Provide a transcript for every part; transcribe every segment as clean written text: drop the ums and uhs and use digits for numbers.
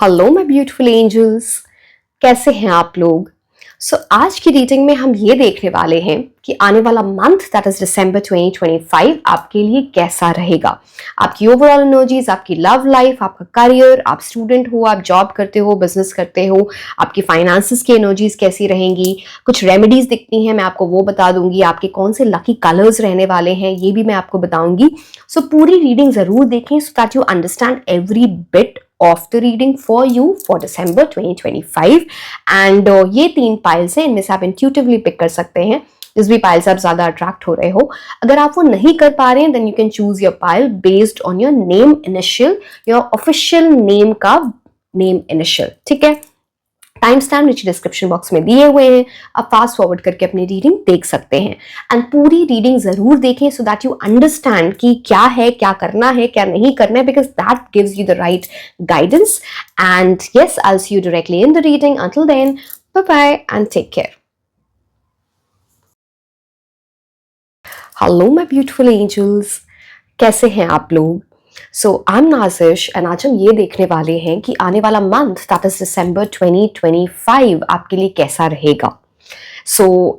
Hello my beautiful angels, कैसे हैं आप लोग। आज की रीडिंग में हम ये देखने वाले हैं कि आने वाला मंथ दैट इज दिसंबर 2025 आपके लिए कैसा रहेगा। आपकी ओवरऑल एनर्जीज, आपकी लव लाइफ, आपका करियर, आप स्टूडेंट हो, आप जॉब करते हो, बिजनेस करते हो, आपकी फाइनेंसेस की एनर्जीज कैसी रहेंगी। कुछ रेमेडीज दिखती हैं, मैं आपको वो बता दूंगी। आपके कौन से लकी कलर्स रहने वाले हैं ये भी मैं आपको बताऊंगी। पूरी रीडिंग जरूर देखें so that you understand every bit of the reading for you for December 2025। And ये 3 पाइल्स हैं, इनमें से आप इंट्यूटिवली पिक कर सकते हैं जिस भी पाइल से आप ज्यादा अट्रैक्ट हो रहे हो। अगर आप वो नहीं कर पा रहे हैं then you can choose your pile based on your name initial, your official name का नेम इनिशियल। ठीक है, टाइम स्टैम्प नीचे डिस्क्रिप्शन बॉक्स में दिए हुए हैं, आप फास्ट फॉरवर्ड करके अपनी रीडिंग देख सकते हैं। एंड पूरी रीडिंग जरूर देखें सो दैट यू अंडरस्टैंड कि क्या है, क्या करना है, क्या नहीं करना है, because that gives you the right guidance. And yes, I will see you directly in the reading. Until then, bye bye and take care. Hello my beautiful angels, कैसे हैं आप लोग। आई एम नाजिश एंड आज हम ये देखने वाले हैं कि आने वाला मंथ दैट इज दिसंबर 2025 आपके लिए कैसा रहेगा।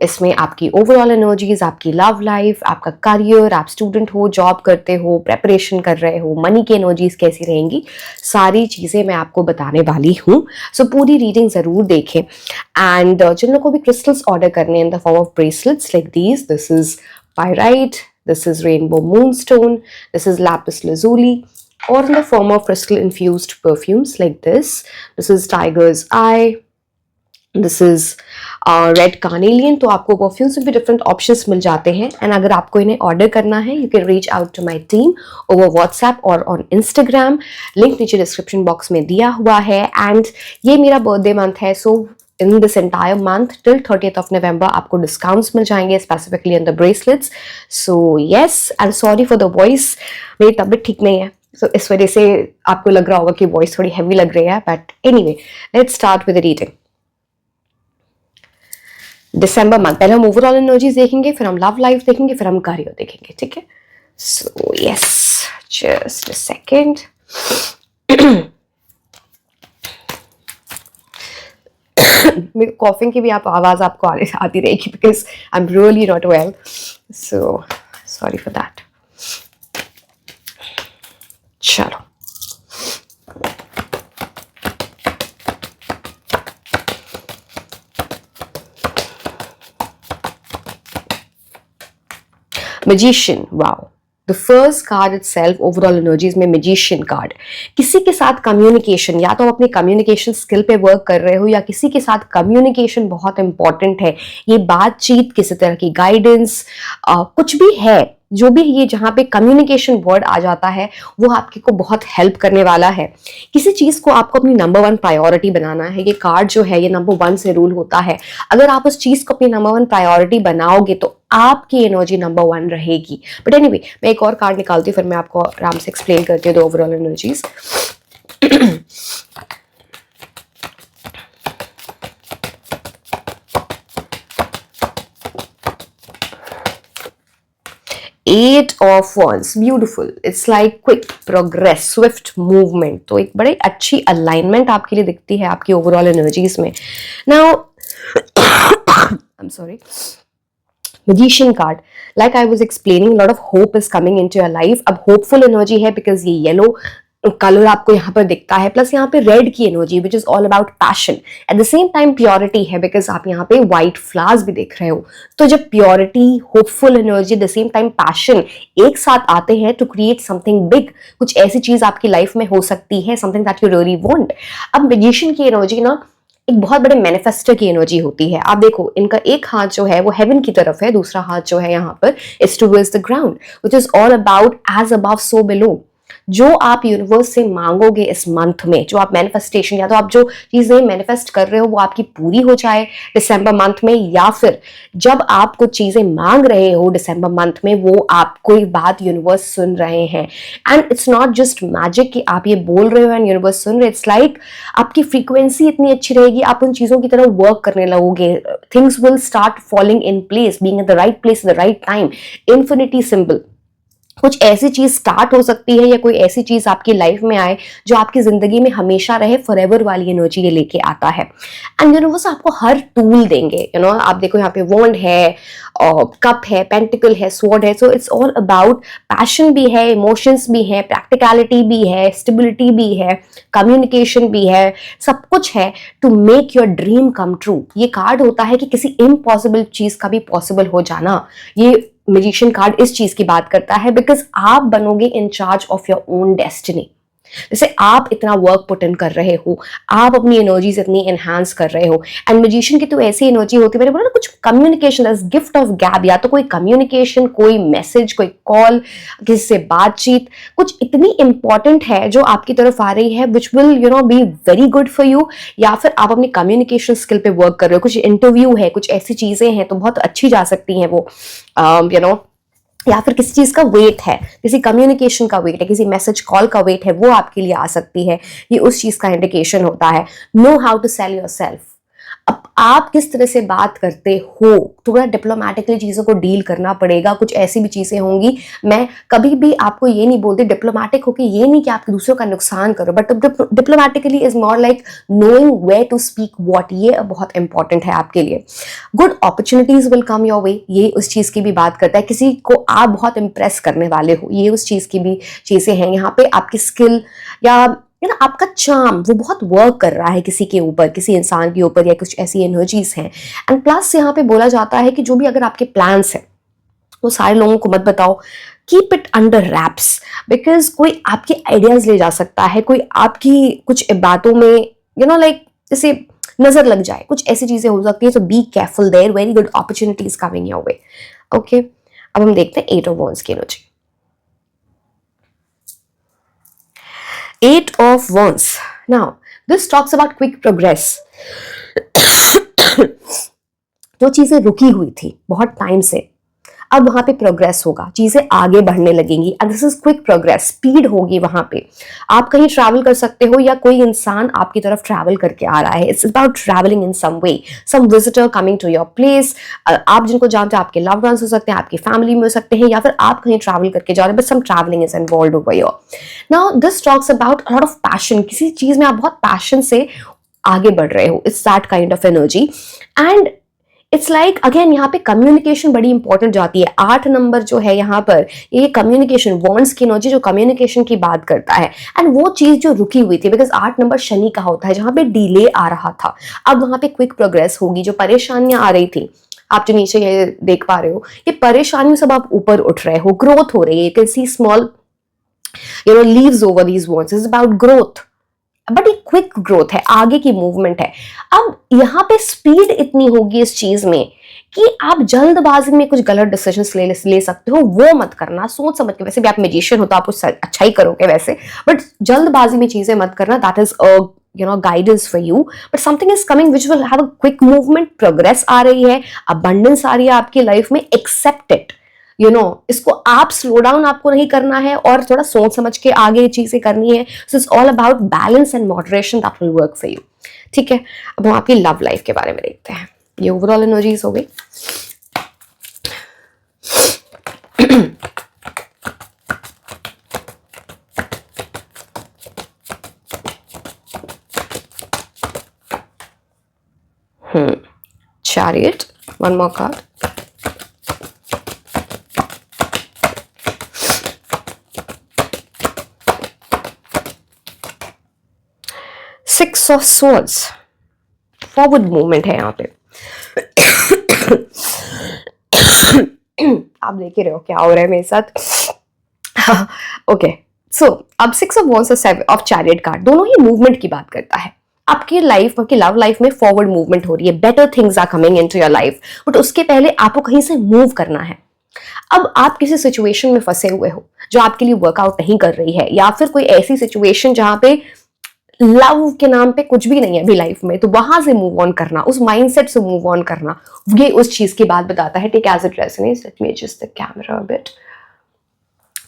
इसमें आपकी ओवरऑल एनर्जीज, आपकी लव लाइफ, आपका करियर, आप स्टूडेंट हो, जॉब करते हो, प्रेपरेशन कर रहे हो, मनी की एनर्जीज कैसी रहेंगी, सारी चीज़ें मैं आपको बताने वाली हूँ। पूरी रीडिंग ज़रूर देखें। एंड जिन लोगों को भी क्रिस्टल्स ऑर्डर करने in the form of bracelets like this is pyrite, this is rainbow moonstone, this is lapis lazuli, or in the form of crystal infused perfumes like this. This is tiger's eye, this is red carnelian। तो आपको perfumes में भी different options मिल जाते हैं। And अगर आपको इन्हें order करना है you can reach out to my team over WhatsApp और ऑन इंस्टाग्राम, लिंक नीचे डिस्क्रिप्शन बॉक्स में दिया हुआ है। एंड ये मेरा बर्थडे मंथ है, in this entire month till 30th of November आपको डिस्काउंट्स मिल जाएंगे specifically on the bracelets. Yes, I'm sorry for the voice, मेरी तबीयत ठीक नहीं है, इस वजह से आपको लग रहा होगा कि वॉइस थोड़ी हैवी लग रही है। But anyway, let's start with reading. December month पहले हम ओवरऑल एनर्जीज देखेंगे, फिर हम लव लाइफ देखेंगे, फिर हम करियर देखेंगे। ठीक है, यस, जस्ट अ सेकेंड। मेरी कॉफिंग की भी आप आवाज आपको आती रहेगी because I am really not well, so sorry for that. चलो, magician, wow, the first card itself overall energies में मैजिशियन कार्ड। किसी के साथ कम्युनिकेशन, या तो आप अपनी कम्युनिकेशन स्किल पे वर्क कर रहे हो या किसी के साथ कम्युनिकेशन बहुत इंपॉर्टेंट है। ये बातचीत, किसी तरह की गाइडेंस, कुछ भी है, जो भी ये जहाँ पे कम्युनिकेशन वर्ड आ जाता है वो आपके को बहुत हेल्प करने वाला है। किसी चीज को आपको अपनी नंबर 1 प्रायोरिटी बनाना है। ये कार्ड जो है ये नंबर 1 से रूल होता है। अगर आप उस चीज को अपनी नंबर 1 प्रायोरिटी बनाओगे तो आपकी एनर्जी नंबर 1 रहेगी। बट एनीवे, मैं एक और कार्ड निकालती हूँ, फिर मैं आपको आराम से एक्सप्लेन करती हूँ the overall energies. Eight of Wands, beautiful. It's like quick progress, swift movement. तो एक बड़ी अच्छी अलाइनमेंट आपके लिए दिखती है आपकी ओवरऑल एनर्जीज में। Now, I'm sorry. Magician card, like I was explaining, a lot of hope is coming into your life. अब hopeful energy है because ये येलो कलर आपको यहाँ पर दिखता है, प्लस यहाँ पे रेड की energy which is all about passion. At the same time purity है बिकॉज आप यहाँ पे व्हाइट फ्लावर्स भी देख रहे हो। तो जब purity, hopeful energy, the same time passion एक साथ आते हैं टू क्रिएट समथिंग बिग, कुछ ऐसी चीज आपकी लाइफ में हो सकती है, something that you really want. अब मैजिशियन की एनर्जी ना एक बहुत बड़े मैनिफेस्टर की एनर्जी होती है। आप देखो, इनका एक हाथ जो है वो हेवन की तरफ है, दूसरा हाथ जो है यहाँ पर is towards the ground, which is all about as above so below. जो आप यूनिवर्स से मांगोगे इस मंथ में, जो आप मैनिफेस्टेशन, या तो आप जो चीजें मैनिफेस्ट कर रहे हो वो आपकी पूरी हो जाए दिसंबर मंथ में, या फिर जब आप कुछ चीजें मांग रहे हो दिसंबर मंथ में वो आप कोई बात यूनिवर्स सुन रहे हैं। And it's not just magic कि आप ये बोल रहे हो एंड यूनिवर्स सुन रहे, इट्स लाइक आपकी फ्रीक्वेंसी इतनी अच्छी रहेगी, आप उन चीजों की तरह वर्क करने लगोगे। Things will start falling in place, being at the right place at the right time. Infinity symbol, कुछ ऐसी चीज स्टार्ट हो सकती है या कोई ऐसी चीज आपकी लाइफ में आए जो आपकी जिंदगी में हमेशा रहे, फॉरएवर वाली एनर्जी ये लेके आता है। एंड यूनिवर्स आपको हर टूल देंगे। आप देखो यहाँ पे वॉन्ड है, कप है, पेंटिकल है, स्वॉर्ड है। So it's all about passion भी है, इमोशंस भी है, प्रैक्टिकलिटी भी है, स्टेबिलिटी भी है, कम्युनिकेशन भी है, सब कुछ है to make your dream come true. ये कार्ड होता है कि किसी इम्पॉसिबल चीज का भी पॉसिबल हो जाना। ये मैजिशियन कार्ड इस चीज की बात करता है बिकॉज आप बनोगे in charge of your own destiny. जैसे आप इतना वर्क पुट इन कर रहे हो, आप अपनी एनर्जीज इतनी एनहांस कर रहे हो। एंड मैजिशियन की तो ऐसी एनर्जी होती है, मैंने बोला ना कुछ कम्युनिकेशन, गिफ्ट ऑफ गैप, या तो कोई कम्युनिकेशन, कोई मैसेज, कोई कॉल, किसी से बातचीत कुछ इतनी इंपॉर्टेंट है जो आपकी तरफ आ रही है which will be very good for you. या फिर आप अपनी कम्युनिकेशन स्किल पे वर्क कर रहे हो, कुछ इंटरव्यू है, कुछ ऐसी चीजें हैं तो बहुत अच्छी जा सकती हैं वो। या फिर किसी चीज का वेट है, किसी कम्युनिकेशन का वेट है, किसी मैसेज कॉल का वेट है, वो आपके लिए आ सकती है। ये उस चीज का इंडिकेशन होता है। Know how to sell yourself. अब आप किस तरह से बात करते हो, थोड़ा डिप्लोमेटिकली चीजों को डील करना पड़ेगा। कुछ ऐसी भी चीजें होंगी, मैं कभी भी आपको ये नहीं बोलती डिप्लोमेटिक होके ये नहीं कि आप दूसरों का नुकसान करो, but diplomatically is more like knowing where to speak what. ये बहुत इंपॉर्टेंट है आपके लिए। Good opportunities will come your way, ये उस चीज की भी बात करता है। किसी को आप बहुत इंप्रेस करने वाले हो, ये उस चीज की भी चीजें हैं। यहाँ पे आपकी स्किल या आपका चार्म वो बहुत वर्क कर रहा है किसी के ऊपर, किसी इंसान के ऊपर, या कुछ ऐसी एनर्जीज हैं। एंड प्लस यहाँ पे बोला जाता है कि जो भी अगर आपके प्लान्स हैं वो सारे लोगों को मत बताओ, keep it under raps, because कोई आपके आइडियाज ले जा सकता है, कोई आपकी कुछ बातों में लाइक जैसे नजर लग जाए, कुछ ऐसी चीजें हो सकती है। So be careful there, very good opportunities coming your way. Okay, अब हम देखते हैं 8 ऑफ वॉन्ड्स की energy. 8 of Wands. Now, this talks about quick progress. जो चीजें रुकी हुई थी बहुत टाइम से, अब वहां पे प्रोग्रेस होगा, चीजें आगे बढ़ने लगेंगी। And this is quick progress, speed होगी वहां पे। आप कहीं ट्रैवल कर सकते हो या कोई इंसान आपकी तरफ ट्रैवल करके आ रहा है। It's about travelling in some way, some visitor coming to your place. आप जिनको जानते हैं, आपके लव्ड वंस हो सकते हैं, आपकी फैमिली में हो सकते हैं, या फिर आप कहीं ट्रैवल करके जा रहे हैं, but some travelling is involved over here. Now this talks about a lot of passion, किसी चीज में आप बहुत पैशन से आगे बढ़ रहे हो। It's that kind of energy. And it's like again यहाँ पे कम्युनिकेशन बड़ी इंपॉर्टेंट जाती है। 8 नंबर जो है यहाँ पर, ये कम्युनिकेशन, वॉन्ड्स की एनर्जी जो कम्युनिकेशन की बात करता है। एंड वो चीज जो रुकी हुई थी, बिकॉज 8 नंबर शनि का होता है, जहां पे डिले आ रहा था, अब वहां पे क्विक प्रोग्रेस होगी। जो परेशानियां आ रही थी, आप जो नीचे ये देख पा रहे हो, ये परेशानियों सब आप ऊपर उठ रहे हो, ग्रोथ हो रही है। You can C small leaves over these wands, is about growth, but एक क्विक ग्रोथ है, आगे की मूवमेंट है। अब यहाँ पे स्पीड इतनी होगी इस चीज में कि आप जल्दबाजी में कुछ गलत डिसीजंस ले सकते हो, वो मत करना, सोच समझ के। वैसे भी आप मैजिशियन हो तो आप कुछ अच्छा ही करोगे वैसे, बट जल्दबाजी में चीजें मत करना। That is guidance for you, but something is coming which will have a quick movement, progress आ रही है, abundance आ रही है आपकी लाइफ में। accept it, इसको आप स्लो डाउन आपको नहीं करना है और थोड़ा सोच समझ के आगे चीजें करनी है। So it's all about balance and moderation, that will work for you. ठीक है, अब हम आपकी लव लाइफ के बारे में देखते हैं। ये ओवरऑल एनर्जीज हो गई। Chariot, one more card. Six of Swords, forward movement है यहाँ पे। आप देख ही रहे हो क्या हो रहा है मेरे साथ। ओके, सो अब 6 of Wands और 7 of Chariot कार्ड दोनों ही मूवमेंट की बात करता है। आपकी लाइफ, आपकी लव लाइफ में फॉरवर्ड मूवमेंट हो रही है, better things are coming into your life, but उसके पहले आपको कहीं से मूव करना है। अब आप किसी सिचुएशन में फंसे हुए हो जो आपके लिए वर्कआउट नहीं कर रही है, या फिर कोई ऐसी सिचुएशन जहां पे लव के नाम पे कुछ भी नहीं है अभी लाइफ में, तो वहां से मूव ऑन करना, उस माइंडसेट से मूव ऑन करना, ये उस चीज की बात बताता है। Take as it resonates, let me adjust the camera a bit.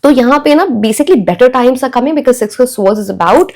तो यहाँ पे ना basically better times are coming, because 6 of Swords is about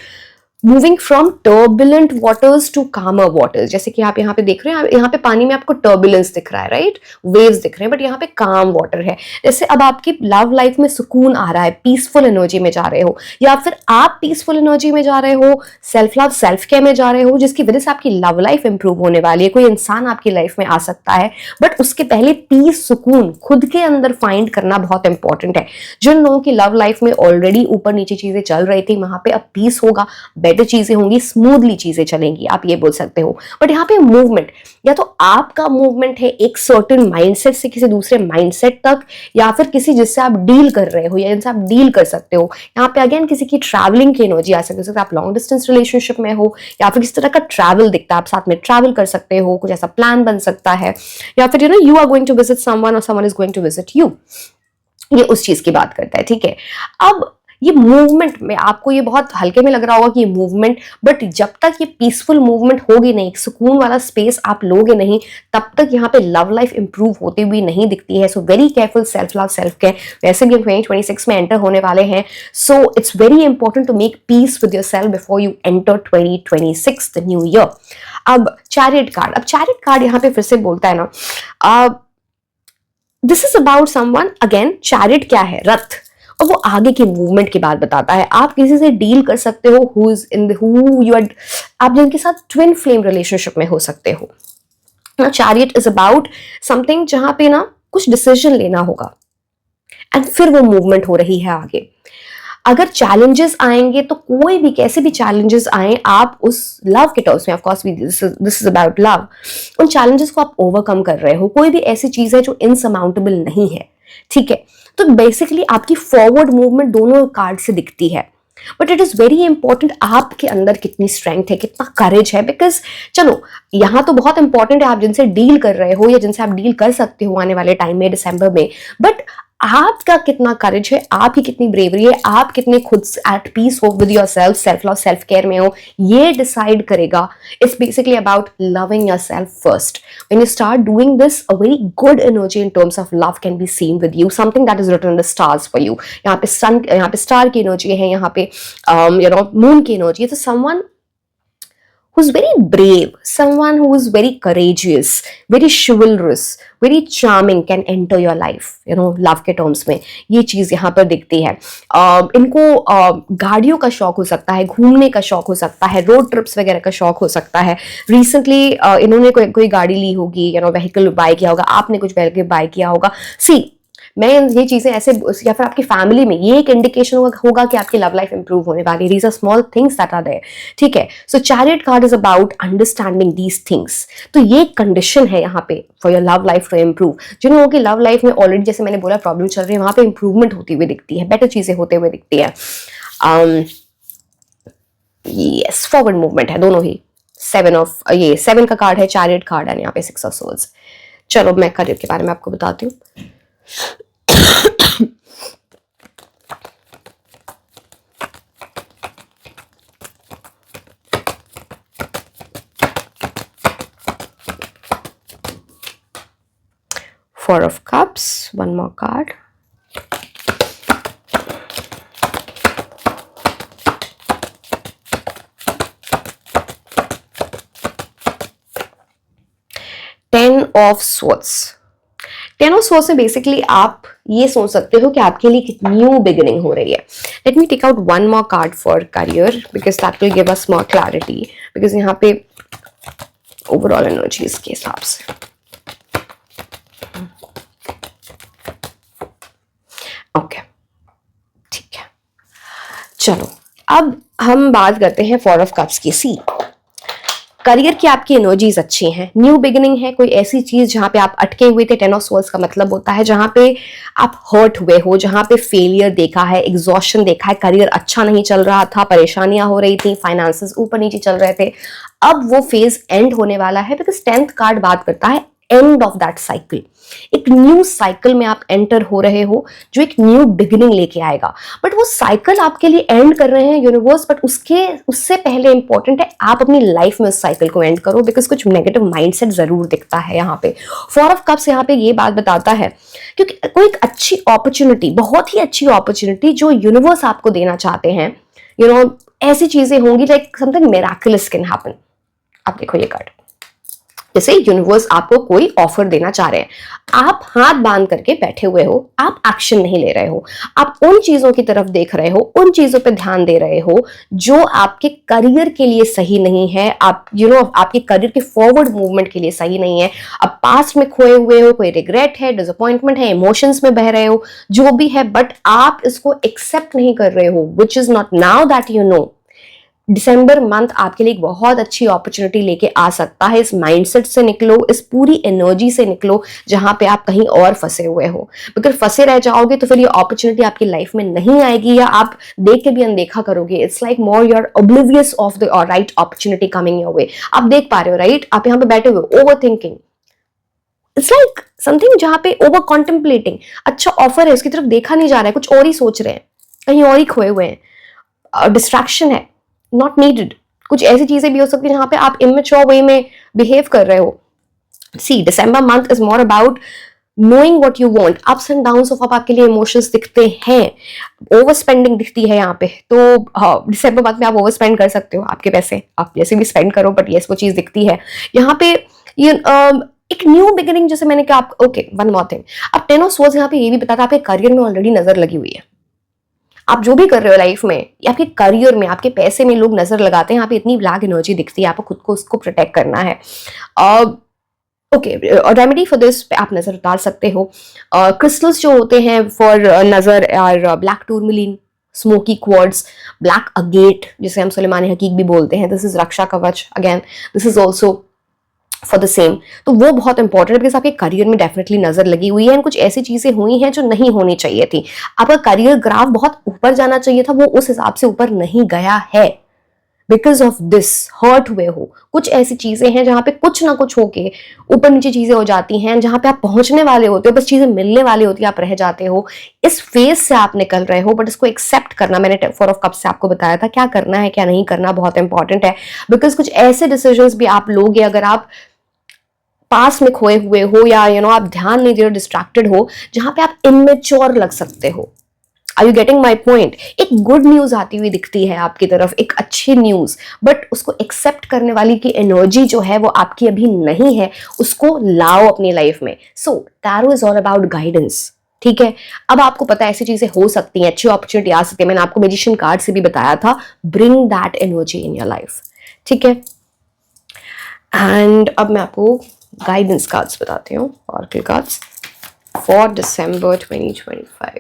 moving from turbulent waters to calmer waters, जैसे कि आप यहाँ पे देख रहे हैं, यहाँ पे पानी में आपको टर्बुलेंस दिख रहा है, राइट, वेव्स दिख रहे हैं, बट यहाँ पे काम वाटर है। जैसे अब आपकी लव लाइफ में सुकून आ रहा है, पीसफुल एनर्जी में जा रहे हो, या फिर आप पीसफुल एनर्जी में जा रहे हो, सेल्फ लव सेल्फ केयर में जा रहे हो, जिसकी वजह से आपकी लव लाइफ इंप्रूव होने वाली है। कोई इंसान आपकी लाइफ में आ सकता है, बट उसके पहले पीस, सुकून खुद के अंदर फाइंड करना बहुत इंपॉर्टेंट है। जिन लोगों की लव लाइफ में ऑलरेडी ऊपर नीचे चीजें चल रही थी, वहां पे अब पीस होगा, बेटर चीजें होंगी, स्मूथली चीजें चलेंगी, आप ये बोल सकते हो। बट यहाँ पे मूवमेंट, या तो आपका मूवमेंट है एक सर्टेन माइंडसेट से किसी दूसरे माइंडसेट तक, या फिर किसी जिससे आप डील कर रहे हो या जिनसे आप डील कर सकते हो। यहाँ पे अगेन किसी की ट्रैवलिंग की एनर्जी आ सकती है, आप लॉन्ग डिस्टेंस रिलेशनशिप में हो, या फिर किसी तरह का ट्रैवल दिखता है, आप साथ में ट्रैवल कर सकते हो, कुछ ऐसा प्लान बन सकता है, या फिर you are going to visit someone or someone is going to visit you. ये उस चीज की बात करता है, ठीक है। अब ये मूवमेंट में आपको ये बहुत हल्के में लग रहा होगा कि ये मूवमेंट, बट जब तक ये पीसफुल मूवमेंट होगी नहीं, सुकून वाला स्पेस आप लोगे नहीं, तब तक यहाँ पे लव लाइफ इंप्रूव होती हुई नहीं दिखती है। So very careful, self love self care. वैसे भी हम 2026 में एंटर होने वाले हैं, so it's very important to make peace with your self before you enter 2026 the new year. अब चैरियट कार्ड, अब चैरियट कार्ड यहाँ पे फिर से बोलता है ना, this is about someone, again chariot क्या है, रथ, और वो आगे की मूवमेंट की बात बताता है। आप किसी से डील कर सकते हो who is in who you are, आप जिनके साथ ट्विन फ्लेम रिलेशनशिप में हो सकते हो। चैरियट इज अबाउट समथिंग जहां पे ना कुछ डिसीजन लेना होगा, एंड फिर वो मूवमेंट हो रही है आगे। अगर चैलेंजेस आएंगे तो कोई भी कैसे भी चैलेंजेस आए, आप उस लव के टर्म्स में, of course this is about love, उन चैलेंजेस को आप ओवरकम कर रहे हो। कोई भी ऐसी चीज है जो इनसमाउंटेबल नहीं है, ठीक है। तो बेसिकली आपकी फॉरवर्ड मूवमेंट दोनों कार्ड से दिखती है, but it is very important आपके अंदर कितनी स्ट्रेंथ है, कितना करेज है। बिकॉज चलो यहाँ तो बहुत इंपॉर्टेंट है आप जिनसे डील कर रहे हो या जिनसे आप डील कर सकते हो आने वाले टाइम में, दिसंबर में, बट आपका कितना करेज है, आपकी कितनी ब्रेवरी है, आप कितने खुद एट पीस हो with yourself, self love self care में हो, ये डिसाइड करेगा। It's basically about loving yourself first. When you start doing this, a very good energy in terms of love can be seen with you, something that is written in the stars for you. यहाँ पे सन, यहाँ पे star की energy है, यहाँ पे moon की energy है। तो someone who's very brave, someone who is very courageous, very chivalrous, very charming can enter your life, love के terms में ये चीज यहाँ पर दिखती है। इनको गाड़ियों का शौक हो सकता है, घूमने का शौक हो सकता है, रोड ट्रिप्स वगैरह का शौक हो सकता है। रिसेंटली इन्होंने कोई गाड़ी ली होगी, व्हीकल बाय किया होगा, आपने कुछ व्हीकल बाय किया होगा। सी, मैं ये चीजें ऐसे, या फिर आपकी फैमिली में ये एक इंडिकेशन होगा कि आपकी लव लाइफ इंप्रूव होने वाली है। These are small things that are there, ठीक है। So chariot card is about understanding these things. तो ये कंडीशन है यहाँ पे for your love life to improve. जिन लोगों की लव लाइफ में ऑलरेडी, जैसे मैंने बोला, प्रॉब्लम चल रही है, वहां पे इंप्रूवमेंट होती हुई दिखती है, बेटर चीजें होते हुए दिखती है। यस, फॉरवर्ड मूवमेंट है दोनों ही। ये 7 का कार्ड है, चैरियट कार्ड है, यहाँ पे 6 ऑफ सोर्ड्स। चलो मैं करियर के बारे में आपको बताती हूँ। Four of Cups, one more card. Ten of Swords. Ten of Swords में बेसिकली आप ये सोच सकते हो कि आपके लिए एक न्यू बिगिनिंग हो रही है। Let me take out one more card for career because that will give us more clarity, because यहाँ पे ओवरऑल एनर्जीज के हिसाब से। ओके, ठीक है, चलो अब हम बात करते हैं 4 ऑफ कप्स की। सी, करियर की आपकी एनर्जीज अच्छी हैं, न्यू बिगिनिंग है, कोई ऐसी चीज जहां पे आप अटके हुए थे। 10 ऑफ सोर्ड्स का मतलब होता है जहां पे आप हर्ट हुए हो, जहां पे फेलियर देखा है, एग्जॉशन देखा है, करियर अच्छा नहीं चल रहा था, परेशानियां हो रही थी, फाइनेंसेस ऊपर नीचे चल रहे थे। अब वो फेज एंड होने वाला है, बिकॉज 10th कार्ड बात करता है एंड ऑफ दैट साइकिल। एक न्यू साइकिल में आप एंटर हो रहे हो जो एक न्यू बिगिनिंग लेके आएगा। बट वो साइकिल आपके लिए एंड कर रहे हैं यूनिवर्स, बट उससे पहले इंपॉर्टेंट है आप अपनी लाइफ में उस साइकिल को एंड करो, बिकॉज कुछ नेगेटिव माइंडसेट जरूर दिखता है यहाँ पे। 4 ऑफ कप्स यहाँ पे ये बात बताता है क्योंकि कोई एक अच्छी अपॉर्चुनिटी, बहुत ही अच्छी अपॉर्चुनिटी जो यूनिवर्स आपको देना चाहते हैं, ऐसी चीजें होंगी, like something miraculous can happen. आप देखो ये कार्ड, जैसे यूनिवर्स आपको कोई ऑफर देना चाह रहे हैं, आप हाथ बांध करके बैठे हुए हो, आप एक्शन नहीं ले रहे हो, आप उन चीजों की तरफ देख रहे हो, उन चीजों पे ध्यान दे रहे हो जो आपके करियर के लिए सही नहीं है, आप आपके करियर के फॉरवर्ड मूवमेंट के लिए सही नहीं है। आप पास्ट में खोए हुए हो, कोई रिग्रेट है, डिसअपॉइंटमेंट है, इमोशंस में बह रहे हो, जो भी है, बट आप इसको एक्सेप्ट नहीं कर रहे हो, which is not now that you know. December month आपके लिए एक बहुत अच्छी अपॉर्चुनिटी लेके आ सकता है। इस माइंडसेट से निकलो, इस पूरी एनर्जी से निकलो जहां पे आप कहीं और फंसे हुए हो। अगर फंसे रह जाओगे तो फिर ये अपॉर्चुनिटी आपकी लाइफ में नहीं आएगी, या आप देख के भी अनदेखा करोगे। It's like more you are oblivious of the right opportunity coming your way. आप देख पा रहे हो, राइट? आप यहाँ पे बैठे हुए over thinking, it's like something जहां पे ओवर कॉन्टेम्पलेटिंग, अच्छा ऑफर है, उसकी तरफ देखा नहीं जा रहा है, कुछ और ही सोच रहे हैं, कहीं और ही खोए हुए हैं, डिस्ट्रैक्शन है, नॉट नीडेड। कुछ ऐसी चीजें भी हो सकती है जहां पे आप इमेच्योर वे में बिहेव कर रहे हो। See, December month is more about knowing what you want. Ups and downs of आपके लिए इमोशंस दिखते हैं, ओवर स्पेंडिंग दिखती है यहाँ पे। तो दिसंबर मंथ में आप ओवर स्पेंड कर सकते हो, आपके पैसे आप जैसे भी स्पेंड करो, बट यस वो चीज दिखती है यहाँ पे। ये एक न्यू बिगिनिंग, जैसे मैंने कहा, आप ओके वन मोर थिंग, अब 10 ऑफ स्वॉर्ड्स यहाँ पे ये भी बताता है आपके करियर में ऑलरेडी नजर लगी हुई है। आप जो भी कर रहे हो लाइफ में, आपके करियर में, आपके पैसे में लोग नजर लगाते हैं, यहाँ पे इतनी ब्लैक एनर्जी दिखती है, आपको खुद को उसको प्रोटेक्ट करना है। ओके, रेमेडी फॉर दिस पे आप नजर डाल सकते हो। क्रिस्टल्स जो होते हैं फॉर नजर are black tourmaline, smoky quartz, black agate जिसे हम सुलेमान हकीक भी बोलते हैं, दिस इज रक्षा कवच, again this is also for the same. तो वो बहुत इंपॉर्टेंट है, बिकॉज आपके करियर में डेफिनेटली नजर लगी हुई है, एंड कुछ ऐसी चीजें हुई हैं जो नहीं होनी चाहिए थी। आपका करियर ग्राफ बहुत ऊपर जाना चाहिए था, वो उस हिसाब से ऊपर नहीं गया है, बिकॉज ऑफ दिस हर्ट हुए हो। कुछ ऐसी चीजें हैं जहां पे कुछ ना कुछ होके ऊपर नीचे चीजें हो जाती हैं, जहां पे आप पहुंचने वाले होते हो, बस चीजें मिलने वाली होती है, आप रह जाते हो। इस फेज से आप निकल रहे हो, बट इसको एक्सेप्ट करना, मैंने फोर ऑफ कप्स से आपको बताया था क्या करना है क्या नहीं करना, बहुत इंपॉर्टेंट है। बिकॉज कुछ ऐसे डिसीजंस भी आप लोगे अगर आप पास में खोए हुए हो, या आप ध्यान नहीं दे रहे हो, डिस्ट्रैक्टेड हो, जहां पे आप इमेच्योर लग सकते हो। Are you getting my point? एक गुड न्यूज आती हुई दिखती है आपकी तरफ, एक अच्छी न्यूज, बट उसको एक्सेप्ट करने वाली की एनर्जी जो है वो आपकी अभी नहीं है, उसको लाओ अपनी लाइफ में। So tarot is all about guidance, ठीक है? अब आपको पता है ऐसी चीजें हो सकती हैं, अच्छी अपॉर्चुनिटी आ सकती है, मैंने आपको मैजिशियन कार्ड से भी बताया था, bring that energy in your life, ठीक है? एंड अब मैं आपको गाइडेंस कार्ड्स बताती हूँ, oracle cards for December 2025।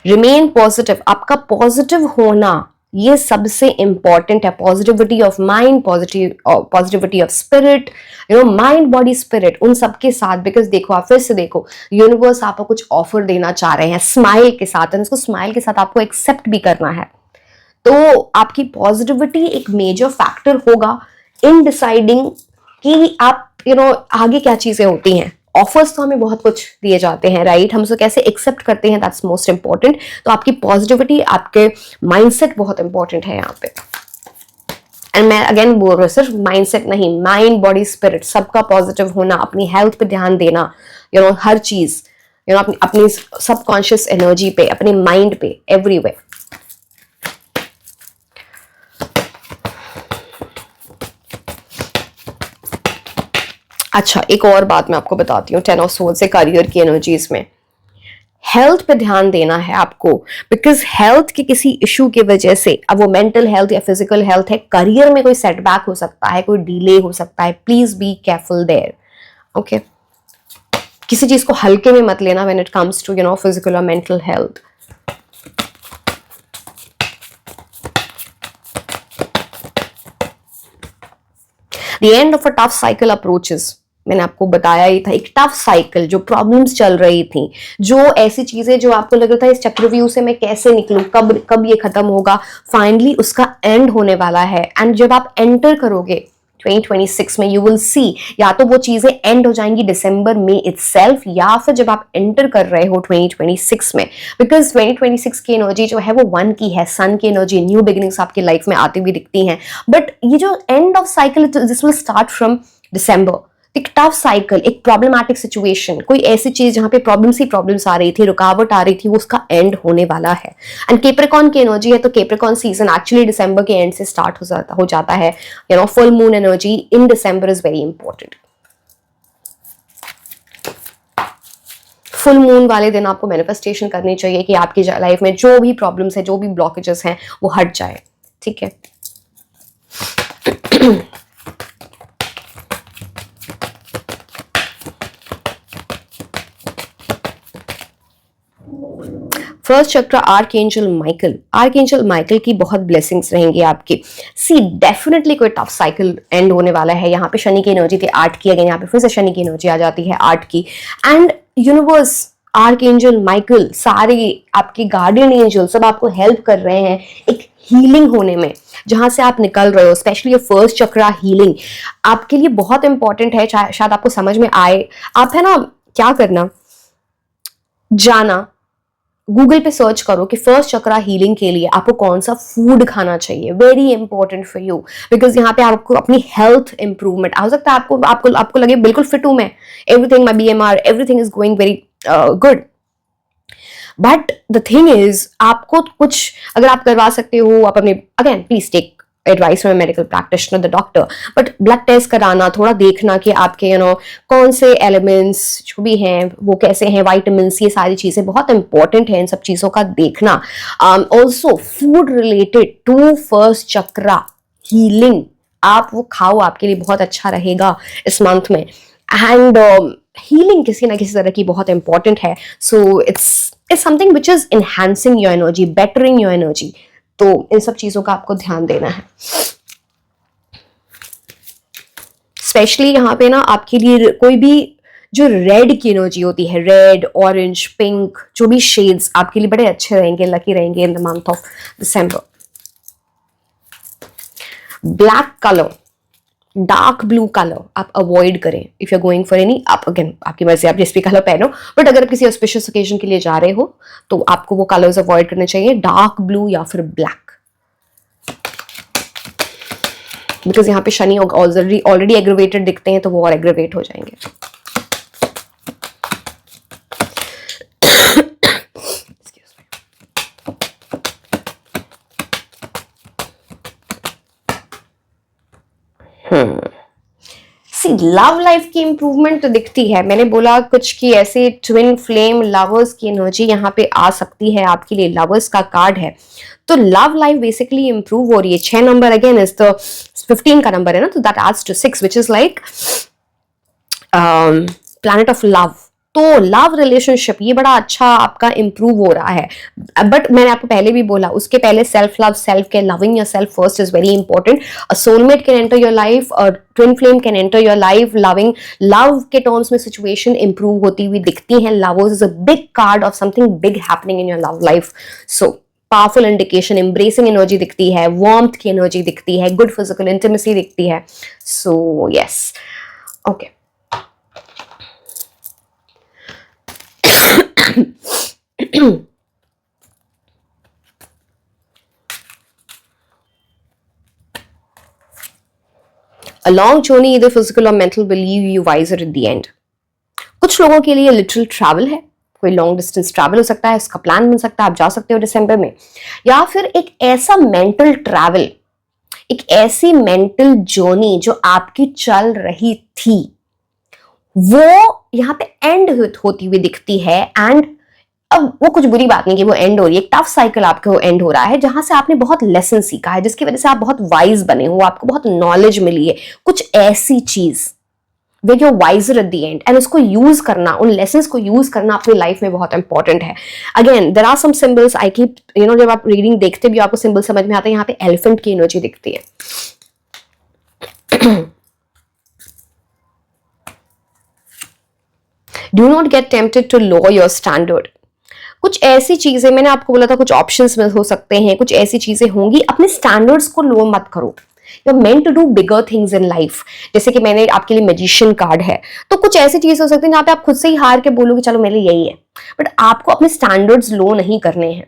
Remain positive, आपका पॉजिटिव होना ये सबसे इंपॉर्टेंट है। Positivity of mind, positivity of spirit, mind body spirit, उन सबके साथ। बिकॉज देखो, आप फिर से देखो, यूनिवर्स आपको कुछ ऑफर देना चाह रहे हैं स्माइल के साथ, उसको स्माइल के साथ आपको एक्सेप्ट भी करना है। तो आपकी पॉजिटिविटी एक मेजर फैक्टर होगा इन डिसाइडिंग कि आप आगे क्या चीजें होती हैं। ऑफर्स तो हमें बहुत कुछ दिए जाते हैं, राइट? हम उसको कैसे एक्सेप्ट करते हैं, दैट्स मोस्ट इंपॉर्टेंट। तो आपकी पॉजिटिविटी, आपके माइंडसेट बहुत इंपॉर्टेंट है यहाँ पे। एंड मैं अगेन बोल रहा हूँ, सिर्फ माइंडसेट नहीं, माइंड बॉडी स्पिरिट सबका पॉजिटिव होना, अपनी हेल्थ पे ध्यान देना, हर चीज, अपनी सबकॉन्शियस एनर्जी पे, अपने माइंड पे, एवरीवेयर। अच्छा, एक और बात मैं आपको बताती हूँ 10 ऑफ सोर्ड्स से करियर की एनर्जीज में, हेल्थ पे ध्यान देना है आपको। बिकॉज हेल्थ के किसी इशू की वजह से, अब वो मेंटल हेल्थ या फिजिकल हेल्थ है, करियर में कोई सेटबैक हो सकता है, कोई डिले हो सकता है। Please be careful there, okay? किसी चीज को हल्के में मत लेना when it comes to physical और mental health. The end of a tough cycle approaches, मैंने आपको बताया ही था, एक टफ साइकिल, जो प्रॉब्लम्स चल रही थी, जो ऐसी चीजें जो आपको लग रहा था इस चक्रव्यूह से मैं कैसे निकलूं, कब ये खत्म होगा, फाइनली उसका एंड होने वाला है। एंड जब आप एंटर करोगे 2026 में, यू विल सी, या तो वो चीजें एंड हो जाएंगी दिसंबर में इटसेल्फ, या फिर जब आप एंटर कर रहे हो 2026 में। बिकॉज 2026 की एनर्जी जो है वो 1 की है, सन की एनर्जी, न्यू बिगिनिंग्स आपकी लाइफ में आती हुई दिखती हैं। बट ये जो end of cycle, this will start from December. एक टफ साइकिल, एक प्रॉब्लमैटिक सिचुएशन, कोई ऐसी चीज जहां पे प्रॉब्लम्स आ रही थी, रुकावट आ रही थी, वो उसका एंड होने वाला है। एंड कैप्रिकॉर्न की एनर्जी है, तो कैप्रिकॉर्न सीजन एक्चुअली दिसंबर के एंड से स्टार्ट हो जाता है। Full moon energy in December is very important. Full moon वाले दिन आपको मैनिफेस्टेशन करनी चाहिए कि आपकी लाइफ में जो भी प्रॉब्लम्स है, जो भी ब्लॉकेजेस हैं, वो हट जाए। ठीक है। फर्स्ट चक्र आर्कएंजल माइकल की बहुत ब्लेसिंग्स रहेंगी आपकी। सी डेफिनेटली कोई टफ साइकिल एंड होने वाला है। यहाँ पे शनि की एनर्जी थी 8 की, अगेन यहाँ पे फिर से शनि की एनर्जी आ जाती है 8 की। एंड यूनिवर्स, आर्कएंजल माइकल, सारे आपके गार्डियन एंजल सब आपको हेल्प कर रहे हैं एक हीलिंग होने में, जहां से आप निकल रहे हो। स्पेशली ये फर्स्ट चक्रा हीलिंग आपके लिए बहुत इंपॉर्टेंट है। शायद आपको समझ में आए। आप है ना, क्या करना, जाना गूगल पे सर्च करो कि फर्स्ट चक्रा हीलिंग के लिए आपको कौन सा फूड खाना चाहिए। Very important for you, because यहाँ पे आपको अपनी हेल्थ इंप्रूवमेंट हो सकता है। आपको लगे बिल्कुल फिट हूं मैं, everything, my BMR, everything is going very good. But the thing is, आपको कुछ अगर आप करवा सकते हो, आप अपने, again please take advice from medical practitioner, the doctor, but blood test कराना, थोड़ा देखना कि आपके कौन से एलिमेंट्स जो भी हैं वो कैसे हैं, वाइटामिन्स, ये सारी चीजें बहुत इंपॉर्टेंट है, इन सब चीजों का देखना। Also food related to first chakra healing आप वो खाओ, आपके लिए बहुत अच्छा रहेगा इस मंथ में। एंड हीलिंग किसी ना किसी तरह की बहुत इंपॉर्टेंट है। So it's something which is enhancing your energy, bettering your energy. तो इन सब चीजों का आपको ध्यान देना है। स्पेशली यहाँ पे ना आपके लिए कोई भी जो रेड की एनर्जी होती है, रेड, ऑरेंज, पिंक, जो भी शेड्स आपके लिए बड़े अच्छे रहेंगे, लकी रहेंगे in the month of December. Black colour, dark blue colour आप अवॉइड करें if you are going for any, आप अगेन आपकी मर्जी, आप जिस भी कलर पहनो, बट अगर आप किसी ऑस्पिशियस ओकेजन के लिए जा रहे हो तो आपको वो कलर्स अवॉइड करने चाहिए, डार्क ब्लू या फिर ब्लैक। बिकॉज यहाँ पे शनि ऑलरेडी एग्रीवेटेड दिखते हैं, तो वो और एग्रीवेट हो जाएंगे। लव लाइफ की इंप्रूवमेंट तो दिखती है। मैंने बोला कुछ कि ऐसे ट्विन फ्लेम लवर्स की एनर्जी यहाँ पे आ सकती है आपके लिए, लवर्स का कार्ड है, तो लव लाइफ बेसिकली इंप्रूव हो रही है। 6 नंबर अगेन इज द 15 का नंबर है ना, तो that adds to 6 which is like planet of love. तो लव रिलेशनशिप ये बड़ा अच्छा आपका इंप्रूव हो रहा है। बट मैंने आपको पहले भी बोला, उसके पहले self love, self care, loving yourself first is very important. A soulmate can enter your life, twin flame can enter your life, loving love के टर्म्स में सिचुएशन इंप्रूव होती हुई दिखती है। Lovers is a big card of something big happening in your love life. So powerful indication, embracing energy दिखती है, warmth की energy दिखती है, गुड फिजिकल इंटीमेसी दिखती है। So yes, okay. A long journey, either physical or mental, will leave you wiser at the end. कुछ लोगों के लिए लिटरल ट्रैवल है, कोई लॉन्ग डिस्टेंस ट्रैवल हो सकता है, इसका प्लान बन सकता है, आप जा सकते हो दिसंबर में। या फिर एक ऐसा मेंटल ट्रैवल, एक ऐसी मेंटल जर्नी जो आपकी चल रही थी, वो यहाँ पे एंड होती हुई दिखती है। एंड अब वो कुछ बुरी बात नहीं कि वो एंड हो रही है, एक टफ साइकिल आपको एंड हो रहा है, जहां से आपने बहुत लेसन सीखा है, जिसकी वजह से आप बहुत वाइज बने हो, आपको बहुत नॉलेज मिली है, कुछ ऐसी चीज वे जो wiser at the end, and उसको यूज करना, उन लेसन्स को यूज करना अपनी लाइफ में बहुत इंपॉर्टेंट है। Again there are some symbols I keep, जब आप रीडिंग देखते भी आपको सिंबल समझ में आता है। यहाँ पे एलिफेंट की एनर्जी दिखती है। Do not get tempted to lower your standard. कुछ ऐसी चीजें, मैंने आपको बोला था कुछ ऑप्शंस में हो सकते हैं, कुछ ऐसी चीजें होंगी, अपने स्टैंडर्ड्स को लो मत करो। You are meant to do bigger things in life. जैसे कि मैंने आपके लिए मैजिशियन कार्ड है, तो कुछ ऐसी चीजें हो सकती है जहां पे आप खुद से ही हार के बोलोगे चलो मेरे लिए यही है, बट आपको अपने स्टैंडर्ड्स लो नहीं करने हैं।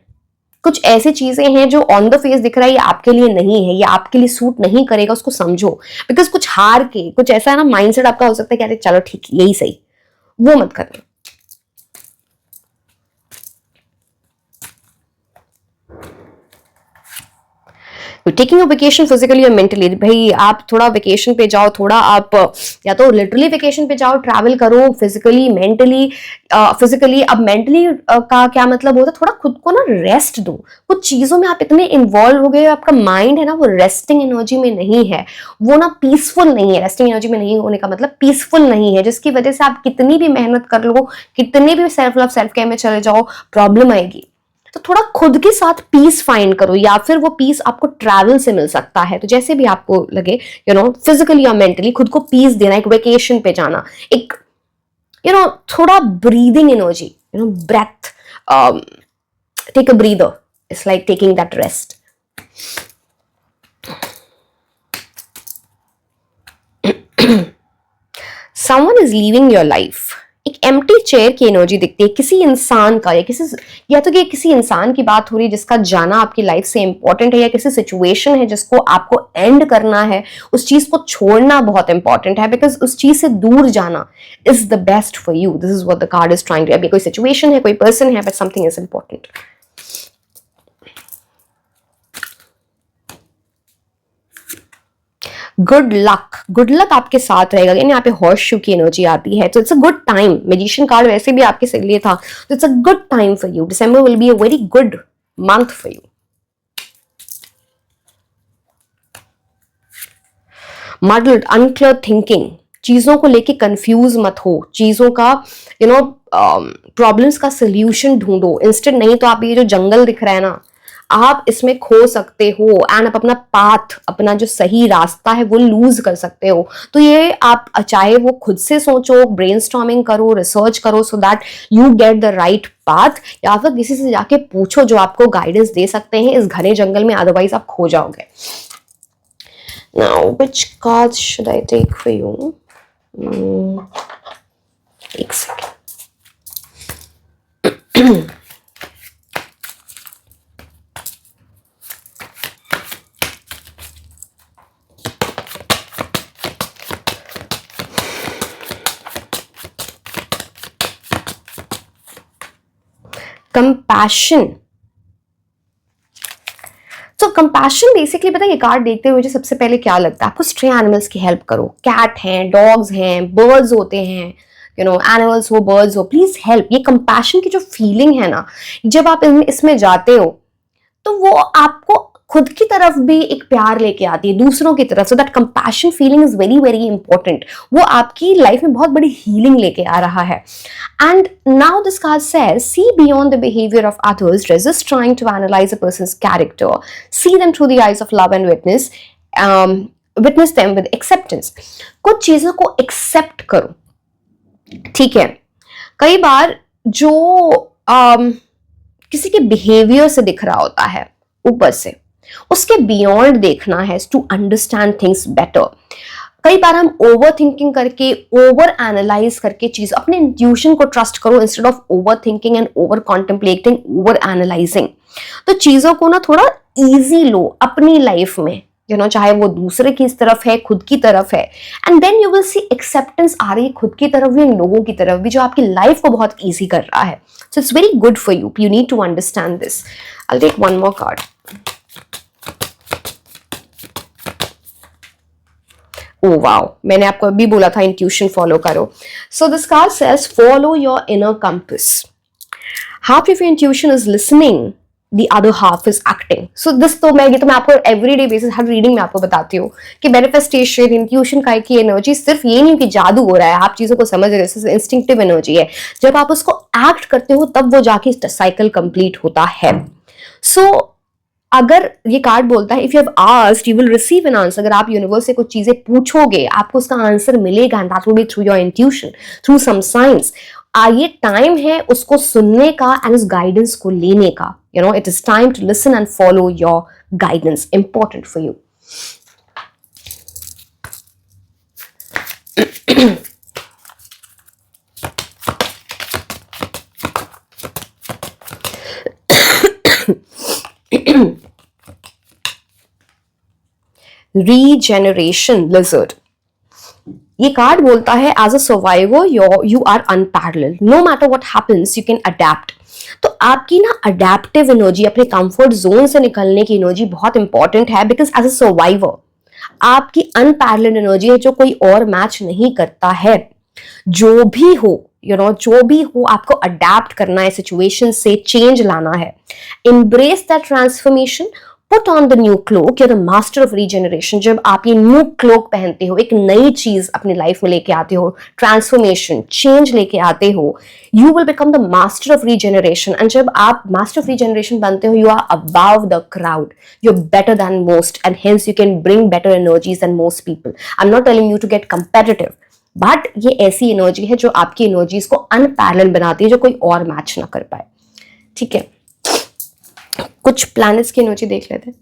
कुछ ऐसी चीजें हैं जो ऑन द फेस दिख रहा है ये आपके लिए नहीं है, ये आपके लिए सूट नहीं करेगा, उसको समझो। बिकॉज कुछ हार के कुछ ऐसा है ना, माइंडसेट आपका हो सकता है कि अरे चलो ठीक है यही सही, वो मत करना। टेकिंग अ वेकेशन फिजिकली और मेंटली, भाई आप थोड़ा वेकेशन पे जाओ, थोड़ा आप या तो लिटरली वेकेशन पे जाओ, ट्रैवल करो, फिजिकली मेंटली। फिजिकली, अब मेंटली का क्या मतलब होता है, थोड़ा खुद को ना रेस्ट दो। कुछ चीजों में आप इतने इन्वॉल्व हो गए, आपका माइंड है ना वो रेस्टिंग एनर्जी में नहीं है, वो ना पीसफुल नहीं है। रेस्टिंग एनर्जी में नहीं होने का मतलब पीसफुल नहीं है, जिसकी वजह से आप कितनी भी मेहनत कर लो, कितने भी सेल्फ लव सेल्फ केयर में चले जाओ, प्रॉब्लम आएगी। तो थोड़ा खुद के साथ पीस फाइंड करो, या फिर वो पीस आपको ट्रैवल से मिल सकता है। तो जैसे भी आपको लगे, फिजिकली या मेंटली खुद को पीस देना, एक वेकेशन पे जाना, एक थोड़ा breathing energy, breath, take a breather, it's like taking that rest. Someone is leaving your life. एक एम्प्टी चेयर की एनर्जी दिखती है किसी इंसान का, या तो किसी इंसान की बात हो रही है जिसका जाना आपकी लाइफ से इंपॉर्टेंट है, या किसी सिचुएशन है जिसको आपको एंड करना है, उस चीज को छोड़ना बहुत इंपॉर्टेंट है, बिकॉज उस चीज से दूर जाना is the best for you. This is what the card is trying to. अभी कोई सिचुएशन है, कोई पर्सन है, but something is important. Good luck आपके साथ रहेगा, यानी यहाँ पे हॉर्स शू की एनर्जी आती है, तो it's a good time. Magician card वैसे भी आपके लिए था, तो it's a good time for you. December will be a very good month for you. Muddled, unclear thinking, चीजों को लेके कंफ्यूज मत हो, चीजों का प्रॉब्लम्स का सोल्यूशन ढूंढो इंस्टेंट। नहीं तो आप ये जो जंगल दिख रहा है ना, आप इसमें खो सकते हो, एंड आप अपना पाथ, अपना जो सही रास्ता है वो लूज कर सकते हो। तो ये आप चाहे वो खुद से सोचो, ब्रेनस्टॉर्मिंग करो, रिसर्च करो, so that you get the right path, या फिर किसी से जाके पूछो जो आपको गाइडेंस दे सकते हैं इस घने जंगल में, अदरवाइज आप खो जाओगे। Now, which cards should I take for you? एक सेकेंड। कंपैशन। तो कंपैशन बेसिकली पता है, ये कार्ड देखते हुए मुझे सबसे पहले क्या लगता है, आपको स्ट्रे एनिमल्स की हेल्प करो। कैट हैं, डॉग्स हैं, बर्ड्स होते हैं, एनिमल्स हो, बर्ड्स हो, प्लीज हेल्प। ये कंपैशन की जो फीलिंग है ना, जब आप इसमें जाते हो तो वो आपको खुद की तरफ भी एक प्यार लेके आती है, दूसरों की तरफ। So that compassion feeling is very very important. वो आपकी लाइफ में बहुत बड़ी हीलिंग लेके आ रहा है। And now this card says, see beyond the behavior of others, resist trying to analyze a person's character, see them through the eyes of love and witness them with acceptance. कुछ चीजों को accept करो, ठीक है। कई बार जो किसी के बिहेवियर से दिख रहा होता है ऊपर से, उसके बियॉन्ड देखना है टू अंडरस्टैंड थिंग्स बेटर। कई बार हम ओवर थिंकिंग करके, ओवर एनालाइज करके चीज, अपने इंट्यूशन को ट्रस्ट करो instead of over thinking and over contemplating, over analysing. तो चीजों को ना थोड़ा इजी लो अपनी लाइफ में, चाहे वो दूसरे की तरफ है, खुद की तरफ है, and then you will see acceptance आ रही है खुद की तरफ भी, लोगों की तरफ भी, जो आपकी लाइफ को बहुत ईजी कर रहा है। So it's very good for you need to understand this. I will take one more card. Oh wow, मैंने आपको अभी बोला था इंट्यूशन फॉलो करो। So this card says follow your inner compass. Half of your intuition is listening, the other half is acting. So this तो मैं आपको everyday basis हर reading में आपको बताती हूँ कि मैनिफेस्टेशन, इंट्यूशन का की एनर्जी सिर्फ ये नहीं कि जादू हो रहा है, आप चीजों को समझ रहे हो, इंस्टिंक्टिव एनर्जी है। जब आप उसको एक्ट करते हो तब वो जाके साइकिल कंप्लीट होता है। So अगर ये कार्ड बोलता है if you have asked you will receive an answer, अगर आप यूनिवर्स से कुछ चीजें पूछोगे आपको उसका आंसर मिलेगा, and that will be through your intuition, through some science. ये टाइम है उसको सुनने का एंड उस गाइडेंस को लेने का। It is time to listen and follow your guidance, important for you. Regeneration lizard. ये कार्ड बोलता है as a survivor you are unparalleled, no matter what happens you can adapt. तो आपकी ना अडेप्टिव एनर्जी, अपने कंफर्ट जोन से निकलने की एनर्जी बहुत इंपॉर्टेंट है, बिकॉज एज अ सर्वाइवर आपकी अनपैरेलल्ड एनर्जी है जो कोई और मैच नहीं करता है। जो भी हो जो भी हो, आपको अडेप्ट करना है, सिचुएशन से चेंज लाना है। Embrace that transformation, put on the new cloak, you are the master of regeneration. जब आप ये न्यू क्लोक पहनते हो, एक नई चीज अपनी लाइफ में लेके आते हो, ट्रांसफॉर्मेशन, चेंज लेके आते हो, you will become the master of regeneration. And जब आप मास्टर ऑफ रीजनरेशन बनते हो, you are above the crowd, you are better than most, and hence you can bring better energies than most people. I am not telling you to get competitive, but ये ऐसी energy है जो आपकी energies को unparalleled बनाती है, जो कोई और मैच ना कर पाए। ठीक है, कुछ प्लैनेट्स की एनर्जी देख लेते हैं।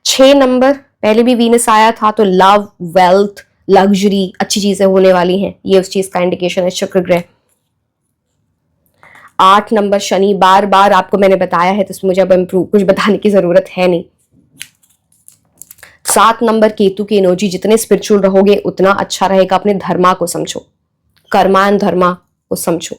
6 नंबर, पहले भी वीनस आया था, तो लव, वेल्थ, लग्जरी, अच्छी चीजें होने वाली हैं, ये उस चीज का इंडिकेशन है, शुक्र ग्रह। 8 नंबर शनि, बार बार आपको मैंने बताया है, तो इसमें मुझे अब इम्प्रूव कुछ बताने की जरूरत है नहीं। 7 नंबर केतु की एनर्जी, जितने स्पिरिचुअल रहोगे उतना अच्छा रहेगा। अपने धर्मा को समझो, कर्मा एंड धर्मा को समझो।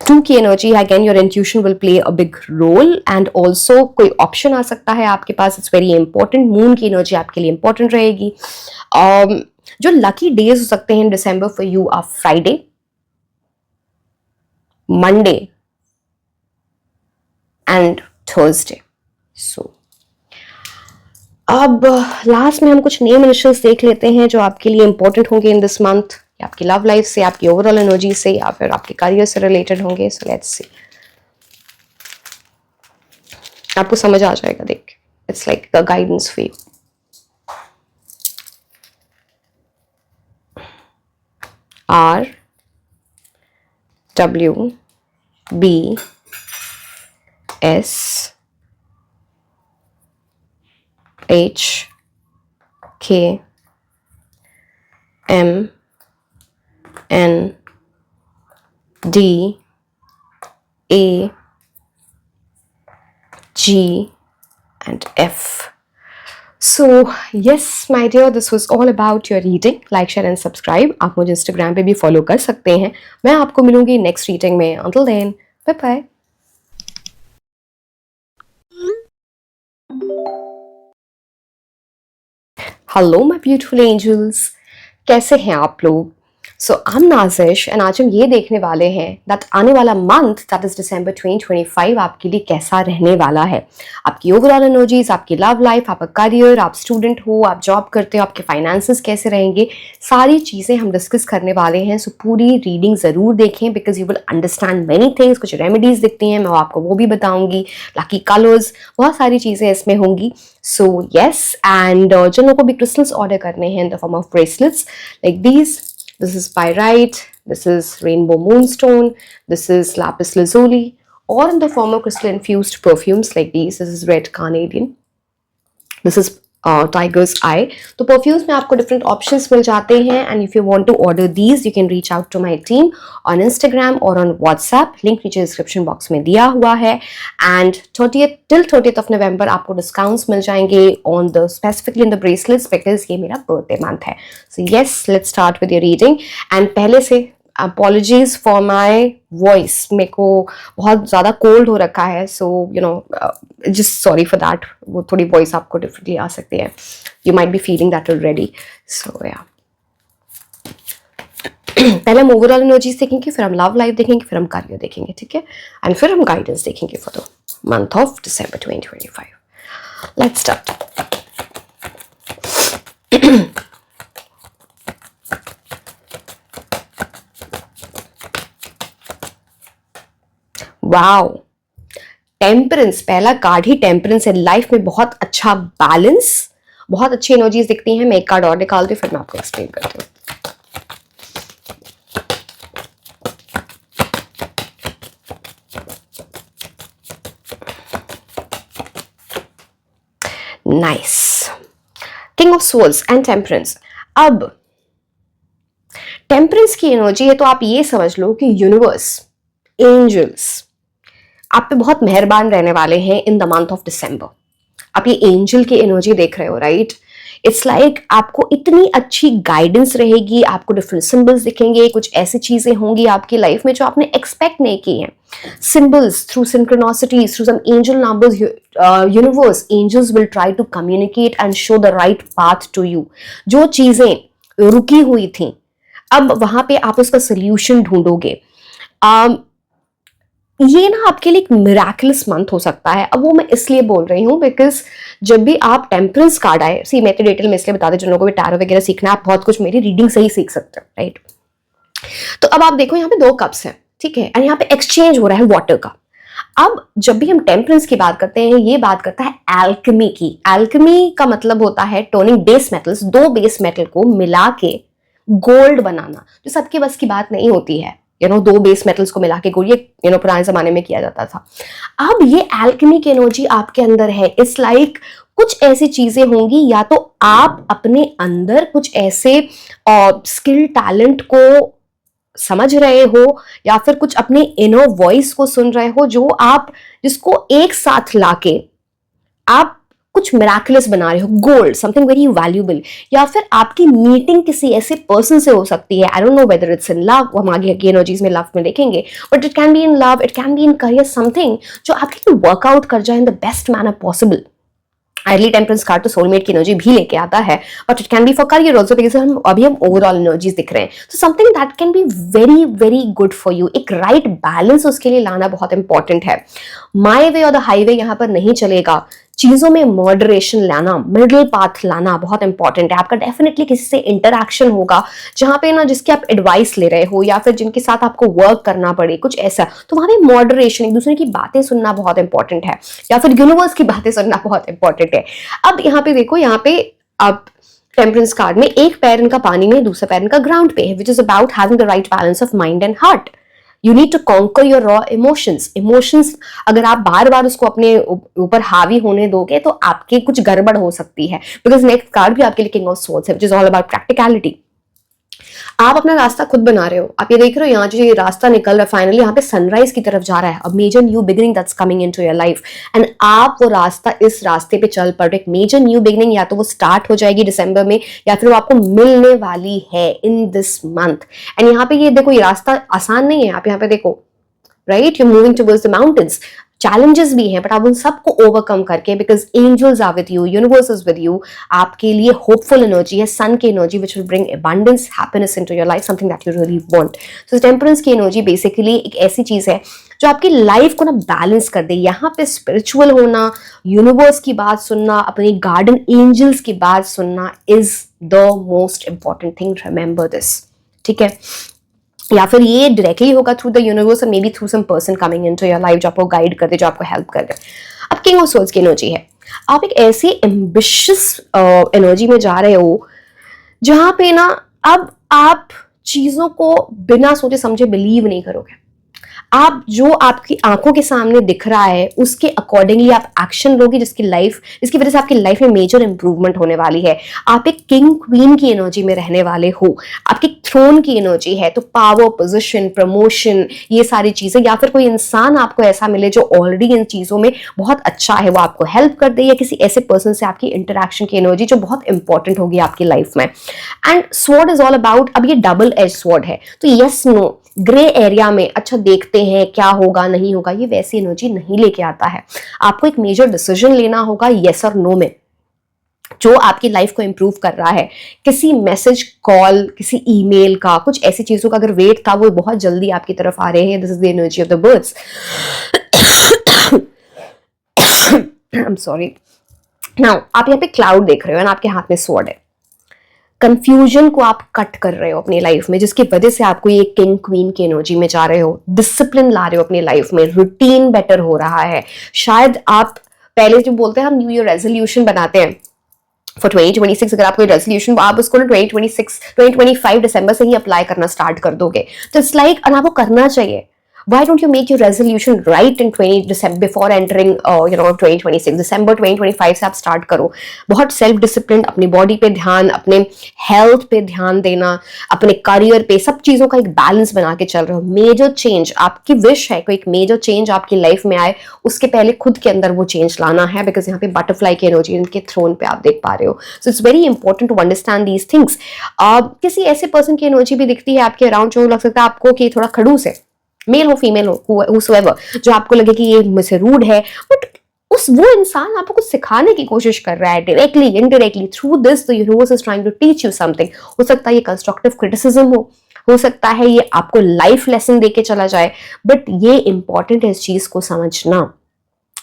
2 की energy, again your intuition will play a big role, and also कोई ऑप्शन आ सकता है आपके पास, इट्स वेरी इंपॉर्टेंट। मून की एनर्जी आपके लिए इंपॉर्टेंट रहेगी। जो लकी डेज हो सकते हैं December for you are Friday, Monday and Thursday. So अब लास्ट में हम कुछ नेम इनिशियल्स देख लेते हैं जो आपके लिए इंपॉर्टेंट होंगे इन दिस मंथ, आपकी लव लाइफ से, आपकी ओवरऑल एनर्जी से, या फिर आपके करियर से रिलेटेड होंगे। सो लेट्स सी, आपको समझ आ जाएगा देख के, it's like the guidance for you. R W B S H K M N D A G and F. So yes my dear, this was all about your reading. Like, share and subscribe. आप मुझे Instagram पे भी follow कर सकते हैं। मैं आपको मिलूंगी next reading में। Until then, bye bye. Hello my beautiful angels, कैसे हैं आप लोग? सो आई एम नाजिश, एंड आज हम ये देखने वाले हैं दैट आने वाला मंथ, दैट इज दिसंबर 2025, आपके लिए कैसा रहने वाला है। आपकी ओवरऑल एनर्जीज, आपकी लव लाइफ, आपका करियर, आप स्टूडेंट हो, आप जॉब करते हो, आपके फाइनेंसेस कैसे रहेंगे, सारी चीज़ें हम डिस्कस करने वाले हैं। सो पूरी रीडिंग ज़रूर देखें, because you will understand many things. कुछ रेमेडीज दिखती हैं, मैं आपको वो भी बताऊंगी, लकी कलर्स, बहुत सारी चीज़ें इसमें होंगी। सो येस, एंड जिन लोगों को भी क्रिस्टल्स ऑर्डर करने हैं in the form of bracelets like these, this is pyrite, this is rainbow moonstone, this is lapis lazuli, or in the form of crystal infused perfumes like these. This is red carnelian, this is tiger's eye. तो perfumes में आपको different options मिल जाते हैं, and if you want to order these, you can reach out to my team on Instagram or on WhatsApp. Link नीचे description box में दिया हुआ है। And 30th till 30th of November आपको discounts मिल जाएंगे on the specifically in the bracelets, because ये मेरा birthday month है। So yes, let's start with your reading. And पहले से अपॉलॉजीज फॉर माई वॉइस, मेरे को बहुत ज़्यादा कोल्ड हो रखा है, so you know just sorry for that. वो थोड़ी वॉइस आपको डिफरेंटली आ सकती है, you might be feeling that already. So या पहले हम ओवरऑल एनर्जीज देखेंगे, फिर हम लव लाइफ देखेंगे, फिर हम करियर देखेंगे, ठीक है, एंड फिर हम गाइडेंस देखेंगे for the month of December 2025। Let's start. Wow, temperance, पहला कार्ड ही टेम्परेंस है। लाइफ में बहुत अच्छा बैलेंस, बहुत अच्छी एनर्जीज दिखती हैं। मैं एक कार्ड और निकालती हूँ, फिर मैं आपको एक्सप्लेन करती हूँ। Nice, king of souls and temperance. अब टेम्परेंस की एनर्जी है, तो आप ये समझ लो कि यूनिवर्स, एंजल्स आप पे बहुत मेहरबान रहने वाले हैं इन द मंथ ऑफ डिसम्बर। आप ये एंजल की एनर्जी देख रहे हो, राइट? इट्स लाइक आपको इतनी अच्छी गाइडेंस रहेगी, आपको डिफरेंट सिंबल्स दिखेंगे, कुछ ऐसी चीजें होंगी आपकी लाइफ में जो आपने एक्सपेक्ट नहीं की हैं। Symbols through synchronicities, through some angel numbers, universe angels will try to communicate and show the right path to you। जो चीजें रुकी हुई थी, अब वहां पे आप उसका सोल्यूशन ढूंढोगे। ये ना आपके लिए एक मिराकुलस मंथ हो सकता है। अब वो मैं इसलिए बोल रही हूँ बिकॉज जब भी आप टेम्परेंस कार्ड आए, सी मैं तो डिटेल में इसलिए बता दें जिन लोगों को भी टैरो वगैरह सीखना है, आप बहुत कुछ मेरी रीडिंग से ही सीख सकते हैं, राइट? तो अब आप देखो यहाँ पे 2 कप्स हैं, ठीक है, और यहाँ पे एक्सचेंज हो रहा है वाटर का। अब जब भी हम टेम्परेंस की बात करते हैं, ये बात करता है एल्केमी की। एल्केमी का मतलब होता है turning base metals, 2 base metal को मिला के गोल्ड बनाना, जो सबके बस की बात नहीं होती है। 2 बेस मेटल्स को मिला के गोल्ड, ये पुराने जमाने में किया जाता था। अब ये एल्केमी की एनर्जी आपके अंदर है। इट्स लाइक कुछ ऐसी चीजें होंगी, या तो आप अपने अंदर कुछ ऐसे स्किल टैलेंट को समझ रहे हो, या फिर कुछ अपने इनर वॉइस को सुन रहे हो, जो आप जिसको एक साथ लाके आप कुछ मिराकुलस बना रहे हो, गोल्ड, समथिंग वेरी वैल्यूएबल। या फिर आपकी मीटिंग किसी ऐसे पर्सन से हो सकती है। I don't know whether it's in love, हम आगे की एनर्जीज में लव में देखेंगे, but it can be in love, it can be in career, something जो आपके लिए वर्कआउट कर जाए in the best manner possible. Early temperance card तो सोलमेट की एनर्जी भी लेके आता है, but it can B for career also, because हम ओवरऑल एनर्जीज दिख रहे हैं। तो something that can be very very good for you. एक राइट बैलेंस उसके लिए लाना बहुत इंपॉर्टेंट है। माई वे और द हाईवे यहाँ पर नहीं चलेगा। चीजों में मॉडरेशन लाना, मिडिल पाथ लाना बहुत इंपॉर्टेंट है। आपका डेफिनेटली किसी से इंटरैक्शन होगा जहां पे ना, जिसकी आप एडवाइस ले रहे हो, या फिर जिनके साथ आपको वर्क करना पड़े, कुछ ऐसा, तो वहां पे मॉडरेशन, एक दूसरे की बातें सुनना बहुत इंपॉर्टेंट है, या फिर यूनिवर्स की बातें सुनना बहुत इंपॉर्टेंट है। अब यहाँ पे देखो, यहाँ पे अब टेम्परेंस कार्ड में एक पैर इनका पानी में, दूसरा पैर इनका ग्राउंड पे है, which is about having the right balance of mind and heart. You need to conquer your raw emotions. Emotions अगर आप बार बार उसको अपने ऊपर हावी होने दोगे तो आपकी कुछ गड़बड़ हो सकती है, बिकॉज नेक्स्ट कार्ड भी आपके लिए किंग ऑफ सोर्ड्स है, which is all about practicality. आप अपना रास्ता खुद बना रहे हो। आप ये देख रहे हो, यहाँ जो ये रास्ता निकल रहा है फाइनली, यहाँ पे सनराइज की तरफ जा रहा है, a major new beginning that's coming into your life, and आप वो रास्ता, इस रास्ते पे चल पड़ रहे। एक मेजर न्यू बिगिनिंग या तो वो स्टार्ट हो जाएगी दिसंबर में, या फिर वो आपको मिलने वाली है इन दिस मंथ। एंड यहाँ पे ये देखो, ये रास्ता आसान नहीं है। आप यहाँ पे देखो, right, you moving towards the mountains. Challenges भी हैं, बट आप उन सबको ओवरकम करके, because angels are with you, universe is with you, आपके लिए होपफुल एनर्जी है, सन की energy, which will bring abundance, happiness into your life, something that you really want. So temperance की एनर्जी बेसिकली एक ऐसी चीज है जो आपकी लाइफ को ना बैलेंस कर दे। यहाँ पे स्पिरिचुअल होना, यूनिवर्स की बात सुनना, अपनी गार्डन एंजल्स की बात सुनना is the most important thing. Remember this, ठीक है? या फिर ये डायरेक्टली होगा थ्रू द यूनिवर्स, और maybe through some person coming into your life जो आपको गाइड कर दे, जो आपको हेल्प कर दे। अब किंग ऑफ सोर्ड्स की एनर्जी है। आप एक ऐसी एम्बिशियस एनर्जी में जा रहे हो जहां पे ना, अब आप चीजों को बिना सोचे समझे बिलीव नहीं करोगे। आप जो आपकी आंखों के सामने दिख रहा है उसके अकॉर्डिंगली आप एक्शन लोगे, जिसकी वजह से आपकी लाइफ में मेजर इंप्रूवमेंट होने वाली है। आप एक किंग क्वीन की एनर्जी में रहने वाले हो, आपकी थ्रोन की एनर्जी है, तो पावर, पोजीशन, प्रमोशन, ये सारी चीजें, या फिर कोई इंसान आपको ऐसा मिले जो ऑलरेडी इन चीजों में बहुत अच्छा है, वो आपको हेल्प कर दे, या किसी ऐसे पर्सन से आपकी इंटरेक्शन की एनर्जी जो बहुत इंपॉर्टेंट होगी आपकी लाइफ में। And sword is all about, अब ये डबल एज स्वॉर्ड है, तो यस नो, ग्रे एरिया में अच्छा देखते हैं क्या होगा नहीं होगा, ये वैसी एनर्जी नहीं लेके आता है। आपको एक मेजर डिसीजन लेना होगा यस और नो में, जो आपकी लाइफ को इंप्रूव कर रहा है। किसी मैसेज, कॉल, किसी ईमेल का, कुछ ऐसी चीजों का अगर वेट था, वो बहुत जल्दी आपकी तरफ आ रहे हैं। This is the energy of the birds. I am sorry. Now आप यहाँ पे क्लाउड देख रहे हो, आपके हाथ में स्वॉर्ड है। कंफ्यूजन को आप कट कर रहे हो अपनी लाइफ में, जिसकी वजह से आपको ये किंग क्वीन की एनर्जी में जा रहे हो। डिसिप्लिन ला रहे हो अपनी लाइफ में, रूटीन बेटर हो रहा है। शायद आप पहले जो बोलते हैं हम न्यू ईयर रेजोल्यूशन बनाते हैं फॉर 2026, अगर आप कोई रेजोल्यूशन, आप उसको ना 2025 दिसंबर से ही अप्लाई करना स्टार्ट कर दोगे, तो इट्स लाइक, आपको करना चाहिए। Why don't you make your resolution right in 20 December before entering 2026? December 2025 से आप स्टार्ट करो. बहुत सेल्फ डिसिप्लिन, अपनी बॉडी पे ध्यान, अपने हेल्थ पे ध्यान देना, अपने करियर पे, सब चीजों का एक बैलेंस बना के चल रहे हो. मेजर चेंज आपकी विश है, कोई एक मेजर चेंज आपकी लाइफ में आए, उसके पहले खुद के अंदर वो चेंज लाना है. बिकॉज यहाँ पे बटरफ्लाई की एनर्जी इनके थ्रोन पे आप देख पा रहे हो. So it's very important to understand these things. किसी ऐसे पर्सन की एनर्जी भी दिखती है आपके अराउंड जो लग सकता है आपको कि थोड़ा खड़ूस है, मेल हो फीमेल हो, whosoever, जो आपको लगे कि ये मुझसे रूड है, बट वो इंसान आपको कुछ सिखाने की कोशिश कर रहा है, directly indirectly through this the universe is trying to teach you something. हो सकता है ये कंस्ट्रक्टिव क्रिटिसिज्म हो सकता है ये आपको लाइफ लेसन देके चला जाए, बट ये इंपॉर्टेंट है इस चीज को समझना.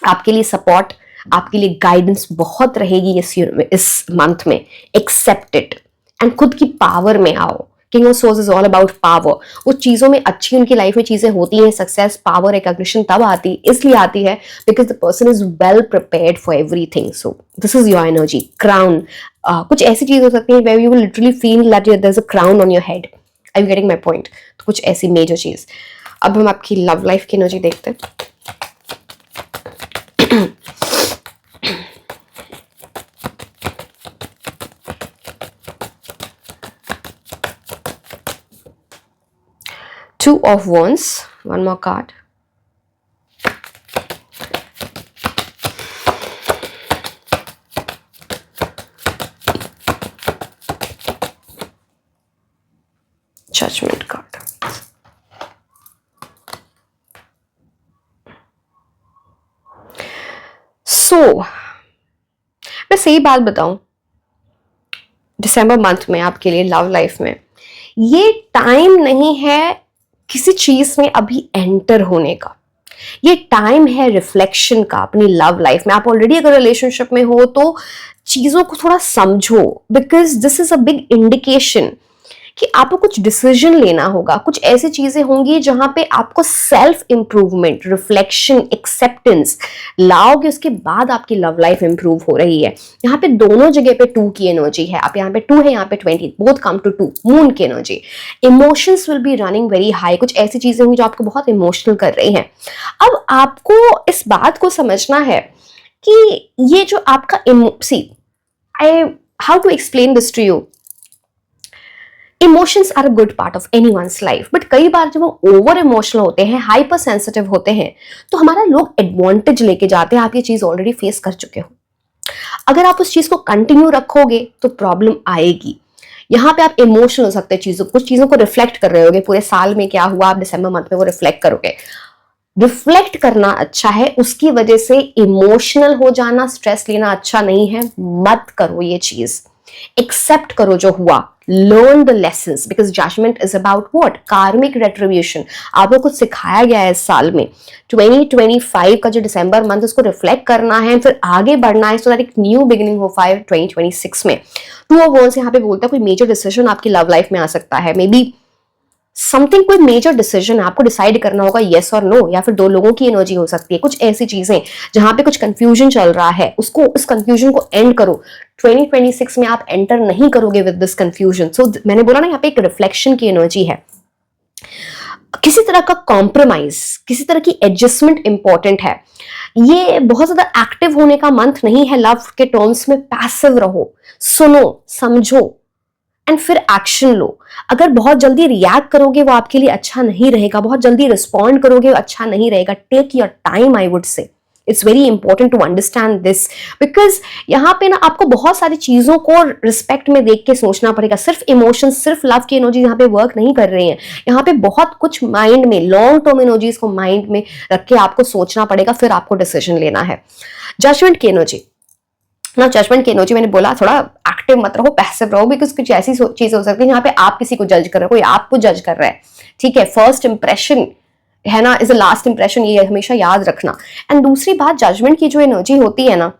आपके लिए सपोर्ट, आपके लिए गाइडेंस बहुत रहेगी इस मंथ में. एक्सेप्ट इट एंड खुद की पावर में आओ. King of source is all about power. वो चीजों में अच्छी उनकी लाइफ में चीजें होती हैं, सक्सेस, पावर, रिकॉग्निशन तब आती, इसलिए आती है because the person is well prepared for everything. So this is your energy. Crown, कुछ ऐसी चीज हो सकती है where you will literally feel that there is a crown on your head. I am getting my point. तो कुछ ऐसी major चीज. अब हम आपकी लव लाइफ की एनर्जी देखते हैं. Two of Wands, one more card. Judgment card. So, मैं सही बात बताऊं, दिसंबर मंथ में आपके लिए लव लाइफ में ये टाइम नहीं है किसी चीज में अभी एंटर होने का. ये टाइम है रिफ्लेक्शन का अपनी लव लाइफ में. आप ऑलरेडी अगर रिलेशनशिप में हो तो चीजों को थोड़ा समझो, because this is a big indication कि आपको कुछ डिसीजन लेना होगा. कुछ ऐसी चीजें होंगी जहां पे आपको सेल्फ इंप्रूवमेंट, रिफ्लेक्शन, एक्सेप्टेंस लाओगे, उसके बाद आपकी लव लाइफ इंप्रूव हो रही है. यहाँ पे दोनों जगह पे 2 की एनर्जी है. आप यहाँ पे 2 है, यहाँ पे 20, बोथ कम टू 2. मून की energy. Emotions will be running very high. कुछ ऐसी चीजें होंगी जो आपको बहुत इमोशनल कर रही हैं. अब आपको इस बात को समझना है कि ये जो आपका how to explain this to you. Emotions are a good part of anyone's life, but कई बार जब हम ओवर इमोशनल होते हैं, हाइपर सेंसिटिव होते हैं, तो हमारा लोग एडवांटेज लेके जाते हैं. आप ये चीज ऑलरेडी फेस कर चुके हो. अगर आप उस चीज को कंटिन्यू रखोगे तो प्रॉब्लम आएगी. यहाँ पे आप इमोशनल हो सकते हैं, कुछ चीजों को रिफ्लेक्ट कर रहे होगे, पूरे साल में क्या हुआ, आप दिसंबर मंथ में वो रिफ्लेक्ट करोगे. रिफ्लेक्ट करना अच्छा है, उसकी वजह से इमोशनल हो जाना, स्ट्रेस लेना अच्छा नहीं है. मत करो ये चीज. एक्सेप्ट करो जो हुआ. Learn the lessons, because judgement is about what, karmic retribution. आपको कुछ सिखाया गया है इस साल में. 2025 का जो दिसंबर मंथ, उसको रिफ्लेक्ट करना है, फिर आगे बढ़ना है, सो दैट एक न्यू बिगिनिंग हो पाए 2026 में. 2 ऑफ वॉन्ड्स यहाँ पे बोलता है कोई मेजर डिसीजन आपकी लव लाइफ में आ सकता है. मे बी समथिंग, कोई मेजर डिसीजन है, आपको डिसाइड करना होगा येस और नो, या फिर 2 लोगों की एनर्जी हो सकती है. कुछ ऐसी चीजें जहां पे कुछ कंफ्यूजन चल रहा है, उसको, उस कंफ्यूजन को एंड करो. 2026 में आप एंटर नहीं करोगे विद दिस कंफ्यूजन. सो मैंने बोला ना, यहाँ पे एक रिफ्लेक्शन की एनर्जी है. किसी तरह का कॉम्प्रोमाइज, किसी तरह की एडजस्टमेंट इंपॉर्टेंट है. ये बहुत ज्यादा एक्टिव होने का मंथ नहीं है लव के टर्म्स में. पैसिव रहो, सुनो, समझो एंड फिर एक्शन लो. अगर बहुत जल्दी रिएक्ट करोगे वो आपके लिए अच्छा नहीं रहेगा. बहुत जल्दी रिस्पॉन्ड करोगे अच्छा नहीं रहेगा. Take your time, I would say. It's very important to understand this, because यहाँ पे ना आपको बहुत सारी चीजों को रिस्पेक्ट में देख के सोचना पड़ेगा. सिर्फ इमोशन, सिर्फ लव की एनर्जी यहाँ पे वर्क नहीं कर रही है. यहाँ पे बहुत कुछ माइंड में, लॉन्ग टर्म एनर्जीज को माइंड में रख के आपको सोचना पड़ेगा, फिर आपको डिसीजन लेना है. जजमेंट की एनर्जी ना, जजमेंट की एनर्जी मैंने बोला थोड़ा एक्टिव मत रहो, पैसिव रहो, बिकॉज कुछ ऐसी चीज हो सकती है यहाँ पे आप किसी को जज कर रहे हो, कोई आपको जज कर रहा है. ठीक है, फर्स्ट इंप्रेशन है ना, इज द लास्ट इंप्रेशन, ये हमेशा याद रखना. एंड दूसरी बात, जजमेंट की जो एनर्जी होती है ना,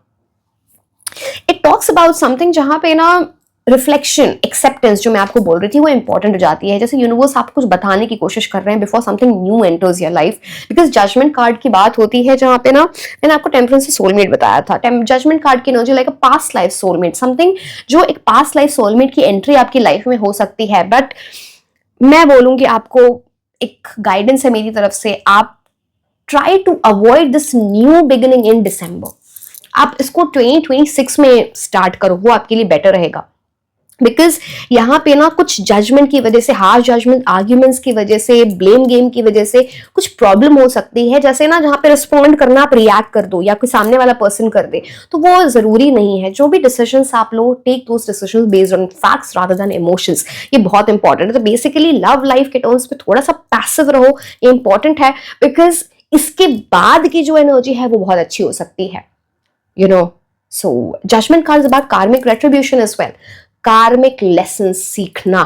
इट टॉक्स अबाउट समथिंग जहां पे ना रिफ्लेक्शन, एक्सेप्टेंस जो मैं आपको बोल रही थी वो इंपॉर्टेंट हो जाती है. जैसे यूनिवर्स आपको कुछ बताने की कोशिश कर रहे हैं before something new enters your life. Because judgement card की बात होती है जहां पे ना, मैंने आपको टेम्परेंस से सोलमेट बताया था. जजमेंट कार्ड की energy like a past life soulmate, something जो एक पास्ट लाइफ सोलमेट की एंट्री आपकी लाइफ में हो सकती है. बट मैं बोलूंगी आपको एक गाइडेंस है मेरी तरफ से, आप try to avoid this new beginning in December. आप इसको 2026 में स्टार्ट करो, वो आपके लिए बेटर रहेगा। बिकॉज यहाँ पे ना कुछ जजमेंट की वजह से, हार्श जजमेंट, आर्ग्यूमेंट्स की वजह से, ब्लेम गेम की वजह से कुछ प्रॉब्लम हो सकती है। जैसे ना जहाँ पे रिस्पॉन्ड करना आप रिएक्ट कर दो या कोई सामने वाला पर्सन कर दे, तो वो जरूरी नहीं है। जो भी डिसीजंस आप लो, take those decisions based on facts rather than emotions. ये बहुत इंपॉर्टेंट है। तो बेसिकली लव लाइफ के टर्म्स पे थोड़ा सा पैसिव रहो, ये इंपॉर्टेंट है। बिकॉज इसके बाद की जो एनर्जी है वो बहुत अच्छी हो सकती है, you know. So judgement card is about karmic retribution as well. Karmic lesson सीखना,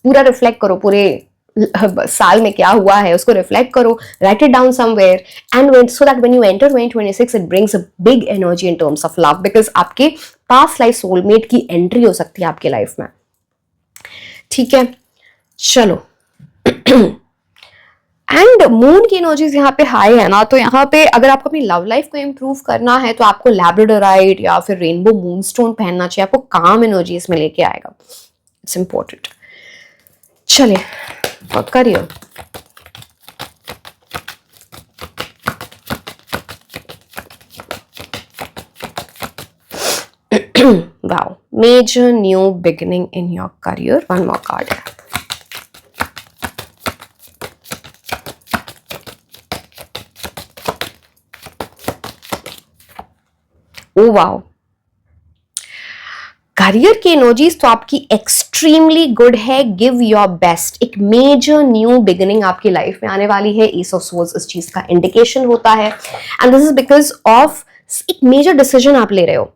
पूरा रिफ्लेक्ट करो, पूरे साल में क्या हुआ है उसको रिफ्लेक्ट करो, right it down somewhere, and so that when you enter 2026 it brings a big energy in terms of love. Because आपके पास्ट लाइफ सोलमेट की एंट्री हो सकती है आपके लाइफ में। ठीक है, चलो। एंड मून की एनर्जीज यहाँ पे हाई है ना, तो यहाँ पे अगर आपको अपनी लव लाइफ को इम्प्रूव करना है तो आपको लैब्राडोराइट या फिर रेनबो मूनस्टोन पहनना चाहिए। आपको काम एनर्जी इसमें लेके आएगा, इट्स इंपॉर्टेंट। चलिए, और career. Wow, major new beginning in your career. One more card है। ओ वाओ, करियर की एनर्जीज तो आपकी एक्सट्रीमली गुड है। Give your best. एक मेजर न्यू बिगिनिंग आपकी लाइफ में आने वाली है। एस ऑफ सोर्स इस चीज का इंडिकेशन होता है, and this is because of एक मेजर डिसीजन आप ले रहे हो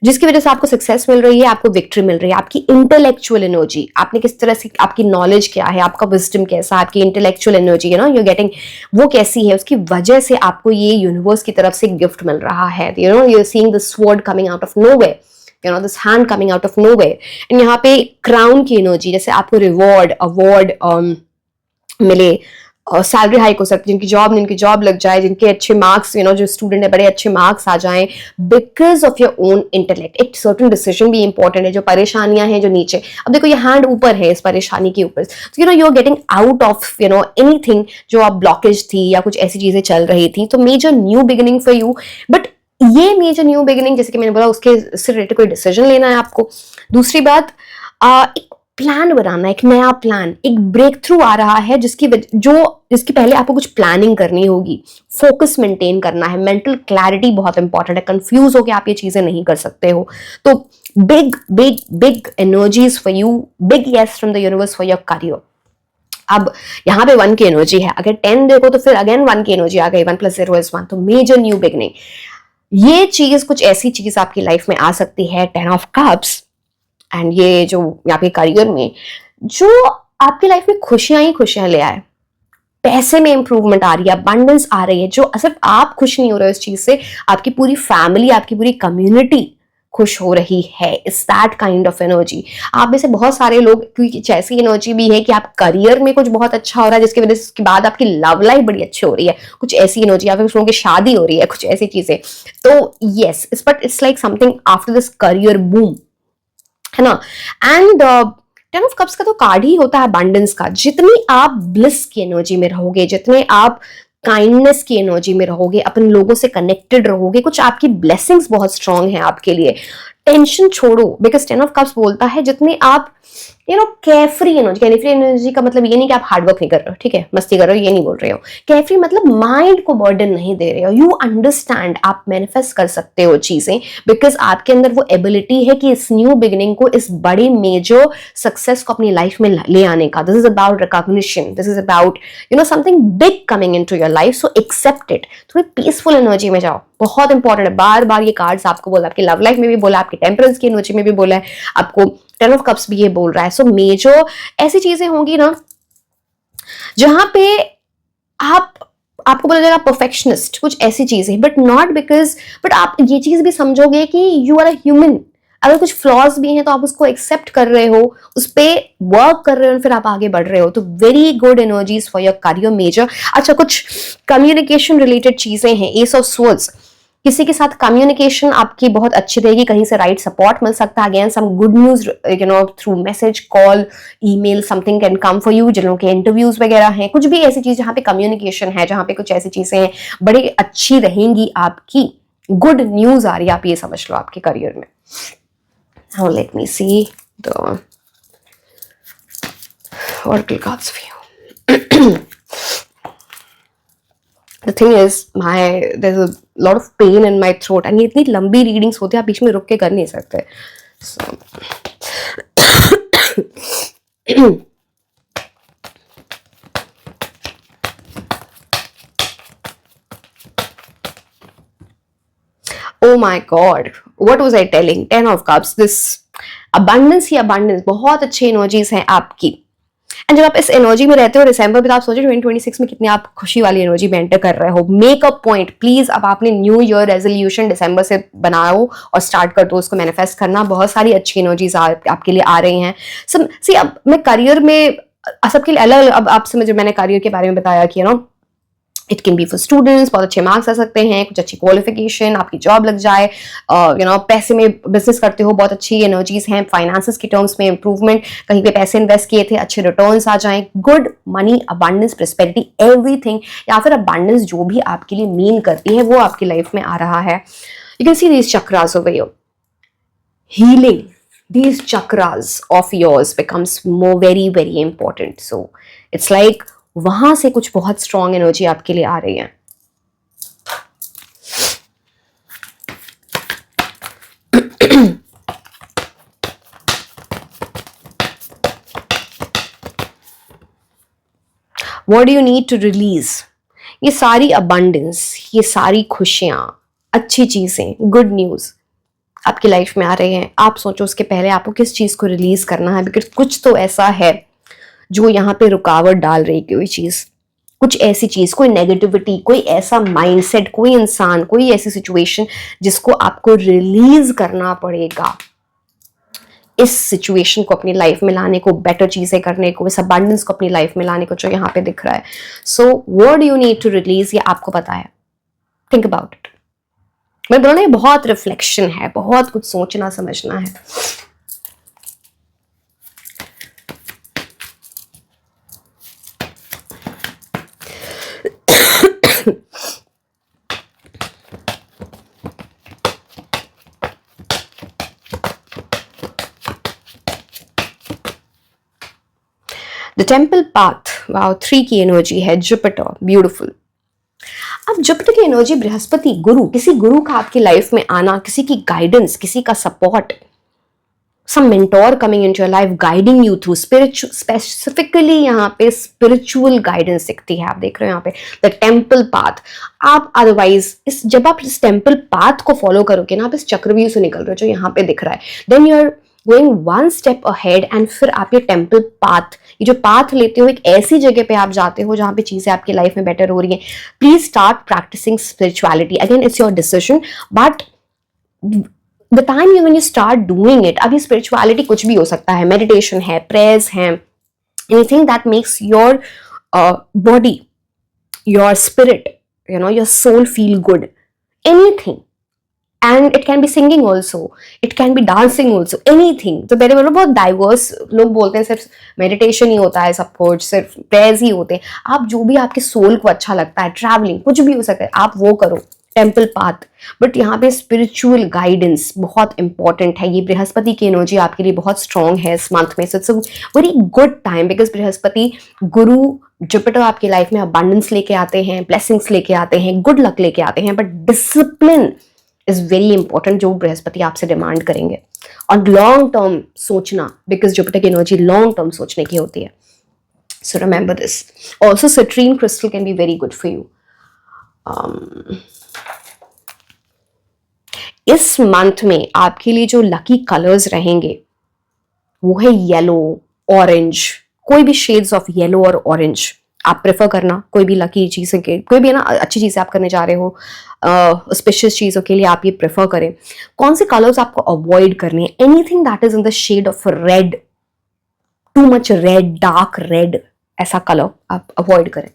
जिसकी वजह से आपको सक्सेस मिल रही है, आपको विक्ट्री मिल रही है। आपकी इंटेलेक्चुअल एनर्जी, आपने किस तरह से, आपकी नॉलेज क्या है, आपका विजडम कैसा, आपकी इंटेलेक्चुअल एनर्जी है ना, यू गेटिंग, वो कैसी है, उसकी वजह से आपको ये यूनिवर्स की तरफ से गिफ्ट मिल रहा है। You know, you are seeing this sword coming out of nowhere, you know, this hand coming out of nowhere. And यहाँ पे क्राउन की एनर्जी, जैसे आपको रिवॉर्ड, अवार्ड मिले, सैलरी हाइक हो सकती है, जिनकी जॉब लग जाए, जिनके अच्छे मार्क्स, यू नो, जो स्टूडेंट है बड़े अच्छे मार्क्स आ जाएं because of your own intellect. एक सर्टन डिसीजन भी इंपॉर्टेंट है। जो परेशानियां हैं जो नीचे, अब देखो ये हैंड ऊपर है इस परेशानी के ऊपर, तो you know you are getting out of, you know, anything जो आप ब्लॉकेज थी या कुछ ऐसी चीजें चल रही थी। तो major new beginning for you. But ये मेजर न्यू बिगिनिंग, जैसे कि मैंने बोला, उसके से रिलेटेड कोई डिसीजन लेना है आपको। दूसरी बात, एक प्लान बनाना, एक नया प्लान, एक ब्रेक थ्रू आ रहा है जिसकी पहले आपको कुछ प्लानिंग करनी होगी। फोकस मेंटेन करना है, मेंटल क्लैरिटी बहुत इंपॉर्टेंट है। कंफ्यूज होकर आप ये चीजें नहीं कर सकते हो। तो big big big energies for you, big yes from the universe for your career. अब यहाँ पे 1 की एनर्जी है, अगर 10 देखो तो फिर अगेन 1 की एनर्जी आ गई, 1 + 0 = 1। तो मेजर न्यू बिगनिंग, ये चीज, कुछ ऐसी चीज आपकी लाइफ में आ सकती है। 10 ऑफ कप्स, एंड ये जो यहाँ पे करियर में, जो आपकी लाइफ में खुशियां ही खुशियां ले आए, पैसे में इंप्रूवमेंट आ रही है, अबंडेंस आ रही है। जो सिर्फ आप खुश नहीं हो रहे हो इस चीज से, आपकी पूरी फैमिली, आपकी पूरी कम्युनिटी खुश हो रही है। It's that kind of energy. आप में से बहुत सारे लोग, क्योंकि ऐसी एनर्जी भी है कि आप करियर में कुछ बहुत अच्छा हो रहा है जिसकी वजह से उसके बाद आपकी लव लाइफ बड़ी अच्छी हो रही है, कुछ ऐसी एनर्जी, या फिर कुछ लोगों की शादी हो रही है, कुछ ऐसी चीजें। तो yes, but it's like something after this career boom, है ना। एंड 10 ऑफ कप्स का तो कार्ड ही होता है अबंडेंस का। जितनी आप ब्लिस की एनर्जी में रहोगे, जितने आप काइंडनेस की एनर्जी में रहोगे, अपने लोगों से कनेक्टेड रहोगे, कुछ आपकी ब्लेसिंग्स बहुत स्ट्रांग है आपके लिए। टेंशन छोड़ो, बिकॉज 10 ऑफ कप्स बोलता है जितने आप, यू नो, केयरफ्री एनर्जी का मतलब ये नहीं कि आप हार्डवर्क नहीं कर रहे हो, ठीक है, मस्ती कर रहे हो, ये नहीं बोल रहे हो। केयरफ्री मतलब माइंड को बर्डन नहीं दे रहे हो, यू अंडरस्टैंड, आप मैनिफेस्ट कर सकते हो चीजें, बिकॉज आपके अंदर वो एबिलिटी है कि इस न्यू बिगिनिंग को, इस बड़ी मेजर सक्सेस को अपनी लाइफ में ले आने का। This is about recognition, this is about, you know, something big coming into your life, so accept it. थोड़ी पीसफुल एनर्जी में जाओ, बहुत इंपॉर्टेंट है। बार बार ये कार्ड्स आपको बोला, आपकी लव लाइफ में भी बोला, आपकी टेम्परेंस की एनर्जी में भी बोला है, आपको 10 ऑफ कप्स भी ये बोल रहा है। सो मेजर ऐसी चीजें होंगी ना जहां पे आपको बोला जाएगा परफेक्शनिस्ट, कुछ ऐसी चीजें, बट नॉट बिकॉज, बट आप ये चीज भी समझोगे कि यू आर अ ह्यूमन। अगर कुछ फ्लॉज भी हैं तो आप उसको एक्सेप्ट कर रहे हो, उस पर वर्क कर रहे हो, फिर आप आगे बढ़ रहे हो। तो very good energies for your career major. अच्छा, कुछ कम्युनिकेशन रिलेटेड चीजें हैं। एस ऑफ स्वॉर्ड्स, किसी के साथ कम्युनिकेशन आपकी बहुत अच्छी रहेगी, कहीं से राइट सपोर्ट मिल सकता है, again some good news through message, call, email, something can come for you. जिन लोगों के इंटरव्यूज वगैरह हैं, कुछ भी ऐसी चीज जहां पे कम्युनिकेशन है, जहां पे कुछ ऐसी चीजें हैं बड़ी अच्छी रहेंगी आपकी, गुड न्यूज आ रही है, आप ये समझ लो आपके करियर में। Now let me see the oracle cards for you. The thing is, there's a lot of pain in my throat, and ये इतनी लंबी रीडिंग्स होती है, आप बीच में रुक के कर नहीं सकते। So, oh my God, what was I telling? 10 of Cups, this abundance he abundance, बहुत अच्छी एनर्जीज हैं आपकी। एंड जब आप इस एनर्जी में रहते हो दिसंबर में, तो आप सोचो 2026 में कितनी आप खुशी वाली एनर्जी में एंटर कर रहे हो। मेक अ पॉइंट प्लीज, अब आपने न्यू ईयर रेजोल्यूशन दिसंबर से बनाओ और स्टार्ट कर दो उसको मैनिफेस्ट करना। बहुत सारी अच्छी एनर्जीज आपके लिए आ रही हैं। सी अब मैं करियर में सबके लिए अलग, अब आपसे मुझे मैंने करियर के बारे में बताया कि it can B for students, बहुत अच्छे मार्क्स आ सकते हैं, कुछ अच्छी क्वालिफिकेशन, आपकी जॉब लग जाए, पैसे में बिजनेस करते हो, बहुत अच्छी एनर्जीज हैं, फाइनेंसेस की टर्म्स में इंप्रूवमेंट, कहीं पे पैसे इन्वेस्ट किए थे, अच्छे रिटर्न्स आ जाएं, good money, abundance, prosperity, everything, या फिर अबंडेंस जो भी आपके लिए मीन करती है वो आपकी लाइफ में आ रहा है। You can see these chakras over here, healing these chakras of yours becomes more very very important. So it's like वहां से कुछ बहुत स्ट्रॉन्ग एनर्जी आपके लिए आ रही है। What do you need to release? ये सारी abundance, ये सारी खुशियां, अच्छी चीजें, गुड न्यूज आपकी लाइफ में आ रहे हैं। आप सोचो उसके पहले आपको किस चीज को रिलीज करना है, बिकॉज कुछ तो ऐसा है जो यहाँ पे रुकावट डाल रही, कोई चीज, कुछ ऐसी चीज, कोई नेगेटिविटी, कोई ऐसा माइंडसेट, कोई इंसान, कोई ऐसी सिचुएशन जिसको आपको रिलीज करना पड़ेगा इस सिचुएशन को अपनी लाइफ में लाने को, बेटर चीजें करने को, इस अबंडेंस को अपनी लाइफ में लाने को, जो यहाँ पे दिख रहा है। So what you need to release, ये आपको पता है। Think about it. मैं बोला ना, ये बहुत रिफ्लेक्शन है, बहुत कुछ सोचना समझना है। द टेम्पल पाथ, वाओ, 3 की एनर्जी है, जुपिटर, ब्यूटिफुल। अब जुपिटर की एनर्जी, बृहस्पति, गुरु, किसी गुरु का आपकी लाइफ में आना, किसी की गाइडेंस, किसी का support, some mentor coming into your life guiding you through spiritual, specifically यहाँ पे spiritual guidance दिखती है। आप देख रहे हो यहाँ पे the temple path। आप otherwise जब आप इस temple path को follow करोगे ना, आप इस चक्रव्यूह से निकल रहे हो जो यहाँ पे दिख रहा है, then you are going one step ahead, and फिर आप ये temple path, ये जो path लेते हो, एक ऐसी जगह पे आप जाते हो जहाँ पे चीजें आपकी लाइफ में बेटर हो रही हैं। Please start practicing spirituality. Again, it's your decision, but the time when you start doing it, अब ये spirituality कुछ भी हो सकता है, meditation है, prayers है, anything that makes your body, your spirit, your soul feel good, anything. And it can be singing also, it can be dancing also, anything. तो मेरे मतलब बहुत diverse, लोग बोलते हैं सिर्फ meditation ही होता है सब कुछ, सिर्फ prayers ही होते हैं। आप जो भी आपके soul को अच्छा लगता है, traveling, कुछ भी हो सकता है, आप वो करो, टेम्पल पाथ। बट यहाँ पे स्पिरिचुअल गाइडेंस बहुत इंपॉर्टेंट है। ये बृहस्पति की एनर्जी आपके लिए बहुत स्ट्रॉन्ग है इस मंथ में। So it's a very good time, because Brihaspati, Guru, Jupiter आपकी लाइफ में अबंडेंस लेके आते हैं, ब्लेसिंग्स लेके आते हैं, गुड लक लेके आते हैं, but discipline is very important जो बृहस्पति आपसे डिमांड करेंगे। और लॉन्ग टर्म सोचना, बिकॉज जुपिटर की एनर्जी लॉन्ग टर्म सोचने की होती है। So remember this. Also citrine crystal can be very good for you. इस मंथ में आपके लिए जो लकी कलर्स रहेंगे वो है येलो, ऑरेंज, कोई भी शेड्स ऑफ येलो और ऑरेंज आप प्रेफर करना। कोई भी लकी चीज़ें के, कोई भी ना अच्छी चीज़ें आप करने जा रहे हो, स्पेशस चीज़ों के लिए आप ये प्रेफर करें। कौन से कलर्स आपको अवॉइड करने हैं? Anything that is in the shade of red, too much red, dark red, ऐसा कलर आप अवॉइड करें।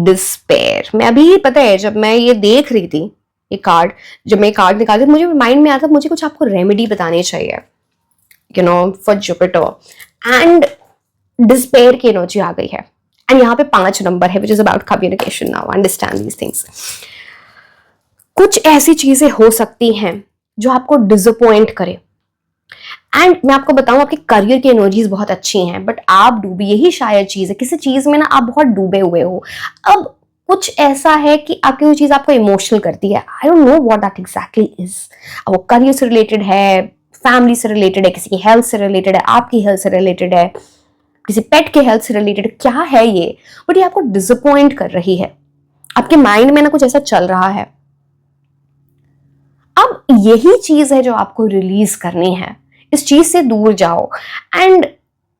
डिस्पेयर। मैं अभी पता है जब मैं ये देख रही थी ये कार्ड, जब मैं कार्ड निकाली मुझे माइंड में आता मुझे कुछ आपको रेमेडी बतानी चाहिए, you know, for Jupiter. And despair की एनर्जी आ गई है एंड यहाँ पे 5 नंबर है which is about communication. Now understand these things. कुछ ऐसी चीजें हो सकती हैं जो आपको डिसअपॉइंट करे एंड मैं आपको बताऊं आपके करियर की एनर्जीज बहुत अच्छी हैं बट आप डूबे, यही शायद चीज है, किसी चीज में ना आप बहुत डूबे हुए हो। अब कुछ ऐसा है कि आपकी वो चीज आपको इमोशनल करती है, I don't know what that exactly is. अब वो करियर से रिलेटेड है, फैमिली से रिलेटेड है, किसी की हेल्थ से रिलेटेड है, आपकी हेल्थ से रिलेटेड है, किसी पेट के हेल्थ से रिलेटेड, क्या है ये, बट ये आपको डिसअपॉइंट कर रही है। आपके माइंड में ना कुछ ऐसा चल रहा है। अब यही चीज है जो आपको रिलीज करनी है, इस चीज से दूर जाओ। एंड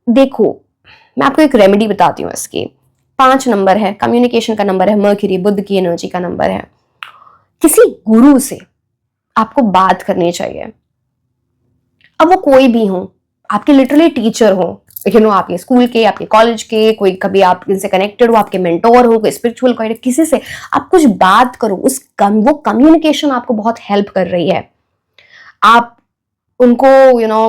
देखो मैं आपको एक रेमेडी बताती हूँ इसकी। 5 नंबर है, कम्युनिकेशन का नंबर है, मर्क्यूरी बुध की एनर्जी का नंबर है। किसी गुरु से आपको बात करनी चाहिए, अब वो कोई भी हो, आपके लिटरली टीचर हो, यू नो, आपके स्कूल के, आपके कॉलेज के, कोई कभी आप इनसे कनेक्टेड हो, आपके मेंटोर हो, कोई स्पिरिचुअल गाइड, किसी से आप कुछ बात करो। वो कम्युनिकेशन आपको बहुत हेल्प कर रही है। आप उनको यू नो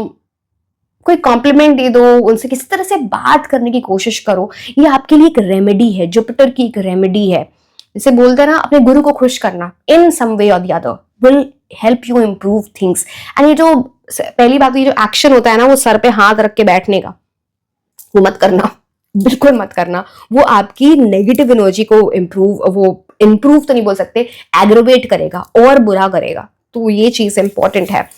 कोई कॉम्प्लीमेंट दे दो, उनसे किसी तरह से बात करने की कोशिश करो। ये आपके लिए एक रेमेडी है, जुपिटर की एक रेमेडी है। जैसे बोलते हैं ना, अपने गुरु को खुश करना इन सम वे और the other will help you improve things. And ये जो पहली बात, ये जो एक्शन होता है ना, वो सर पे हाथ रख के बैठने का, वो मत करना, बिल्कुल मत करना। वो आपकी नेगेटिव एनर्जी को इम्प्रूव तो नहीं बोल सकते, एग्रोवेट करेगा और बुरा करेगा। तो ये चीज इंपॉर्टेंट है।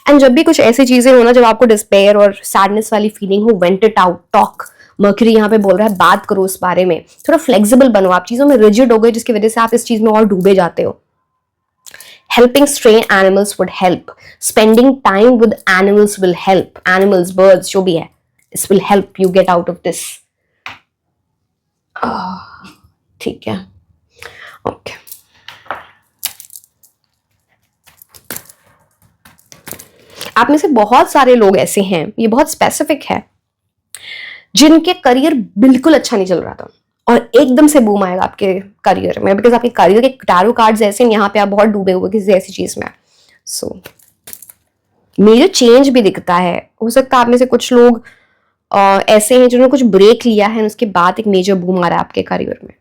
एंड जब भी कुछ ऐसी चीजें हो ना, जब आपको डिस्पेयर और सैडनेस वाली फीलिंग हो, went it out, talk. Mercury यहाँ पे बोल रहा है बात करो उस बारे में, थोड़ा फ्लेक्सिबल बनो। आप चीजों में रिजिड हो गए जिसकी वजह से आप इस चीज में और डूबे जाते हो। Helping stray animals would help. Spending time with animals will help. Animals, birds, जो भी है, this will help you get out of this. ठीक है, ओके। आप में से बहुत सारे लोग ऐसे हैं, ये बहुत स्पेसिफिक है, जिनके करियर बिल्कुल अच्छा नहीं चल रहा था और एकदम से बूम आएगा आपके करियर में, बिकॉज आपके करियर के टैरो कार्ड्स ऐसे हैं, यहाँ पे आप बहुत डूबे हुए किसी ऐसी चीज में। सो मेजर चेंज भी दिखता है। हो सकता है आप में से कुछ लोग ऐसे हैं जिन्होंने कुछ ब्रेक लिया है, उसके बाद एक मेजर बूम आ रहा है आपके करियर में।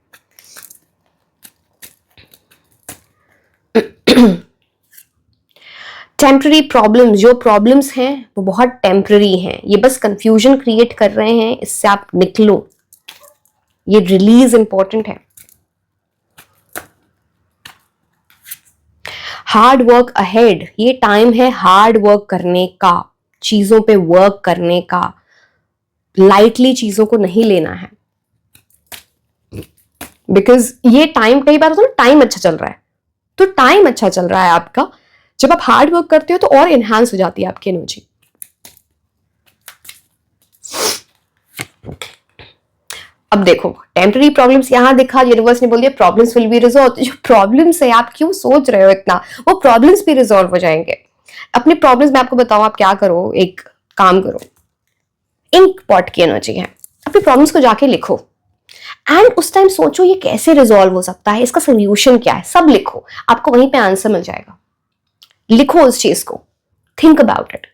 टेम्पररी प्रॉब्लम्स, जो प्रॉब्लम्स हैं वो बहुत टेम्पररी हैं, ये बस कंफ्यूजन क्रिएट कर रहे हैं, इससे आप निकलो। ये रिलीज इंपॉर्टेंट है। हार्ड वर्क अहेड, ये टाइम है हार्ड वर्क करने का, चीजों पे वर्क करने का, लाइटली चीजों को नहीं लेना है। बिकॉज ये टाइम, कई बार होता है ना, टाइम अच्छा चल रहा है, तो टाइम अच्छा चल रहा है आपका, जब आप हार्ड वर्क करते हो तो और एनहांस हो जाती है आपकी एनर्जी। अब देखो टेम्पररी प्रॉब्लम्स यहां दिखा, यूनिवर्स ने बोल दिया प्रॉब्लम्स विल बी रिजॉल्व। जो प्रॉब्लम्स है, आप क्यों सोच रहे हो इतना, वो प्रॉब्लम्स भी रिजॉल्व हो जाएंगे। अपने प्रॉब्लम्स मैं आपको बताऊं, आप क्या करो, एक काम करो, इंक पॉट की एनर्जी है, अपने प्रॉब्लम्स को जाके लिखो एंड उस टाइम सोचो ये कैसे रिजॉल्व हो सकता है, इसका सोल्यूशन क्या है, सब लिखो, आपको वहीं पे आंसर मिल जाएगा। लिखो उस चीज को, think about it.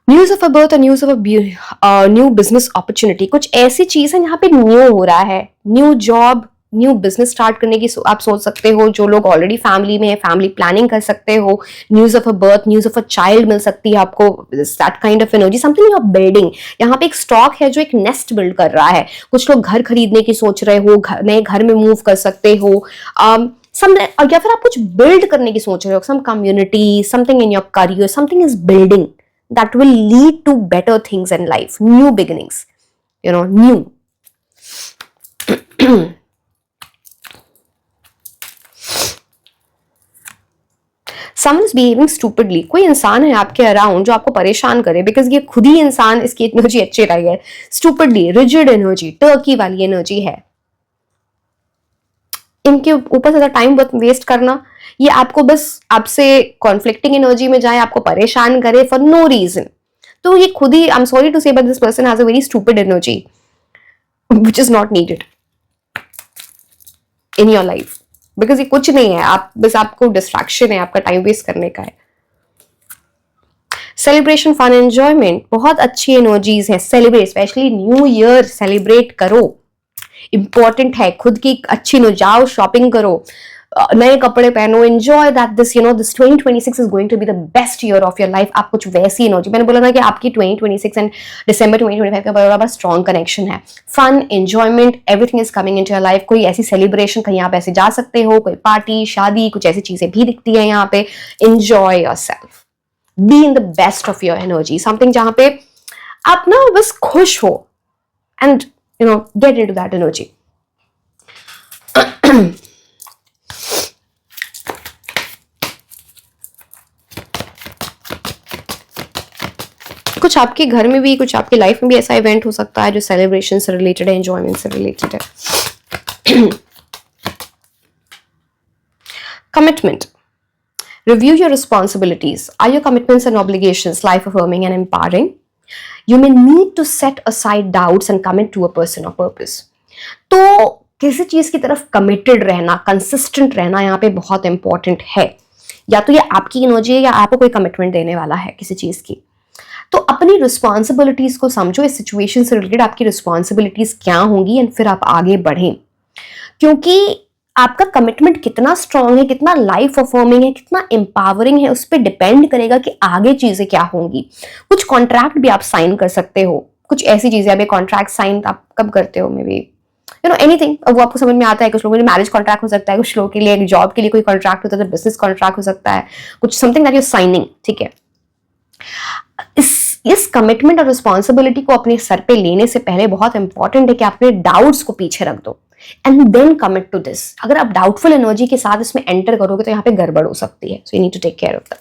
News of a birth or news of a new business opportunity, कुछ ऐसी चीज है यहाँ पे न्यू हो रहा है, new job, new business start करने की आप सोच सकते हो। जो लोग ऑलरेडी फैमिली में है, फैमिली प्लानिंग कर सकते हो। News of a birth, news of a child मिल सकती है आपको, that kind of energy, something you are building. यहाँ पे एक स्टॉक है जो एक नेस्ट बिल्ड कर रहा है। कुछ लोग घर खरीदने की सोच रहे हो, नए घर में मूव कर सकते हो, या फिर आप कुछ बिल्ड करने की सोच रहे हो, some community, something in your career, something is building that will lead to better things in life, new beginnings, you know, new. Someone is behaving stupidly, कोई इंसान है आपके अराउंड जो आपको परेशान करे, बिकॉज ये खुद ही इंसान, इसकी एनर्जी अच्छी रही है। स्टूपिडली, रिजिड एनर्जी, टर्की वाली एनर्जी है। इनके ऊपर ज्यादा टाइम वेस्ट करना, ये आपको बस आपसे कॉन्फ्लिक्टिंग एनर्जी में जाए, आपको परेशान करे फॉर नो रीजन, तो ये खुद ही, आई एम सॉरी टू से, but this person has a very stupid energy which is not needed in your life, because ये कुछ नहीं है, आप बस, आपको डिस्ट्रैक्शन है, आपका टाइम वेस्ट करने का है। सेलिब्रेशन, फन, एंजॉयमेंट, बहुत अच्छी एनर्जीज है। Celebrate, specially new year celebrate करो, इंपॉर्टेंट है। खुद की अच्छी जाओ, शॉपिंग करो, नए कपड़े पहनो, enjoy that this this 2026 is going to be the best year of your life. आप कुछ वैसी एनर्जी, मैंने बोला ना कि आपकी 2026 एंड दिसंबर 2025 का बड़ा स्ट्रॉन्ग कनेक्शन है। Fun, enjoyment, everything is coming into your life. कोई ऐसी सेलिब्रेशन, कहीं आप ऐसे जा सकते हो, कोई पार्टी, शादी, कुछ ऐसी चीजें भी दिखती है यहाँ पे। Enjoy yourself, be in the best of your energy, something जहां पे आप ना बस खुश हो, and get into that energy. कुछ आपके घर में भी, कुछ आपकी लाइफ में भी ऐसा इवेंट हो सकता है जो सेलिब्रेशन से रिलेटेड है, एंजॉयमेंट से रिलेटेड है। Commitment, review your responsibilities. Are your commitments and obligations life affirming and empowering? You may need to set aside doubts and commit to a person or purpose. तो किसी चीज की तरफ committed रहना, consistent रहना यहाँ पे बहुत इंपॉर्टेंट है। या तो ये आपकी एनर्जी है या आपको कोई कमिटमेंट देने वाला है किसी चीज की। तो अपनी रिस्पॉन्सिबिलिटीज को समझो, इस सिचुएशन से रिलेटेड आपकी रिस्पॉन्सिबिलिटीज क्या होंगी, एंड फिर आप आगे बढ़ें। क्योंकि आपका कमिटमेंट कितना स्ट्रांग है, कितना लाइफ अफर्मिंग है, कितना एम्पावरिंग है, उस पर डिपेंड करेगा कि आगे चीजें क्या होंगी। कुछ कॉन्ट्रैक्ट भी आप साइन कर सकते हो, कुछ ऐसी चीजें। अभी कॉन्ट्रैक्ट साइन आप कब करते हो, मे बी एनीथिंग, वो आपको समझ में आता है। कुछ लोगों के लिए मैरिज कॉन्ट्रैक्ट हो सकता है, कुछ लोगों के लिए एक जॉब के लिए कोई कॉन्ट्रैक्ट होता है, बिजनेस कॉन्ट्रैक्ट हो सकता है, कुछ समथिंग दैट यू साइनिंग, ठीक है। इस कमिटमेंट और रिस्पॉन्सिबिलिटी को अपने सर पे लेने से पहले बहुत इंपॉर्टेंट है कि अपने डाउट्स को पीछे रख दो and then commit to this. अगर आप डाउटफुल एनर्जी के साथ इसमें एंटर करोगे तो यहाँ पे गड़बड़ हो सकती है। So you need to take care of that.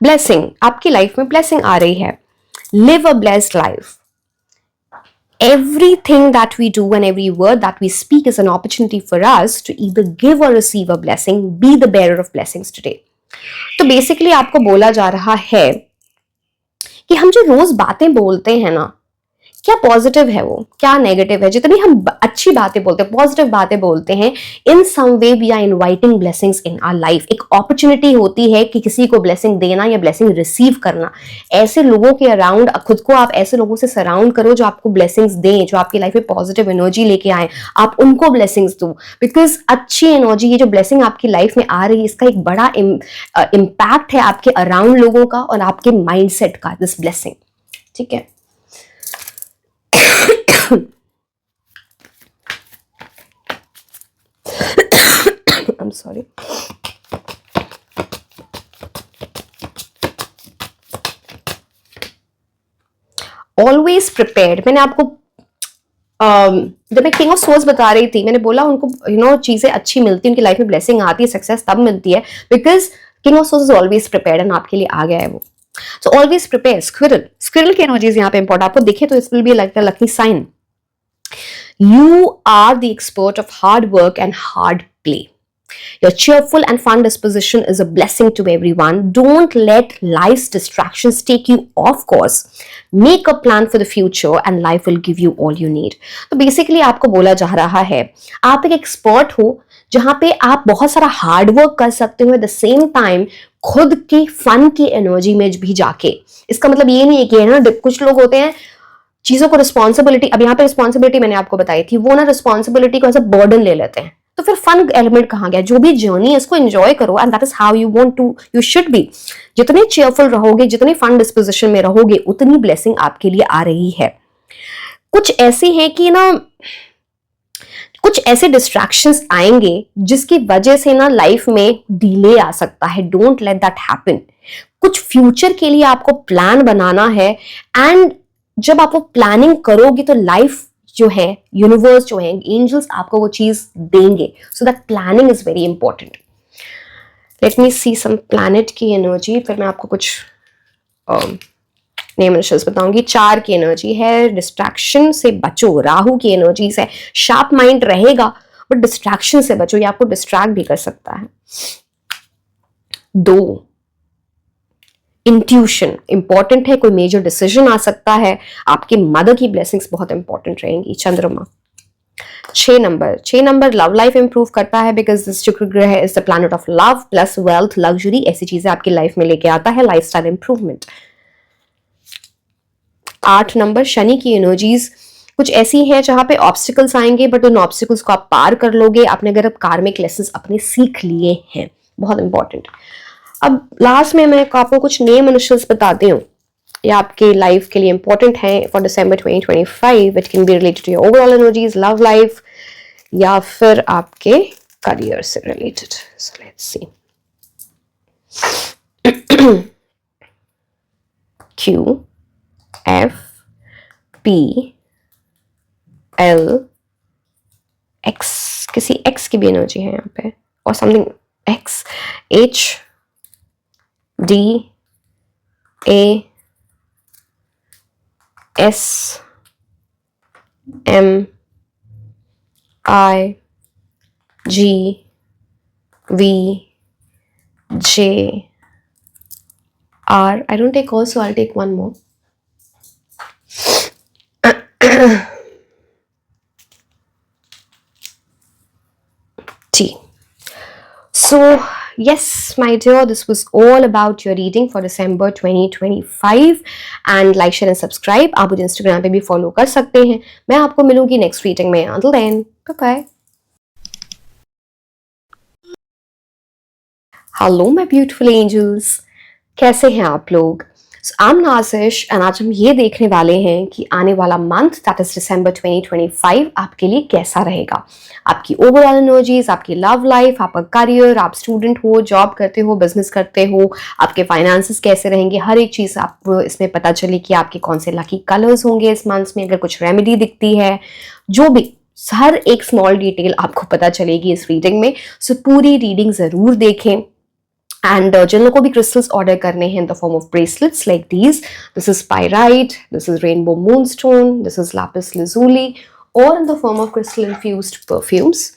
Blessing, आपकी लाइफ में ब्लेसिंग आ रही है। Live a blessed life. Everything that we do and every word that we speak is an opportunity for us to either give or receive a blessing. Be the bearer of blessings today. तो basically आपको बोला जा रहा है कि हम जो रोज बातें बोलते हैं ना, क्या पॉजिटिव है वो, क्या नेगेटिव है, जितनी हम अच्छी बातें बोलते हैं, पॉजिटिव बातें बोलते हैं, in some way we are inviting blessings in our life. एक अपॉर्चुनिटी होती है कि किसी को ब्लेसिंग देना या ब्लेसिंग रिसीव करना। ऐसे लोगों के अराउंड खुद को आप ऐसे लोगों से सराउंड करो जो आपको ब्लेसिंग्स दें, जो आपकी लाइफ में पॉजिटिव एनर्जी लेके आए, आप उनको ब्लेसिंग्स दो। बिकॉज अच्छी एनर्जी, ये जो ब्लेसिंग आपकी लाइफ में आ रही है, इसका एक बड़ा इम्पैक्ट है आपके अराउंड लोगों का और आपके माइंडसेट का, दिस ब्लेसिंग, ठीक है। I'm sorry. Always prepared. मैंने आपको जब मैं किंग ऑफ सोर्स बता रही थी, मैंने बोला उनको चीजें अच्छी मिलती है, उनकी लाइफ में ब्लेसिंग आती है, सक्सेस तब मिलती है because king of source is always prepared and आपके लिए आ गया है वो। So always prepare. स्क्विरल की एनर्जीज यहाँ पे इंपॉर्टेंट, आपको दिखे तो इस will be like the lucky sign. You are the expert of hard work and hard play. Your cheerful and fun disposition is a blessing to everyone. Don't let life's distractions take you off course. Make a plan for the future and life will give you all you need. तो basically आपको बोला जा रहा है, आप एक expert हो जहां पे आप बहुत सारा हार्ड वर्क कर सकते हो, एट द सेम टाइम खुद की फन की एनर्जी में भी जाके। इसका मतलब ये नहीं है कि है ना, कुछ लोग होते हैं चीजों को रिस्पॉन्सिबिलिटी, अब यहाँ पे रिस्पॉन्सिबिलिटी मैंने आपको बताई थी, वो ना रिस्पॉन्सिबिलिटी को एज अ बर्डन ले लेते हैं, तो फिर फन एलिमेंट कहाँ गया। जो भी जर्नी है इसको एंजॉय करो and that is how you want to, you should be. जितने चेयरफुल रहोगे, जितने फन डिस्पोजिशन में रहोगे, उतनी ब्लेसिंग आपके लिए आ रही है। कुछ ऐसी है कि ना, कुछ ऐसे डिस्ट्रैक्शंस आएंगे जिसकी वजह से ना लाइफ में डिले आ सकता है। Don't let that happen. कुछ फ्यूचर के लिए आपको प्लान बनाना है एंड जब आप वो प्लानिंग करोगे तो लाइफ जो है, यूनिवर्स जो है, एंजल्स आपको वो चीज देंगे। So that planning is very important. Let me see some planet की एनर्जी, फिर मैं आपको कुछ नेम इनिशियल्स बताऊंगी। 4 की एनर्जी है, डिस्ट्रैक्शन से बचो। राहु की एनर्जीज है, शार्प माइंड रहेगा बट डिस्ट्रैक्शन से बचो, ये आपको डिस्ट्रैक्ट भी कर सकता है। 2, इंट्यूशन इंपॉर्टेंट है, कोई मेजर डिसीजन आ सकता है, आपकी मदर की ब्लेसिंग्स बहुत इंपॉर्टेंट रहेंगी। चंद्रमा। 6 नंबर लव लाइफ इंप्रूव करता है, बिकॉज दिस शुक्र ग्रह is the planet of love plus wealth, luxury, ऐसी चीजें आपकी लाइफ में लेके आता है, लाइफस्टाइल इंप्रूवमेंट। 8 नंबर, शनि की एनर्जीज कुछ ऐसी हैं जहां पे ऑब्स्टिकल्स आएंगे, बट उन ऑब्स्टिकल्स को आप पार कर लोगे, आपने अगर आप कार्मिक लेसन्स अपने सीख लिए हैं, बहुत इंपॉर्टेंट। अब लास्ट में मैं आपको कुछ नेम इनिशियल्स बताती हूँ, ये आपके लाइफ के लिए इंपॉर्टेंट है for December 2025। It can be related to your overall energies, love life, या फिर आपके करियर से related. So let's see. Q, F, P, L, X, किसी X की भी एनर्जी है यहाँ पे, और something X, H, D, A, S, M, I, G, V, J, R. I don't take all, so I'll take one more. T. So yes, my dear, this was all about your reading for December 2025. And like, share and subscribe. आप मुझे Instagram पे भी follow कर सकते हैं। मैं आपको मिलूंगी next reading में। Until then, bye bye. Hello my beautiful angels, कैसे हैं आप लोग? I'm नाज़िश एंड आज हम ये देखने वाले हैं कि आने वाला मंथ दैट इज दिसंबर 2025 आपके लिए कैसा रहेगा। आपकी ओवरऑल एनर्जीज, आपकी लव लाइफ, आपका करियर, आप स्टूडेंट हो, जॉब करते हो, बिजनेस करते हो, आपके फाइनेंसेस कैसे रहेंगे, हर एक चीज़ आपको इसमें पता चले कि आपके कौन से लकी कलर्स होंगे इस मंथ में। अगर कुछ रेमेडी दिखती है, जो भी हर एक स्मॉल डिटेल आपको पता चलेगी इस रीडिंग में। सो पूरी रीडिंग ज़रूर देखें। एंड जिन लोगों को भी क्रिस्टल्स ऑर्डर करने हैं in the form of bracelets like this is pyrite, this is rainbow moonstone, this is lapis lazuli, और in the form of crystal infused perfumes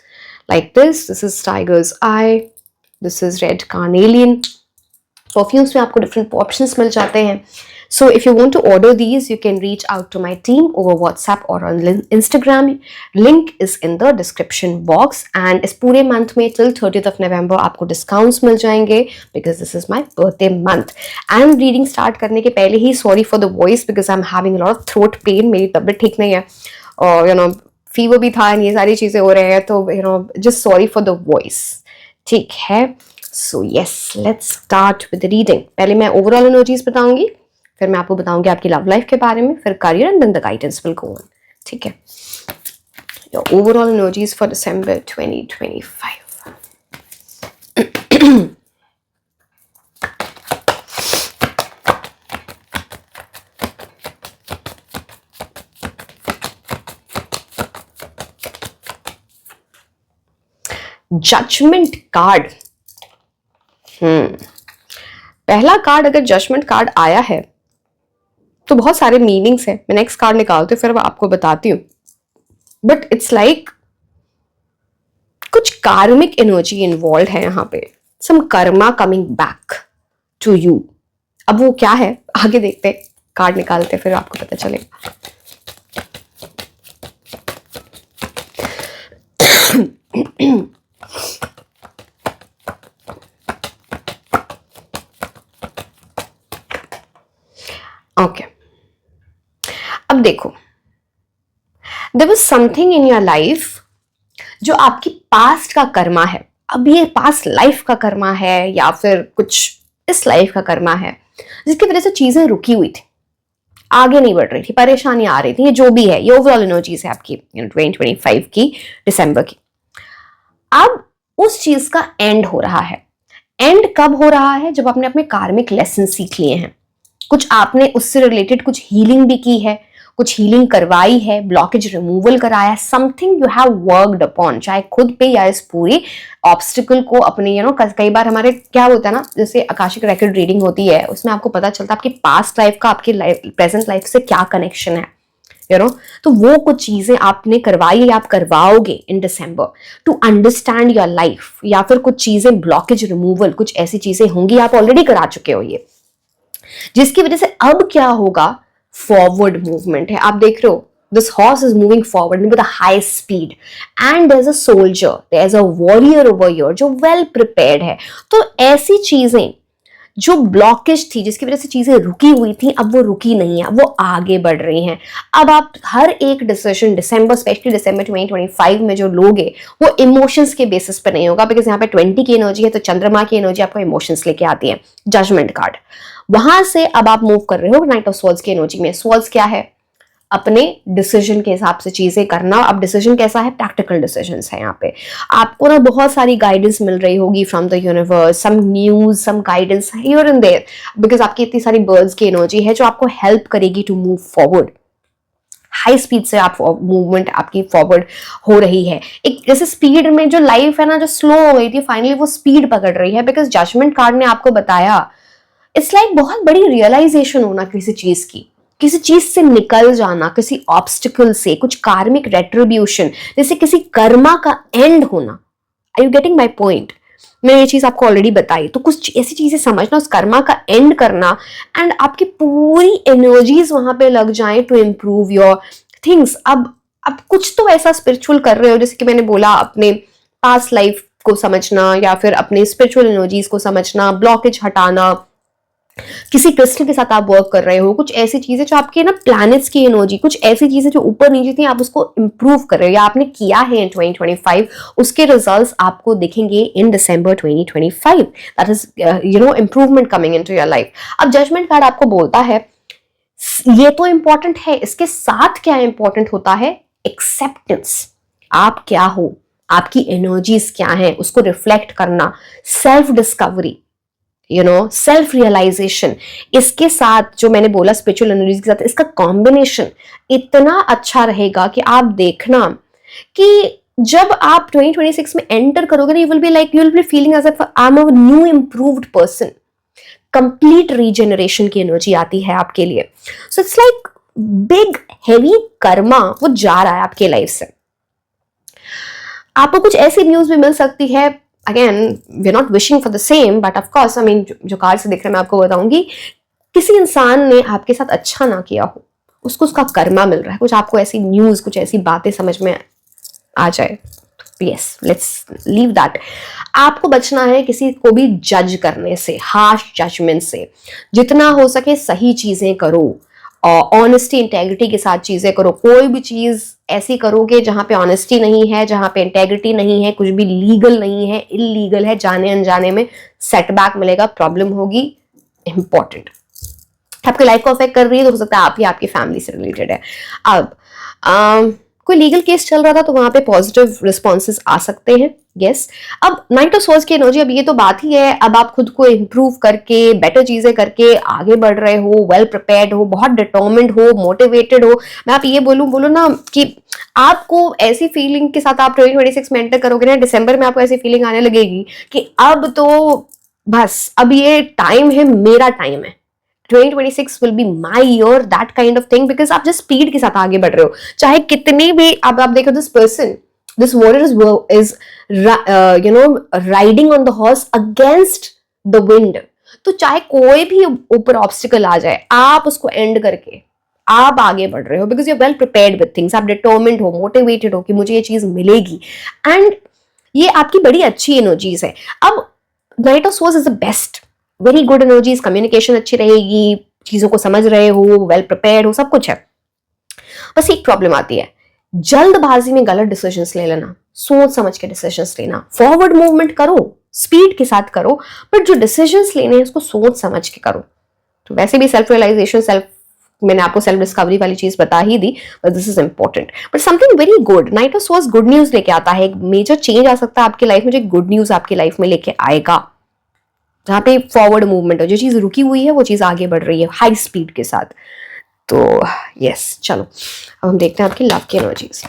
like this is tigers I, this is red carnelian. Perfumes में आपको different options मिल जाते हैं। So if you want to order these, you can reach out to my team over WhatsApp or on Instagram. Link is in the description box. And इस पूरे month में till 30th of November आपको discounts मिल जाएंगे because this is my birthday month. And reading start करने के पहले ही sorry for the voice because I'm having a lot of throat pain. मेरी तबीयत ठीक नहीं है और fever भी था, ये सारी चीज़ें हो रहे हैं, तो just sorry for the voice. ठीक है? So yes, let's start with the reading. पहले मैं overall energies बताऊंगी, फिर मैं आपको बताऊंगी आपकी लव लाइफ के बारे में, फिर career, and then the guidance will go on. ठीक है? Your overall energies for December 2025। Judgement card. पहला कार्ड अगर जजमेंट कार्ड आया है तो बहुत सारे मीनिंग्स हैं। मैं नेक्स्ट कार्ड निकालती हूँ, फिर आपको बताती हूँ। बट इट्स लाइक कुछ कार्मिक एनर्जी इन्वॉल्व है यहाँ पे, some karma coming back to you. अब वो क्या है आगे देखते हैं, कार्ड निकालते फिर आपको पता चलेगा। ओके, अब देखो, there was something in your life जो आपकी पास्ट का कर्मा है। अब ये पास्ट लाइफ का कर्मा है या फिर कुछ इस लाइफ का कर्मा है जिसकी वजह से चीजें रुकी हुई थी, आगे नहीं बढ़ रही थी, परेशानी आ रही थी, ये जो भी है, ये ओवरऑल एनर्जीज है आपकी 2025 की दिसंबर की। अब उस चीज का एंड हो रहा है। एंड कब हो रहा है? जब आपने अपने कार्मिक लेसन सीख लिए हैं, कुछ आपने उससे रिलेटेड कुछ हीलिंग भी की है, कुछ हीलिंग करवाई है, ब्लॉकेज रिमूवल कराया, something you have worked upon, चाहे खुद पे या इस पूरे ऑब्स्टिकल को अपने कई बार हमारे क्या होता है ना, जैसे आकाशिक रेकॉर्ड रीडिंग होती है, उसमें आपको पता चलता है आपकी पास्ट लाइफ का आपकी प्रेजेंट लाइफ से क्या कनेक्शन है, तो वो कुछ चीजें आपने करवाई या आप करवाओगे इन December two understand your life, या फिर कुछ चीजें ब्लॉकेज रिमूवल, कुछ ऐसी चीजें होंगी आप ऑलरेडी करा चुके हो ये, जिसकी वजह से अब क्या होगा, फॉरवर्ड मूवमेंट है। आप देख रहे हो this horse is moving forward with a high speed and there's a soldier, there's a warrior over here जो well prepared है। तो ऐसी चीजें जो ब्लॉकेज थी, जिसकी वजह से चीजें रुकी हुई थी, अब वो रुकी नहीं है, वो आगे बढ़ रही हैं। अब आप हर एक डिसीजन दिसंबर, स्पेशली दिसंबर 2025 में जो लोगे वो इमोशंस के बेसिस पे नहीं होगा, बिकॉज यहाँ पे 20 की एनर्जी है, तो चंद्रमा की एनर्जी आपको इमोशंस लेके आती है, जजमेंट कार्ड। वहां से अब आप मूव कर रहे हो नाइट ऑफ स्वॉर्ड्स की एनर्जी में। स्वॉर्ड्स क्या है, अपने डिसीजन के हिसाब से चीजें करना। अब डिसीजन कैसा है, प्रैक्टिकल डिसीजंस है। यहाँ पे आपको ना बहुत सारी गाइडेंस मिल रही होगी from the universe, some news, some guidance here and there, because आपकी इतनी सारी बर्ड्स की एनर्जी है जो आपको हेल्प करेगी to move forward. High speed से आप मूवमेंट आपकी फॉरवर्ड हो रही है। एक जैसे स्पीड में जो लाइफ है ना, जो स्लो हो गई थी, फाइनली वो स्पीड पकड़ रही है, बिकॉज जजमेंट कार्ड ने आपको बताया इट्स लाइक बहुत बड़ी रियलाइजेशन होना किसी चीज की, किसी चीज से निकल जाना, किसी ऑब्स्टिकल से, कुछ कार्मिक रेट्रिब्यूशन, जैसे किसी कर्मा का एंड होना। Are you getting my point? मैं ये चीज आपको ऑलरेडी बताई, तो कुछ ऐसी चीजें समझना, उस कर्मा का एंड करना, एंड आपकी पूरी एनर्जीज वहां पे लग जाए टू इम्प्रूव योर थिंग्स। अब कुछ तो ऐसा स्पिरिचुअल कर रहे हो, जैसे कि मैंने बोला, अपने पास्ट लाइफ को समझना, या फिर अपने स्पिरिचुअल एनर्जीज को समझना, ब्लॉकेज हटाना, किसी क्रिस्टल के साथ आप वर्क कर रहे हो, कुछ ऐसी चीजें जो आपके ना प्लैनेट्स की एनर्जी, कुछ ऐसी चीजें जो ऊपर नीचे थी, आप उसको इंप्रूव कर रहे हो या आपने किया है इन 2025, उसके रिजल्ट्स आपको दिखेंगे इन December 2025। That is improvement coming into your life. अब जजमेंट कार्ड आपको बोलता है ये तो इंपॉर्टेंट है, इसके साथ क्या इंपॉर्टेंट होता है, एक्सेप्टेंस। आप क्या हो, आपकी एनर्जीज क्या है, उसको रिफ्लेक्ट करना, सेल्फ डिस्कवरी, सेल्फ रियलाइजेशन। इसके साथ जो मैंने बोला स्पिरिचुअल एनर्जीज के साथ, इसका कॉम्बिनेशन इतना अच्छा रहेगा कि आप देखना कि जब आप 2026 में एंटर करोगे ना, you will be feeling as if I am a new improved person. Complete regeneration की एनर्जी आती है आपके लिए। So it's like big heavy karma वो जा रहा है आपके लाइफ से। आपको कुछ ऐसी न्यूज भी मिल सकती है, again we are not wishing for the same, but of course I mean जो कार्ड से दिख रहा है मैं आपको बताऊंगी, किसी इंसान ने आपके साथ अच्छा ना किया हो, उसको उसका कर्मा मिल रहा है। कुछ आपको ऐसी न्यूज, कुछ ऐसी बातें समझ में आ जाए, यस लेट्स लीव दैट। आपको बचना है किसी को भी जज करने से, हार्श जजमेंट से। जितना हो सके सही चीजें करो, और ऑनेस्टी इंटेग्रिटी के साथ चीजें करो। कोई भी चीज ऐसी करोगे जहां पे ऑनेस्टी नहीं है, जहां पे इंटेग्रिटी नहीं है, कुछ भी लीगल नहीं है, इलीगल है, जाने अनजाने में सेटबैक मिलेगा, प्रॉब्लम होगी। इंपॉर्टेंट, आपकी लाइफ को अफेक्ट कर रही है, तो हो सकता है आप ही आपकी फैमिली से रिलेटेड है। अब कोई लीगल केस चल रहा था तो वहां पे पॉजिटिव रिस्पॉन्सेज आ सकते हैं, यस। अब नाइट ऑफ स्वॉर्ड्स की एनर्जी, अब ये तो बात ही है, अब आप खुद को इम्प्रूव करके, बेटर चीजें करके आगे बढ़ रहे हो, वेल प्रिपेयर्ड हो, बहुत डिटर्मिन्ड हो, मोटिवेटेड हो। मैं आप ये बोलूं ना कि आपको ऐसी फीलिंग के साथ आप 2026 में एंटर करोगे ना, दिसंबर में आपको ऐसी फीलिंग आने लगेगी कि अब तो बस, अब ये टाइम है, मेरा टाइम है, 2026 will be my year, that kind of thing, because आप जिस स्पीड के साथ आगे बढ़ रहे हो, चाहे कितनी भी अब आप देखो, this person, this warrior is riding on the horse against the wind। तो चाहे कोई भी ऊपर ऑब्स्टिकल आ जाए, आप उसको एंड करके आप आगे बढ़ रहे हो, because you well prepared with things. आप डिटर्मिन्ड हो, मोटिवेटेड हो कि मुझे ये चीज मिलेगी, एंड ये आपकी बड़ी अच्छी एनर्जीज है। अब night of swords is the best, very good energies, communication अच्छी रहेगी, चीजों को समझ रहे हो, वेल प्रिपेयर्ड हो, सब कुछ है। बस एक प्रॉब्लम आती है, जल्दबाजी में गलत डिसीजंस ले लेना, सोच समझ के डिसीजंस लेना। फॉरवर्ड मूवमेंट करो, स्पीड के साथ करो, बट जो डिसीजंस लेने हैं उसको सोच समझ के करो। तो वैसे भी सेल्फ रियलाइजेशन, मैंने आपको सेल्फ डिस्कवरी वाली चीज बता ही दी, but this is important. But something very good, knight of swords good news लेके आता है, एक मेजर चेंज आ सकता है आपकी लाइफ में, जो गुड न्यूज आपकी लाइफ में लेके आएगा, जहां पे फॉरवर्ड मूवमेंट हो, जो चीज रुकी हुई है वो चीज आगे बढ़ रही है हाई स्पीड के साथ। तो यस, चलो अब हम देखते हैं आपकी लव की एनर्जीज।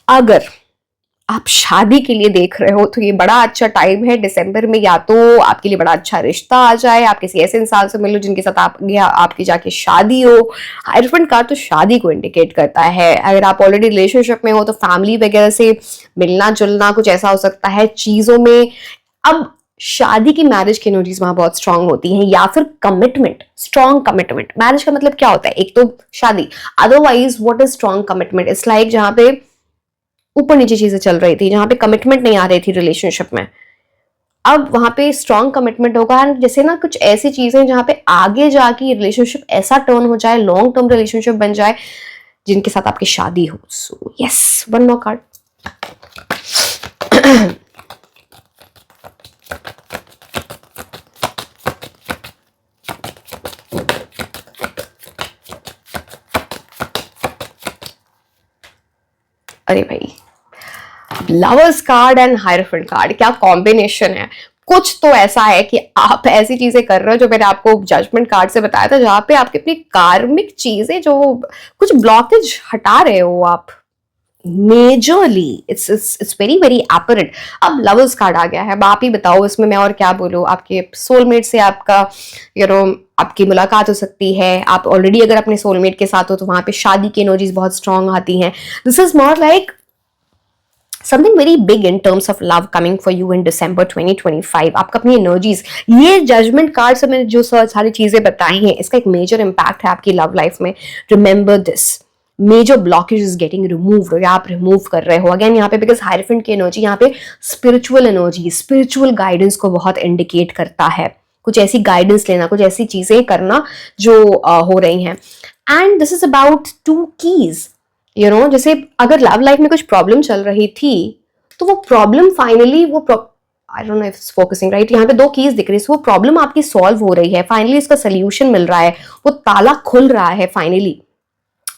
अगर आप शादी के लिए देख रहे हो तो ये बड़ा अच्छा टाइम है दिसंबर में, या तो आपके लिए बड़ा अच्छा रिश्ता आ जाए, आप किसी ऐसे इंसान से मिलो जिनके साथ आपकी जाके शादी हो। हायरफेंट कार्ड तो शादी को इंडिकेट करता है। अगर आप ऑलरेडी रिलेशनशिप में हो तो फैमिली वगैरह से मिलना जुलना कुछ ऐसा हो सकता है चीजों में। अब शादी की, मैरिज की एनर्जीज वहां बहुत स्ट्रांग होती हैं, या फिर कमिटमेंट, स्ट्रांग कमिटमेंट। मैरिज का मतलब क्या होता है? एक तो शादी, otherwise what is strong commitment? It's like जहां पे ऊपर नीचे चीजें चल रही थी, जहां पे कमिटमेंट नहीं आ रही थी रिलेशनशिप में, अब वहां पे स्ट्रांग कमिटमेंट होगा। एंड जैसे ना कुछ ऐसी चीजें जहां पे आगे जाके रिलेशनशिप ऐसा टर्न हो जाए, लॉन्ग टर्म रिलेशनशिप बन जाए जिनके साथ आपकी शादी हो। So yes, one more card. अरे भाई, lovers card and hierophant card, क्या कॉम्बिनेशन है। कुछ तो ऐसा है कि आप ऐसी चीजें कर रहे हो जो मैंने आपको जजमेंट कार्ड से बताया था, जहां पे आपकी अपनी कार्मिक चीजें, जो कुछ ब्लॉकेज हटा रहे हो आप majorly. It's very very apparent. अब लवर्स कार्ड आ गया है, अब आप ही बताओ इसमें मैं और क्या बोलूं। आपके सोलमेट से आपका आपकी मुलाकात हो सकती है। आप ऑलरेडी अगर अपने सोलमेट के साथ हो तो वहां पे शादी की एनर्जीज बहुत स्ट्रांग आती हैं। This is not like something very big in terms of love coming for you in December 2025। आपका अपनी एनर्जीज, ये जजमेंट कार्ड से मैंने जो सारी चीजें बताई हैं, इसका एक मेजर इंपैक्ट है आपकी लव लाइफ में। Remember this, major blockage is getting removed, या आप रिमूव कर रहे हो। अगेन यहाँ पे बिकॉज हायरफेंट की एनर्जी यहाँ पे स्पिरिचुअल एनर्जी, स्पिरिचुअल गाइडेंस को बहुत इंडिकेट करता है। कुछ ऐसी गाइडेंस लेना, कुछ ऐसी चीजें करना जो हो रही हैं। And this is about 2 keys. जैसे अगर लव लाइफ में कुछ प्रॉब्लम चल रही थी तो वो problem finally I don't know if it's focusing right, यहाँ पे 2 कीज दिख रही है। वो प्रॉब्लम आपकी सॉल्व हो रही है, फाइनली इसका सोल्यूशन मिल रहा है, वो ताला खुल रहा है finally.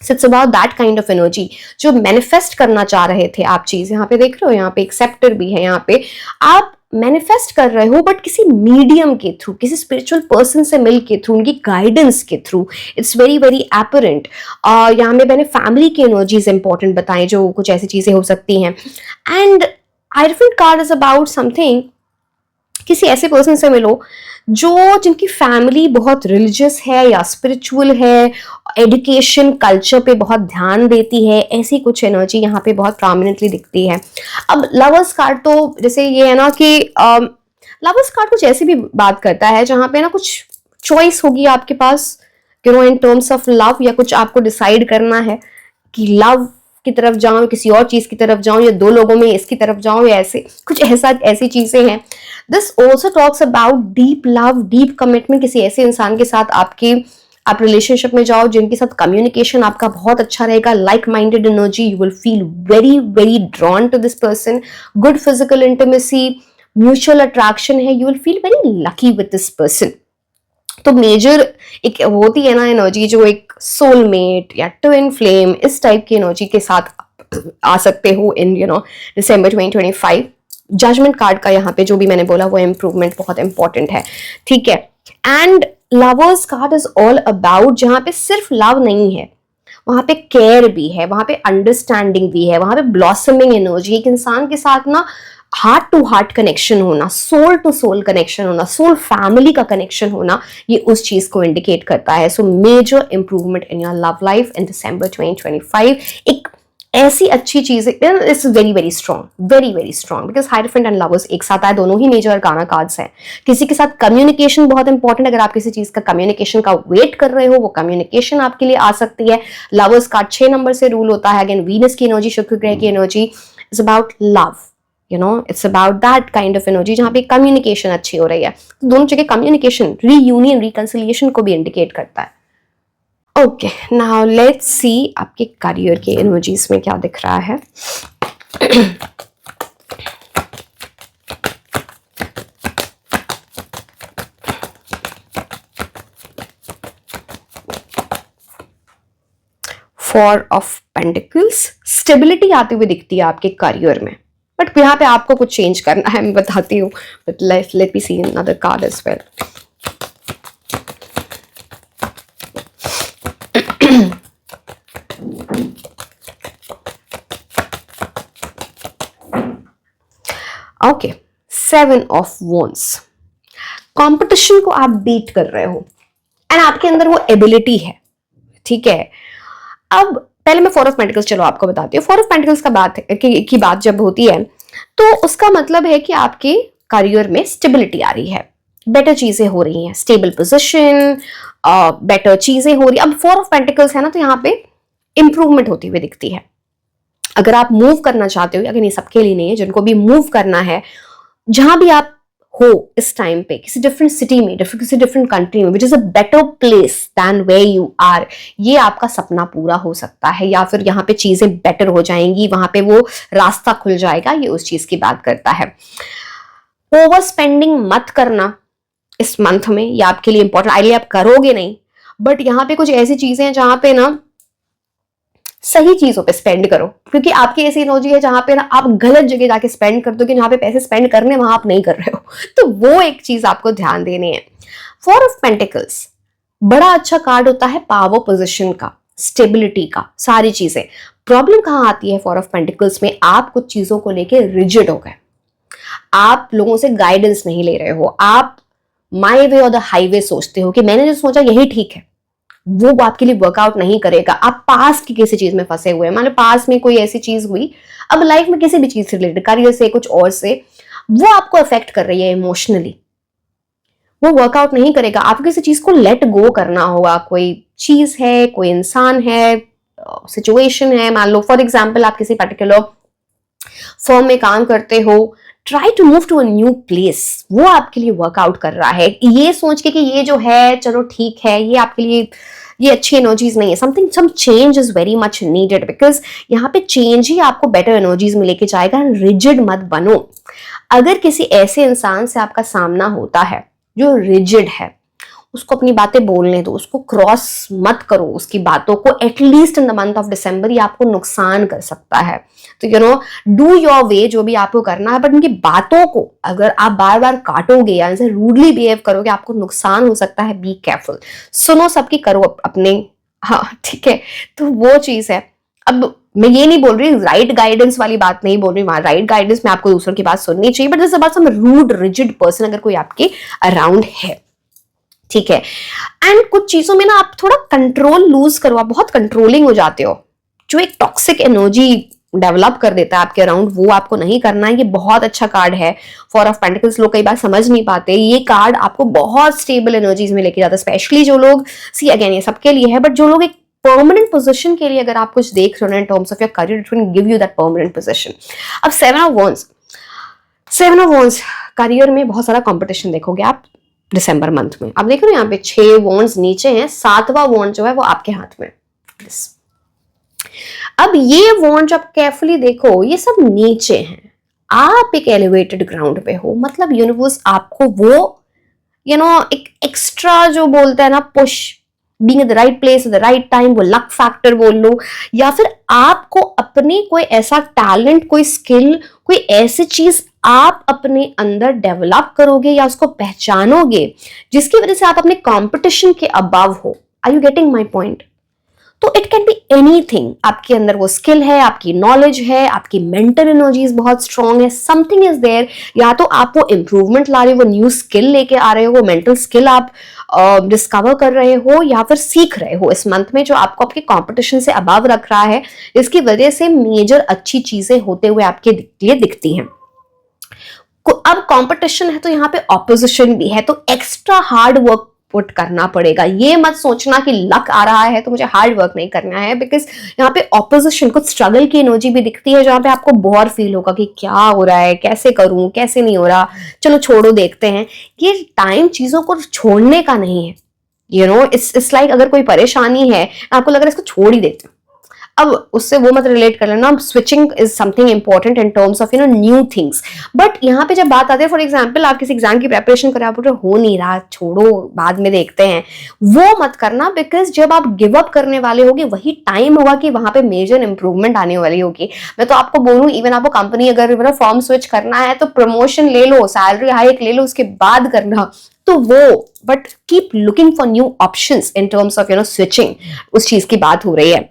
It's about that kind of energy जो मैनिफेस्ट करना चाह रहे थे आप चीज। यहाँ पे देख रहे हो, यहाँ पे एक सेप्टर भी है, यहाँ पे आप मैनिफेस्ट कर रहे हो बट किसी मीडियम के थ्रू, किसी स्पिरिचुअल पर्सन से मिल के थ्रू, उनकी गाइडेंस के through. It's very very apparent. यहाँ में मैंने फैमिली की एनर्जीज इंपॉर्टेंट बताई, जो कुछ ऐसी चीजें हो सकती हैं। And hierophant card is about something, किसी ऐसे पर्सन से मिलो जिनकी फैमिली बहुत रिलीजियस है या स्पिरिचुअल है, एजुकेशन कल्चर पे बहुत ध्यान देती है। ऐसी कुछ एनर्जी यहाँ पे बहुत प्रोमिनेंटली दिखती है। अब लवर्स कार्ड तो जैसे ये है ना कि लवर्स कार्ड कुछ ऐसी भी बात करता है जहाँ पे ना कुछ चॉइस होगी आपके पास, इन टर्म्स ऑफ लव, या कुछ आपको डिसाइड करना है कि लव की तरफ जाऊं, किसी और चीज की तरफ जाऊं, या 2 लोगों में इसकी तरफ जाऊं, या ऐसे कुछ ऐसी चीजें हैं। This also talks about deep love, deep commitment. किसी ऐसे इंसान के साथ आप रिलेशनशिप में जाओ जिनके साथ कम्युनिकेशन आपका बहुत अच्छा रहेगा, like minded energy, you will feel very very drawn to this person, good physical intimacy, mutual attraction है, you will feel very lucky with this person. तो मेजर एक होती है ना एनर्जी, जो एक सोलमेट या ट्विन फ्लेम, इस टाइप की एनर्जी के साथ आ सकते हो इन दिसंबर 2025। जजमेंट कार्ड का यहाँ पे जो भी मैंने बोला वो इम्प्रूवमेंट बहुत इंपॉर्टेंट है, ठीक है। And lovers card is all about, जहां पे सिर्फ लव नहीं है, वहां पे केयर भी है, वहां पे अंडरस्टैंडिंग भी है, वहां पे ब्लॉसमिंग एनर्जी, एक इंसान के साथ ना हार्ट टू हार्ट कनेक्शन होना, सोल टू सोल कनेक्शन होना, सोल फैमिली का कनेक्शन होना, ये उस चीज को इंडिकेट करता है। So major improvement in your love life in December 2025। एक ऐसी अच्छी चीज it's very very strong, very very strong, because hierophant and lovers एक साथ आए, दोनों ही मेजर गाना कार्ड्स हैं। किसी के साथ कम्युनिकेशन बहुत इंपॉर्टेंट, अगर आप किसी चीज का कम्युनिकेशन का वेट कर रहे हो, वो कम्युनिकेशन आपके लिए आ सकती है। लवर्स कार्ड 6 नंबर से रूल होता है। अगेन वीनस की एनर्जी, शुक्र ग्रह की energy is about love, it's about that kind of energy जहां पे कम्युनिकेशन अच्छी हो रही है। तो दोनों जगह कम्युनिकेशन रीयूनियन, रिकंसिलिएशन को भी इंडिकेट करता है। ओके, नाउ लेट्स सी आपके करियर के एनर्जीज में क्या दिख रहा है। फोर ऑफ पेंटिकल्स, स्टेबिलिटी आती हुई दिखती है आपके करियर में, बट यहाँ पे आपको कुछ चेंज करना है, मैं बताती हूँ। But let me see another card as well. Okay, 7 of Wands, competition को आप बीट कर रहे हो एंड आपके अंदर वो एबिलिटी है, ठीक है। अब पहले मैं 4 of Pentacles चलो आपको बताती हूँ। 4 of Pentacles का बात की बात जब होती है तो उसका मतलब है कि आपके करियर में स्टेबिलिटी आ रही है, बेटर चीजें हो रही हैं, स्टेबल पोजीशन, बेटर चीजें हो रही है। अब 4 of Pentacles है ना, तो यहाँ पे इंप्रूवमेंट होती हुई दिखती है। अगर आप मूव करना चाहते हो, अगर ये सबके लिए नहीं है, जिनको भी मूव करना है, जहां भी आप हो इस टाइम पे, किसी डिफरेंट सिटी में, किसी डिफरेंट कंट्री में, which is a better place than where you are, ये आपका सपना पूरा हो सकता है, या फिर यहाँ पे चीजें बेटर हो जाएंगी, वहां पे वो रास्ता खुल जाएगा, ये उस चीज की बात करता है। ओवर स्पेंडिंग मत करना इस मंथ में, ये आपके लिए इंपॉर्टेंट, आइडिया आप करोगे नहीं, बट यहाँ पे कुछ ऐसी चीजें हैं जहां पे ना सही चीजों पे स्पेंड करो, क्योंकि आपकी ऐसी एनर्जी है जहां पे ना आप गलत जगह जाके स्पेंड कर दो, कि जहां पे पैसे स्पेंड करने वहां आप नहीं कर रहे हो, तो वो एक चीज आपको ध्यान देनी है। 4 of Pentacles बड़ा अच्छा कार्ड होता है पावर पोजीशन का, स्टेबिलिटी का, सारी चीजें। प्रॉब्लम कहां आती है 4 of Pentacles में, आप कुछ चीजों को लेके रिजिड हो गए, आप लोगों से गाइडेंस नहीं ले रहे हो, आप माई वे और द हाईवे सोचते हो कि मैंने जो सोचा यही ठीक है, वो आपके लिए वर्कआउट नहीं करेगा। आप पास की किसी चीज में फंसे हुए हैं, मान लो पास में कोई ऐसी चीज हुई, अब लाइफ में किसी भी चीज से रिलेटेड, करियर से, कुछ और से, वो आपको अफेक्ट कर रही है इमोशनली, वो वर्कआउट नहीं करेगा। आपको किसी चीज को लेट गो करना होगा, कोई चीज है, कोई इंसान है, सिचुएशन है। मान लो फॉर एग्जाम्पल आप किसी पर्टिकुलर फर्म में काम करते हो, try to move to a new place, वो आपके लिए वर्कआउट कर रहा है, ये सोच के कि ये जो है चलो ठीक है, ये आपके लिए ये अच्छी एनर्जीज नहीं है। Some change is very much needed, because यहाँ पे चेंज ही आपको बेटर एनर्जीज में लेके जाएगा। रिजिड मत बनो। अगर किसी ऐसे इंसान से आपका सामना होता है जो रिजिड है, उसको अपनी बातें बोलने दो, उसको क्रॉस मत करो उसकी बातों को। At least in the month of दिसंबर ये आपको नुकसान कर सकता है, तो you know do your way, जो भी आपको करना है, बट उनकी बातों को अगर आप बार बार काटोगे या इनसे रूडली बिहेव करोगे, आपको नुकसान हो सकता है। बी केयरफुल, सुनो सबकी, करो अपने, हाँ ठीक है, तो वो चीज है। अब मैं ये नहीं बोल रही, राइट गाइडेंस वाली बात नहीं बोल रही, राइट गाइडेंस में आपको दूसरों की बात सुननी चाहिए, but this about some rude rigid person अगर कोई आपके अराउंड है, ठीक है। एंड कुछ चीजों में ना आप थोड़ा कंट्रोल लूज करो, आप बहुत कंट्रोलिंग हो जाते हो, जो एक टॉक्सिक एनर्जी डेवलप कर देता है आपके अराउंड, वो आपको नहीं करना है। ये बहुत अच्छा कार्ड है 4 of Pentacles, लोग कई बार समझ नहीं पाते, ये कार्ड आपको बहुत स्टेबल एनर्जीज में लेके जाता है, स्पेशली जो लोग, सी अगेन ये सबके लिए है, बट जो लोग एक परमानेंट पोजीशन के लिए अगर आप कुछ देख रहे हो इन terms of your career, it will give you that permanent position. अब 7 of Wands करियर में बहुत सारा कंपटीशन देखोगे आप दिसंबर मंथ में। अब देख रहे हो यहाँ पे 6 वॉन्ड्स नीचे हैं, 7वां वॉन्ड जो है वो आपके हाथ में। अब ये वॉन्ड जब केयरफुली देखो, ये सब नीचे हैं, आप एक एलिवेटेड ग्राउंड पे हो, मतलब यूनिवर्स आपको वो एक एक्स्ट्रा जो बोलते हैं ना, push, being at the right place at the right time, वो लक फैक्टर बोल लो, या फिर आपको अपने कोई ऐसा टैलेंट, कोई स्किल, कोई ऐसी चीज आप अपने अंदर डेवलप करोगे या उसको पहचानोगे जिसकी वजह से आप अपने कंपटीशन के अबव हो। Are you getting my point? तो इट कैन बी एनीथिंग, आपके अंदर वो स्किल है, आपकी नॉलेज है, आपकी मेंटल एनर्जीज बहुत स्ट्रांग है, समथिंग इज देयर, या तो आप वो इंप्रूवमेंट ला रहे हो, वो न्यू स्किल लेके आ रहे हो, वो मेंटल स्किल आप डिस्कवर कर रहे हो या फिर सीख रहे हो इस मंथ में, जो आपको आपके कंपटीशन से अबव रख रहा है, जिसकी वजह से मेजर अच्छी चीजें होते हुए आपके लिए दिखती हैं। अब कंपटीशन है तो यहाँ पे ऑपोजिशन भी है, तो एक्स्ट्रा हार्ड वर्क पुट करना पड़ेगा। ये मत सोचना कि लक आ रहा है तो मुझे हार्ड वर्क नहीं करना है, बिकॉज यहाँ पे ऑपोजिशन, कुछ स्ट्रगल की एनर्जी भी दिखती है, जहाँ पे आपको बोर फील होगा कि क्या हो रहा है, कैसे करूं, कैसे नहीं हो रहा, चलो छोड़ो देखते हैं। ये टाइम चीजों को छोड़ने का नहीं है, इट्स लाइक अगर कोई परेशानी है, आपको लग रहा है इसको छोड़ ही देते, अब उससे वो मत रिलेट कर लेना। Switching is something important in terms of new things, but यहाँ पे जब बात आती है, फॉर एग्जांपल आप किसी एग्जाम की प्रेपरेशन कर रहे हो नहीं रहा, छोड़ो बाद में देखते हैं, वो मत करना, बिकॉज जब आप गिव अप करने वाले होगे वही टाइम होगा कि वहां पे मेजर इंप्रूवमेंट आने वाली होगी। मैं तो आपको बोलूं, इवन आपको कंपनी अगर फॉर्म स्विच करना है तो प्रमोशन ले लो, सैलरी हाइक ले लो, उसके बाद करना तो वो, but keep looking for new options in terms of switching, उस चीज की बात हो रही है।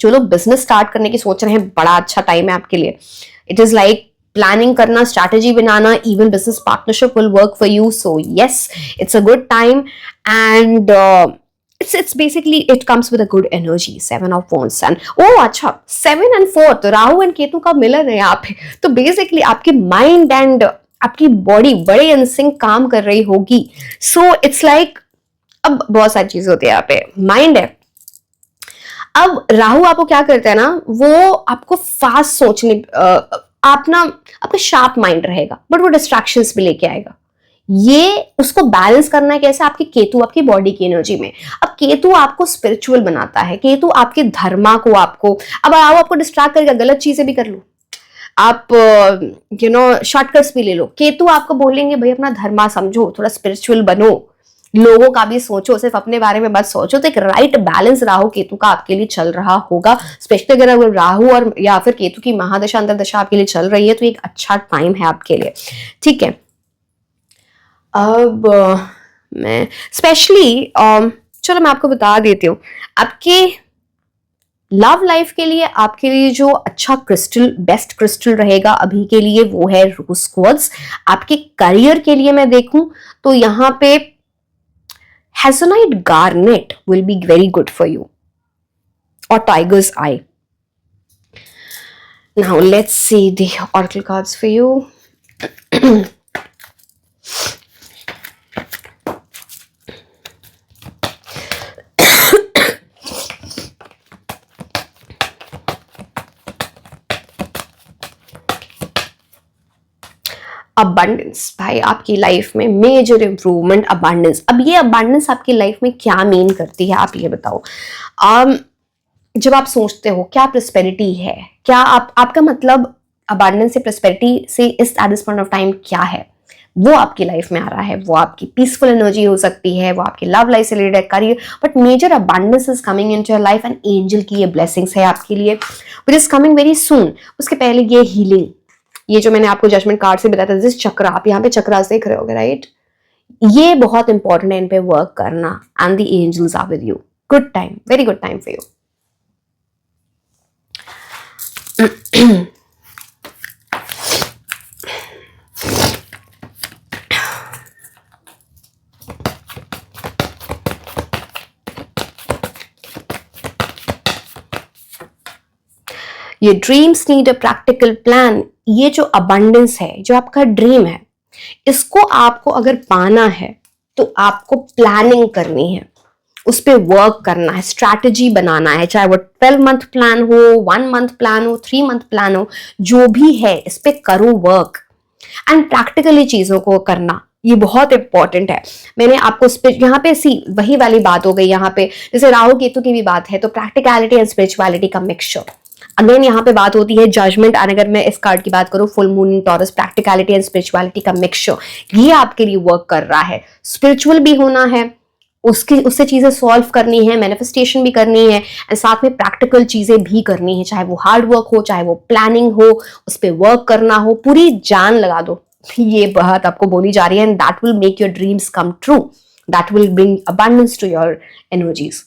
जो लोग बिजनेस स्टार्ट करने की सोच रहे हैं, बड़ा अच्छा टाइम है आपके लिए। इट इज लाइक प्लानिंग करना, strategy banana, even business partnership will work for you. So yes, it's a good time and it's basically it comes with a good energy. 7 of Wands and अच्छा 7 and 4 तो Rahu and Ketu का मिलन है यहाँ पे. तो basically आपकी mind and आपकी body बड़े इनसिंक काम कर रही होगी. सो इट्स लाइक अब बहुत सारी चीजें होती है यहाँ पे. माइंड है, अब राहु आपको क्या करता है ना, वो आपको फास्ट सोचने आप ना आपका शार्प माइंड रहेगा बट वो डिस्ट्रैक्शंस भी लेके आएगा. ये उसको बैलेंस करना है कैसे, आपके केतु आपकी बॉडी की एनर्जी में. अब केतु आपको स्पिरिचुअल बनाता है, केतु आपके धर्मा को आपको, अब राहु आपको डिस्ट्रैक्ट करेगा, गलत चीजें भी कर लो आप, शॉर्टकट्स भी ले लो. केतु आपको बोलेंगे भाई अपना धर्मा समझो, थोड़ा स्पिरिचुअल बनो, लोगों का भी सोचो, सिर्फ अपने बारे में मत सोचो. तो एक राइट बैलेंस राहु केतु का आपके लिए चल रहा होगा. स्पेशली अगर राहु और या फिर केतु की महादशा अंतर्दशा आपके लिए चल रही है तो एक अच्छा टाइम है आपके लिए. ठीक है, अब मैं स्पेशली चलो मैं आपको बता देती हूँ, आपके लव लाइफ के लिए आपके लिए जो अच्छा क्रिस्टल, बेस्ट क्रिस्टल रहेगा अभी के लिए वो है रोज क्वार्ट्ज. आपके करियर के लिए मैं देखूं तो यहाँ पे Hazelite garnet will be very good for you, or tiger's eye. Now let's see the oracle cards for you. Abundance, भाई आपकी लाइफ में मेजर इंप्रूवमेंट, अबंडेंस. अब ये अबंडेंस आपकी लाइफ में क्या मीन करती है आप ये बताओ. जब आप सोचते हो क्या प्रोस्पेरिटी है, क्या आपका मतलब अबंडेंस से प्रोस्पेरिटी से इस at this point of time क्या है, वो आपकी लाइफ में आ रहा है. वो आपकी पीसफुल एनर्जी हो सकती है, वो आपकी लव लाइफ से रिलेटेड है, career, but major abundance is coming into your life and angel की ये ब्लेसिंग्स है आपके लिए which is coming very soon. उसके पहले ये हीलिंग, ये जो मैंने आपको जजमेंट कार्ड से बताया था, दिस चक्र, आप यहाँ पे चक्रास देख रहे होगे राइट, ये बहुत इंपॉर्टेंट है इन पे वर्क करना. And the angels are with you. Good time, very good time for you. ये dreams need a practical plan. ये जो अबंडेंस है, जो आपका ड्रीम है, इसको आपको अगर पाना है तो आपको प्लानिंग करनी है, उस पर वर्क करना है, स्ट्रैटेजी बनाना है. चाहे वो 12 month प्लान हो, 1 month प्लान हो, 3 month प्लान हो, जो भी है इस पे करो वर्क एंड प्रैक्टिकली चीजों को करना. ये बहुत इंपॉर्टेंट है. मैंने आपको यहाँ पे वही वाली बात हो गई. यहाँ पे जैसे राहु केतु की भी बात है तो प्रैक्टिकलिटी एंड स्पिरिचुअलिटी का मिक्सचर. अगेन यहाँ पे बात होती है जजमेंट, एंड अगर मैं इस कार्ड की बात करूँ full moon in taurus, practicality and spirituality का मिक्सचर, ये आपके लिए वर्क कर रहा है. स्पिरिचुअल भी होना है, उससे चीजें सॉल्व करनी है, मैनिफेस्टेशन भी करनी है, एंड साथ में प्रैक्टिकल चीजें भी करनी है. चाहे वो हार्ड वर्क हो, चाहे वो प्लानिंग हो, उस पर वर्क करना हो, पूरी जान लगा दो. ये बात आपको बोली जा रही है, and that will make your dreams come true. That will bring abundance to your energies.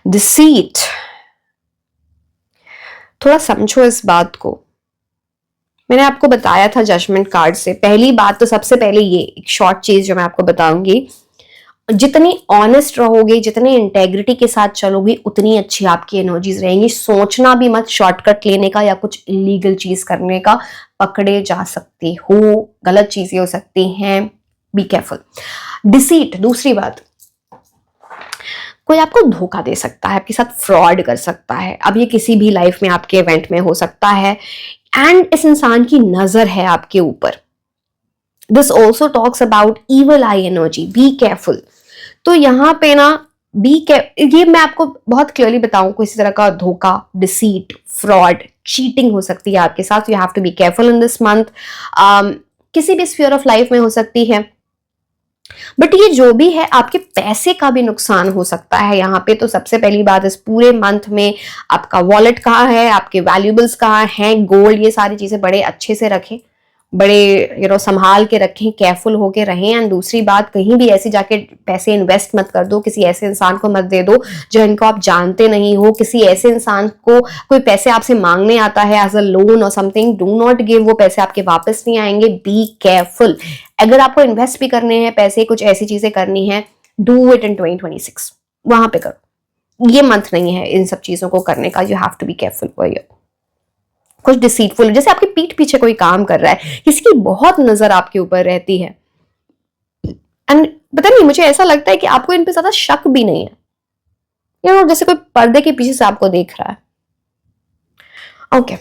Deceit, थोड़ा समझो इस बात को. मैंने आपको बताया था जजमेंट कार्ड से. पहली बात तो सबसे पहले ये एक शॉर्ट चीज जो मैं आपको बताऊंगी, जितनी ऑनेस्ट रहोगे, जितनी इंटेग्रिटी के साथ चलोगे, उतनी अच्छी आपकी एनर्जीज रहेंगी. सोचना भी मत शॉर्टकट लेने का या कुछ इलीगल चीज करने का, पकड़े जा सकते हो, गलत चीजें हो सकती हैं, बी केयरफुल. डिसीट, दूसरी बात, कोई आपको धोखा दे सकता है, आपके साथ फ्रॉड कर सकता है. अब ये किसी भी लाइफ में आपके इवेंट में हो सकता है, एंड इस इंसान की नजर है आपके ऊपर. This also talks about evil I energy, be careful. तो यहाँ पे ना ये मैं आपको बहुत क्लियरली बताऊं, किसी तरह का धोखा, डिसीट, फ्रॉड, चीटिंग हो सकती है आपके साथ. You have to be careful in this month. किसी भी स्फीयर ऑफ लाइफ में हो सकती है. बट ये जो भी है, आपके पैसे का भी नुकसान हो सकता है यहाँ पे। तो सबसे पहली बात, इस पूरे मंथ में आपका वॉलेट कहाँ है, आपके वैल्यूबल्स कहाँ हैं, गोल्ड, ये सारी चीजें बड़े अच्छे से रखें, बड़े संभाल के रखें, केयरफुल होके रहें। एंड दूसरी बात, कहीं भी ऐसी जाके पैसे इन्वेस्ट मत कर दो, किसी ऐसे इंसान को मत दे दो जिनको आप जानते नहीं हो। किसी ऐसे इंसान को कोई पैसे आपसे मांगने आता है एज अ लोन और समथिंग, डू नॉट गिव, वो पैसे आपके वापस नहीं आएंगे। Be careful. अगर आपको इन्वेस्ट भी करने हैं पैसे, कुछ ऐसी चीजें करनी है, डू इट इन 2026, वहां पे करो। ये मंथ नहीं है इन सब चीजों को करने का। You have to be careful for your. कुछ डिसीटफुल, जैसे आपकी पीठ पीछे कोई काम कर रहा है, किसी की बहुत नजर आपके ऊपर रहती है, एंड पता नहीं, मुझे ऐसा लगता है कि आपको इन पे ज्यादा शक भी नहीं है, जैसे कोई पर्दे के पीछे से आपको देख रहा है। ओके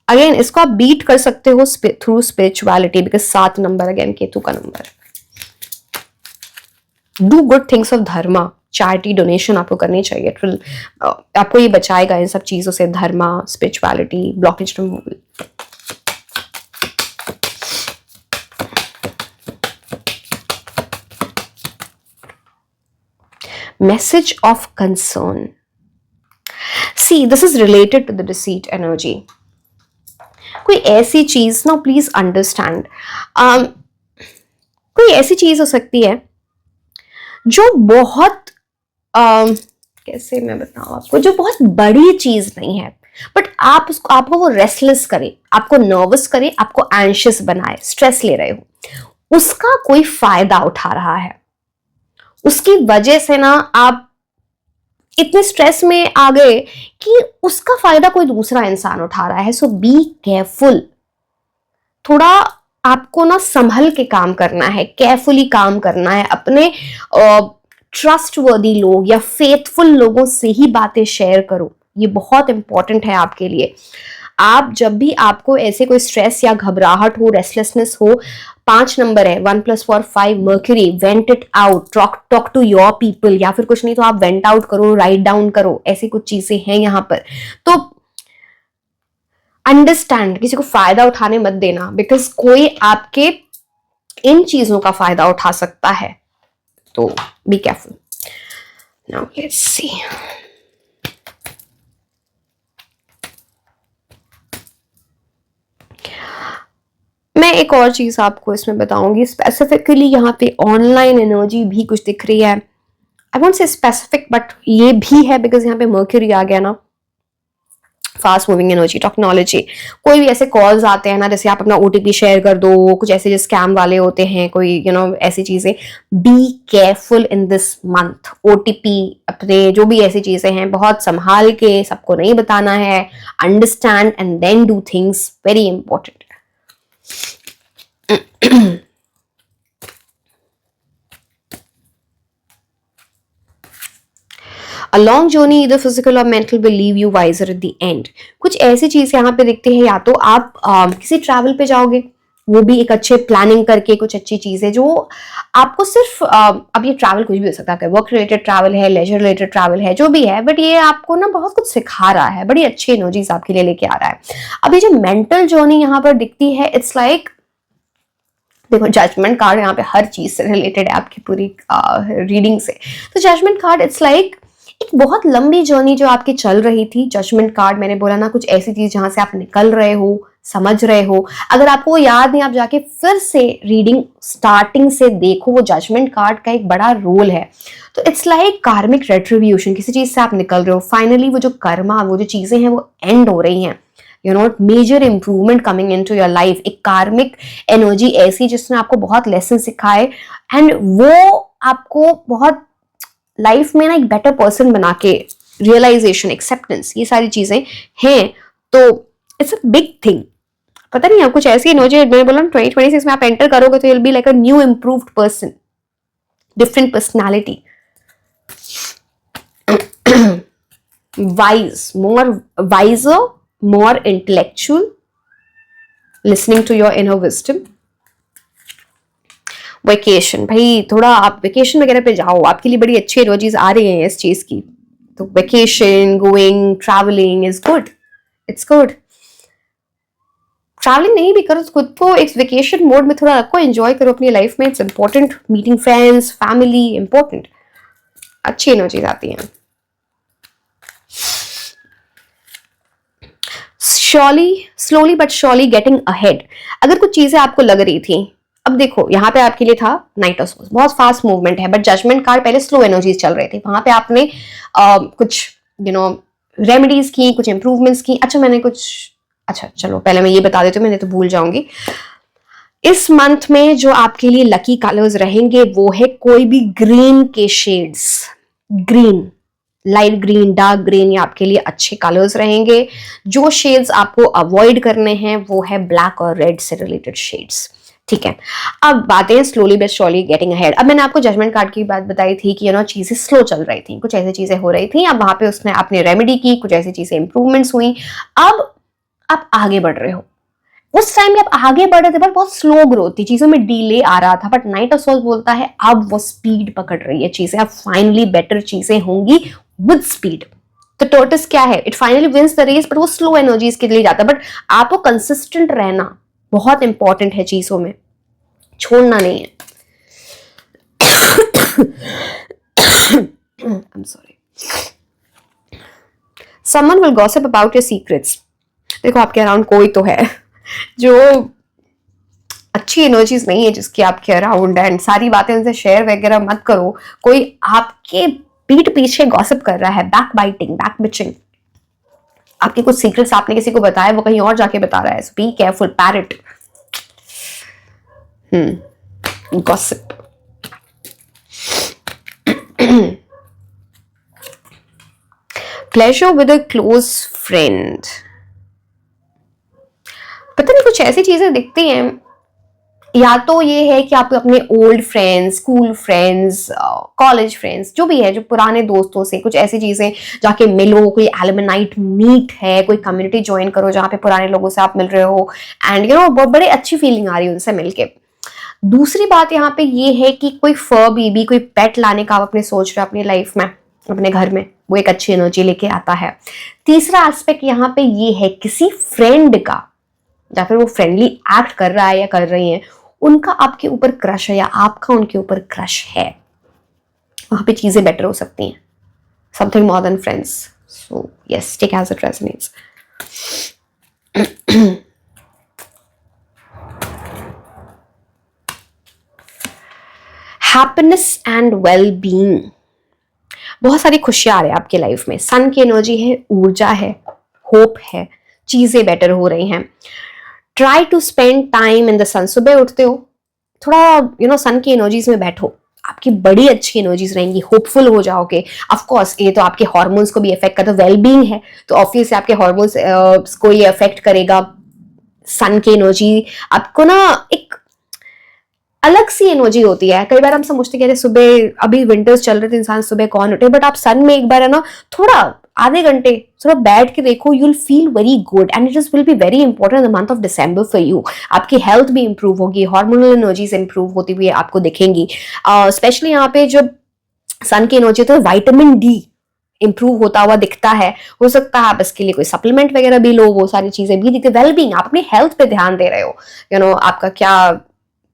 अगेन, इसको आप बीट कर सकते हो through spirituality, because 7 number again Ketu का number. Do good things of dharma, charity, donation आपको करनी चाहिए। इट विल आपको ये बचाएगा इन सब चीजों से, dharma, spirituality, blockage removal. Message of concern. See, this is related to the deceit energy. कोई ऐसी चीज ना, प्लीज अंडरस्टैंड, कोई ऐसी चीज हो सकती है जो बहुत कैसे मैं बताऊं आपको, जो बहुत बड़ी चीज नहीं है, बट आपको वो रेस्टलेस करे, आपको नर्वस करे, आपको एंशियस बनाए, स्ट्रेस ले रहे हो, उसका कोई फायदा उठा रहा है। उसकी वजह से ना आप इतने स्ट्रेस में आ गए कि उसका फायदा कोई दूसरा इंसान उठा रहा है। So be careful. थोड़ा आपको ना संभल के काम करना है, केयरफुली काम करना है। अपने ट्रस्टवर्दी लोग या फेथफुल लोगों से ही बातें शेयर करो, ये बहुत इंपॉर्टेंट है आपके लिए। आप जब भी आपको ऐसे कोई स्ट्रेस या घबराहट हो, रेस्टलेसनेस हो, 5 नंबर है, 1 + 4 5 Mercury, vent it out, talk to your people, या फिर कुछ नहीं तो आप वेंट आउट करो, राइट डाउन करो, ऐसी कुछ चीजें हैं यहाँ पर। तो अंडरस्टैंड, किसी को फायदा उठाने मत देना, बिकॉज कोई आपके इन चीजों का फायदा उठा सकता है। तो be careful. Now let's see. मैं एक और चीज आपको इसमें बताऊंगी स्पेसिफिकली। यहाँ पे ऑनलाइन एनर्जी भी कुछ दिख रही है। I won't say specific, but ये भी है बिकॉज यहाँ पे मर्क्यूरी आ गया ना। फास्ट मूविंग एनर्जी, टेक्नोलॉजी, कोई भी ऐसे कॉल्स आते हैं ना, जैसे आप अपना ओटीपी शेयर कर दो, कुछ ऐसे जो स्कैम वाले होते हैं, कोई ऐसी चीजें। B careful in this month. OTP, अपने जो भी ऐसी चीजें हैं, बहुत संभाल के, सबको नहीं बताना है। Understand and then do things, very important. A long journey, either physical or mental, will leave you wiser at the end. कुछ ऐसी चीज यहाँ पे दिखती है, या तो आप किसी ट्रैवल पे जाओगे, वो भी एक अच्छे प्लानिंग करके, कुछ अच्छी चीजें जो आपको सिर्फ अब ये ट्रैवल कुछ भी हो सकता है, वर्क रिलेटेड ट्रैवल है, लेजर रिलेटेड ट्रैवल है, जो भी है, बट ये आपको ना बहुत कुछ सिखा रहा है, बड़ी अच्छी एनर्जीज आपके लिए लेके आ रहा है। अब ये जो मेंटल जर्नी यहाँ पर दिखती है, इट्स लाइक, देखो जजमेंट कार्ड यहाँ पे हर चीज से रिलेटेड है आपकी पूरी रीडिंग से। तो जजमेंट कार्ड, इट्स लाइक एक बहुत लंबी जर्नी जो आपकी चल रही थी। जजमेंट कार्ड, मैंने बोला ना, कुछ ऐसी चीज जहां से आप निकल रहे हो, समझ रहे हो। अगर आपको याद नहीं, आप जाके फिर से रीडिंग स्टार्टिंग से देखो, वो जजमेंट कार्ड का एक बड़ा रोल है। तो इट्स लाइक कार्मिक रेट्रीब्यूशन, किसी चीज से आप निकल रहे हो, फाइनली वो जो कर्मा, वो जो चीजें हैं वो एंड हो रही हैं। Major improvement coming into your life. एक कार्मिक एनर्जी ऐसी जिसने आपको बहुत लेसन सिखाए, एंड वो आपको बहुत लाइफ में ना एक बेटर पर्सन बना के, रियलाइजेशन, एक्सेप्टेंस, ये सारी चीजें हैं। तो इट्स अ बिग थिंग। पता नहीं, आप कुछ ऐसी एनर्जी, मैंने बोला 2026 में आप एंटर करोगे तो you will be like a new improved person, different personality, wise, more wiser, more intellectual, listening to your inner wisdom. Vacation, भाई थोड़ा आप वेकेशन वगैरह पे जाओ, आपके लिए बड़ी अच्छी एनर्जीज आ रही हैं इस चीज की। तो vacation, going, travelling is good, it's good. Travelling नहीं भी करो, खुद को एक वेकेशन मोड में थोड़ा रखो, एंजॉय करो अपनी लाइफ में, it's important. Meeting friends, family important, अच्छी एनर्जीज आती हैं। Slowly but surely getting ahead. अगर कुछ चीजें आपको लग रही थी, अब देखो यहाँ पे आपके लिए था नाइट ऑफ सोल्स, बहुत फास्ट मूवमेंट है, बट जजमेंट कार्ड पहले स्लो एनर्जीज चल रही थी, वहां पे आपने कुछ रेमेडीज की, कुछ इंप्रूवमेंट्स की। अच्छा चलो पहले मैं ये बता देती हूँ, मैं नहीं तो भूल जाऊंगी। इस मंथ में जो आपके लिए लकी कलर्स रहेंगे वो है कोई भी ग्रीन के shades, green, light green, dark green, ये आपके लिए अच्छे कलर्स रहेंगे। जो शेड्स आपको अवॉइड करने हैं वो है ब्लैक और रेड से रिलेटेड शेड्स, ठीक है। अब बातें slowly but surely getting ahead. अब मैंने आपको जजमेंट कार्ड की बात बताई थी कि चीजें स्लो चल रही थी, कुछ ऐसी चीजें हो रही थी, अब वहां पे उसने आपने रेमेडी की, कुछ ऐसी चीजें इंप्रूवमेंट्स हुई, अब आप आगे बढ़ रहे हो। उस टाइम में आप आगे बढ़ रहे थे, बट बहुत स्लो ग्रोथ थी, चीजों में डिले आ रहा था, बट नाइट ऑफ सोल्स बोलता है अब वो स्पीड पकड़ रही है चीजें, अब फाइनली बेटर चीजें होंगी विद स्पीड। तो टोर्टस क्या है, it finally wins the race, but वो स्लो एनर्जीज के लिए जाता है। बट आपको कंसिस्टेंट रहना बहुत इंपॉर्टेंट है, चीजों में छोड़ना नहीं है। I'm sorry. Someone will gossip about your secrets. देखो आपके अराउंड कोई तो है जो अच्छी एनर्जीज नहीं है जिसकी आपके अराउंड, एंड सारी बातें उनसे शेयर वगैरह मत करो। कोई आपके पीठ पीछे गॉसिप कर रहा है, बैक बाइटिंग, बैक बिचिंग, आपके कुछ सीक्रेट्स आपने किसी को बताया, वो कहीं और जाके बता रहा है, so be careful, parrot. Gossip. Pleasure with a close friend. पता नहीं कुछ ऐसी चीजें दिखती हैं, या तो ये है कि आप अपने old friends, school friends, college friends, जो भी है, जो पुराने दोस्तों से कुछ ऐसी चीजें जाके मिलो, कोई एलुमनाइट मीट है, कोई कम्युनिटी ज्वाइन करो जहाँ पे पुराने लोगों से आप मिल रहे हो, एंड बहुत बड़ी अच्छी फीलिंग आ रही है उनसे मिलके। दूसरी बात यहाँ पे ये है कि कोई फर बेबी, कोई पेट लाने का आप अपने सोच रहे हो अपनी लाइफ में, अपने घर में, वो एक अच्छी एनर्जी लेके आता है। तीसरा एस्पेक्ट यहाँ पे ये है किसी फ्रेंड का, या फिर वो फ्रेंडली एक्ट कर रहा है या कर रही है, उनका आपके ऊपर क्रश है या आपका उनके ऊपर क्रश है, वहां पे चीजें बेटर हो सकती हैं, something more than friends. So yes, take as it resonates. Happiness and well being, बहुत सारी खुशियां आ रही है आपके लाइफ में, सन की एनर्जी है, ऊर्जा है, होप है, चीजें बेटर हो रही हैं। Try to spend time in the sun. सुबह उठते हो थोड़ा सन की एनर्जीज में बैठो, आपकी बड़ी अच्छी एनर्जीज रहेंगी, होपफुल हो जाओगे। ऑफ कोर्स ये तो आपके हार्मोन्स को भी इफेक्ट करता है, वेल बीइंग है तो ऑब्वियसली आपके हार्मोन्स को ये इफेक्ट करेगा। सन की एनर्जी आपको एक अलग सी एनर्जी होती है। कई बार हम समझते हैं कि सुबह, अभी विंटर्स चल रहे थे, इंसान सुबह कौन उठे, बट आप सन में एक बार थोड़ा आधे घंटे थोड़ा बैठ के देखो, you will feel very good, and it will be very important in the month of December for you. आपकी हेल्थ भी इंप्रूव होगी, हार्मोनल एनर्जीज इंप्रूव होती हुई आपको दिखेंगी। स्पेशली यहाँ पे जब सन की एनर्जी तो विटामिन डी इंप्रूव होता हुआ दिखता है। हो सकता है आप इसके लिए कोई सप्लीमेंट वगैरह भी लो, वो सारी चीजें भी दिखती। वेलबींग, आप अपनी हेल्थ पे ध्यान दे रहे हो, आपका क्या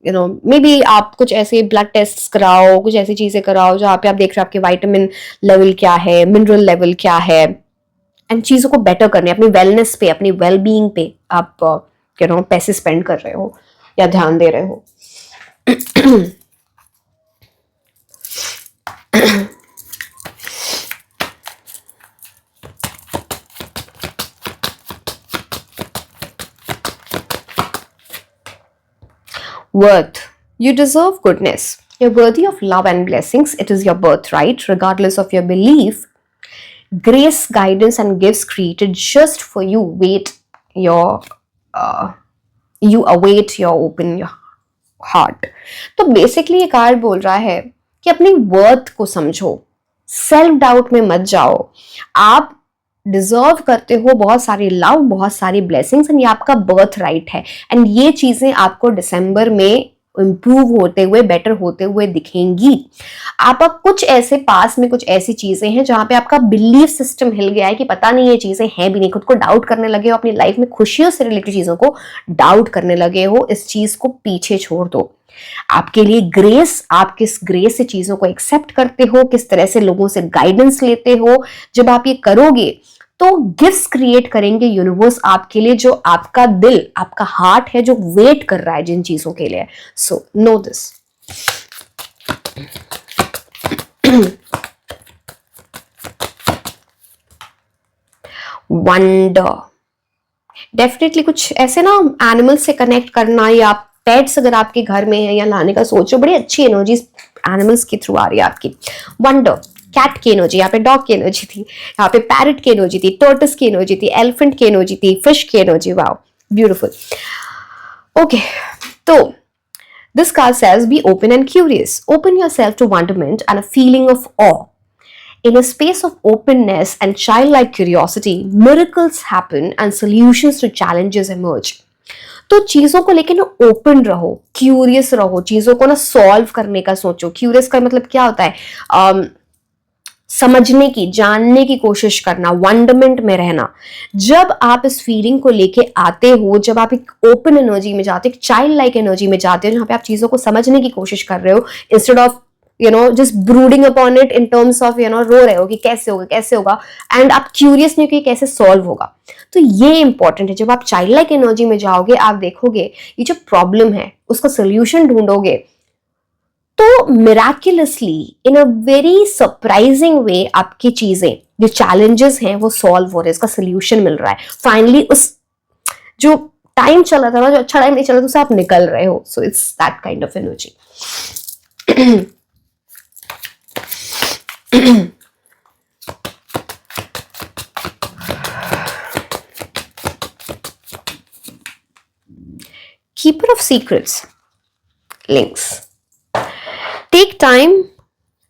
मे बी आप कुछ ऐसे ब्लड टेस्ट कराओ, कुछ ऐसी चीजें कराओ जहाँ पे आप देख रहे हो आपके विटामिन लेवल क्या है, मिनरल लेवल क्या है, एंड चीजों को बेटर करने, अपनी वेलनेस पे, अपनी वेलबींग पे आप पैसे स्पेंड कर रहे हो या ध्यान दे रहे हो। Worth. You deserve goodness. You're worthy of love and blessings. It is your birthright, regardless of your belief. Grace, guidance, and gifts created just for you. You await your open your heart. तो basically ये card बोल रहा है कि अपनी worth को समझो, self doubt में मत जाओ। आप डिजर्व करते हो बहुत सारी लव, बहुत सारी ब्लेसिंग्स, एंड ये आपका बर्थ राइट है, एंड ये चीजें आपको दिसंबर में इम्प्रूव होते हुए, बेटर होते हुए दिखेंगी। आपका कुछ ऐसे पास में कुछ ऐसी चीजें हैं जहां पे आपका बिलीफ सिस्टम हिल गया है कि पता नहीं ये चीजें हैं भी नहीं, खुद को डाउट करने लगे हो, अपनी लाइफ में खुशियों से रिलेटेड चीजों को डाउट करने लगे हो, इस चीज को पीछे छोड़ दो। आपके लिए ग्रेस, आप किस ग्रेस से चीजों को एक्सेप्ट करते हो, किस तरह से लोगों से गाइडेंस लेते हो, जब आप ये करोगे तो गिफ्ट्स क्रिएट करेंगे यूनिवर्स आपके लिए, जो आपका दिल, आपका हार्ट है जो वेट कर रहा है जिन चीजों के लिए। So know this. Wonder, definitely कुछ ऐसे ना एनिमल से कनेक्ट करना, या पेट्स अगर आपके घर में है या लाने का सोचो, बड़ी अच्छी एनर्जीज एनिमल्स के थ्रू आ रही है आपकी। वंडर, कैट की एनर्जी, यहाँ पे डॉग की एनर्जी थी, यहाँ पे पैरट की एनर्जी थी, टोर्टस की एनर्जी थी, एलिफेंट की एनर्जी थी, फिश की एनर्जी। Wow, beautiful. ओके, तो this card says be open and curious. Open yourself to wonderment and a feeling of awe. In a space of openness and childlike curiosity, miracles happen and solutions to challenges emerge. तो चीजों को लेके ना open रहो, curious रहो, चीजों को ना सॉल्व करने का सोचो। क्यूरियस का मतलब क्या होता है? समझने की, जानने की कोशिश करना, वंडरमेंट में रहना। जब आप इस फीलिंग को लेके आते हो, जब आप एक ओपन एनर्जी में जाते हो, एक चाइल्ड लाइक एनर्जी में जाते हो, जहां पे आप चीजों को समझने की कोशिश कर रहे हो, instead of just brooding upon it in terms of रो रहे हो कि कैसे होगा कैसे होगा, एंड आप क्यूरियस नहीं हो कि कैसे सॉल्व होगा। तो ये इंपॉर्टेंट है। जब आप चाइल्ड लाइक एनर्जी में जाओगे, आप देखोगे ये जो प्रॉब्लम है उसका सोल्यूशन ढूंढोगे, तो मिराक्युलसली इन अ वेरी सरप्राइजिंग वे आपकी चीजें, जो चैलेंजेस हैं वो सॉल्व हो रहे हैं, इसका सोल्यूशन मिल रहा है फाइनली। उस जो टाइम चल रहा था ना, जो अच्छा टाइम नहीं चल रहा था, उससे आप निकल रहे हो। So it's that kind of energy. Keeper of secrets, links. Take time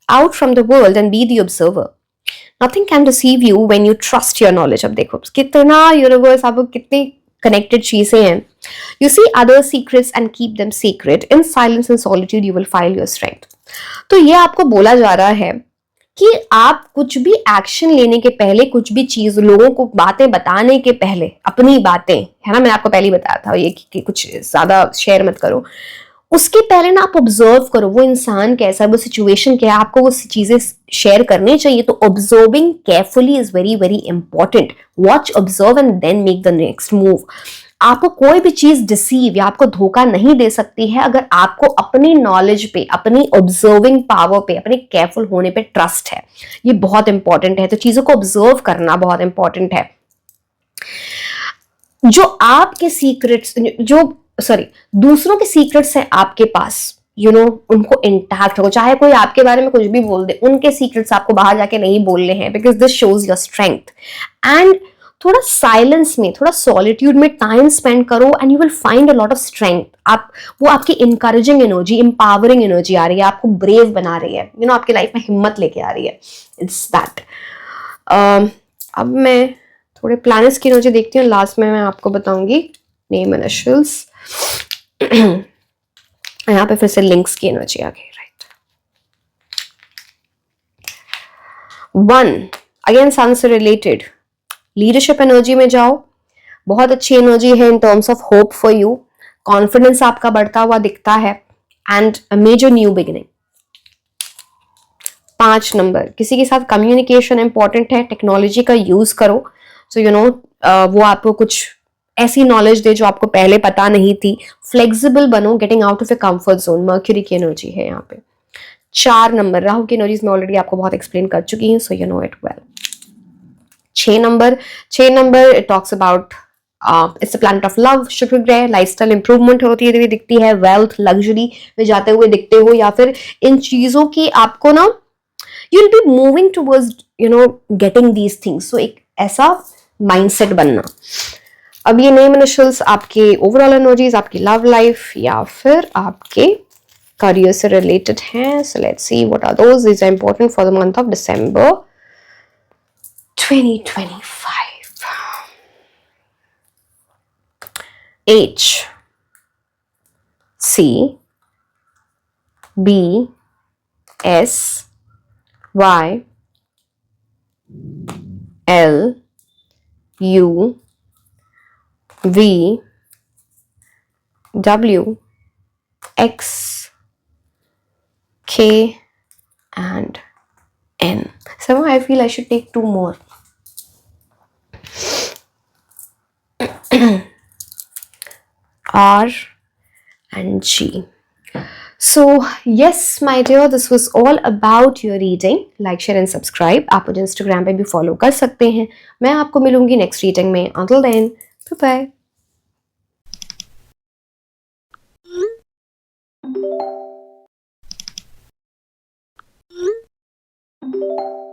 out from the world and be the observer. Nothing can deceive you when you trust your knowledge. अब देखो कितना यूनिवर्स, आपको कितनी कनेक्टेड चीजें हैं। You see other secrets and keep them secret. In silence and solitude you will find your strength. तो ये आपको बोला जा रहा है कि आप कुछ भी एक्शन लेने के पहले, कुछ भी चीज, लोगों को बातें बताने के पहले, अपनी बातें, है ना, मैंने आपको पहले ही बताया था ये कि कुछ ज्यादा शेयर मत करो, उसके पहले ना आप ऑब्जर्व करो वो इंसान कैसा है, वो सिचुएशन क्या है, आपको वो चीजें शेयर करनी चाहिए। तो observing carefully is very very important. Watch, observe and then make the next move. आपको कोई भी चीज डिसीव या आपको धोखा नहीं दे सकती है अगर आपको अपनी नॉलेज पे, अपनी ऑब्जर्विंग पावर पे, अपने केयरफुल होने पे ट्रस्ट है। ये बहुत इंपॉर्टेंट है। तो चीजों को ऑब्जर्व करना बहुत इंपॉर्टेंट है। जो आपके सीक्रेट्स, दूसरों के सीक्रेट्स हैं आपके पास, उनको इंटैक्ट रखो। चाहे कोई आपके बारे में कुछ भी बोल दे, उनके सीक्रेट्स आपको बाहर जाके नहीं बोलने हैं, because this shows your strength. And थोड़ा साइलेंस में, थोड़ा सॉलिट्यूड में टाइम स्पेंड करो and you will find a lot of strength. वो आपकी इंकरेजिंग एनर्जी, एम्पावरिंग एनर्जी आ रही है, आपको ब्रेव बना रही है, आपकी लाइफ में हिम्मत लेके आ रही है। It's that. अब मैं थोड़े प्लैनेट्स की एनर्जी देखती हूँ, लास्ट में मैं आपको बताऊंगी नेम इनिशियल्स। यहाँ पे फिर से लिंक्स की एनर्जी आ गई, राइट। 1 अगेन सन से रिलेटेड, लीडरशिप एनर्जी में जाओ। बहुत अच्छी एनर्जी है in terms of hope for you. Confidence आपका बढ़ता हुआ दिखता है and a major new beginning. 5 number, किसी के साथ कम्युनिकेशन इंपॉर्टेंट है, टेक्नोलॉजी का यूज करो। सो वो आपको कुछ ऐसी नॉलेज दे जो आपको पहले पता नहीं थी। फ्लेक्सिबल बनो, getting out of a comfort zone. Mercury की एनर्जी है यहाँ पे। 4 नंबर, राहु की एनर्जीज में ऑलरेडी आपको बहुत एक्सप्लेन कर चुकी हूँ, सो you no it well. 6 number it talks about it's a planet of love, शुक्र ग्रह। लाइफस्टाइल इंप्रूवमेंट होती हुई दिखती है, वेल्थ, लग्जरी में जाते हुए दिखते हो, या फिर इन चीजों की आपको ना you will be moving towards getting these things. So एक ऐसा माइंडसेट बनना। अब ये नेम इनिशियल्स आपके ओवरऑल एनर्जीज, आपकी लव लाइफ या फिर आपके करियर से रिलेटेड हैं। So let's see what are those. These are important for the month of December 2025. H, C, B, S, Y, L, U, V, W, X, K, and N. Somehow I feel I should take two more. R and G. So yes, my dear, this was all about your reading. Like, share and subscribe. आप मुझे Instagram पे भी follow कर सकते हैं. मैं आपको मिलूंगी next reading में. Until then, bye bye.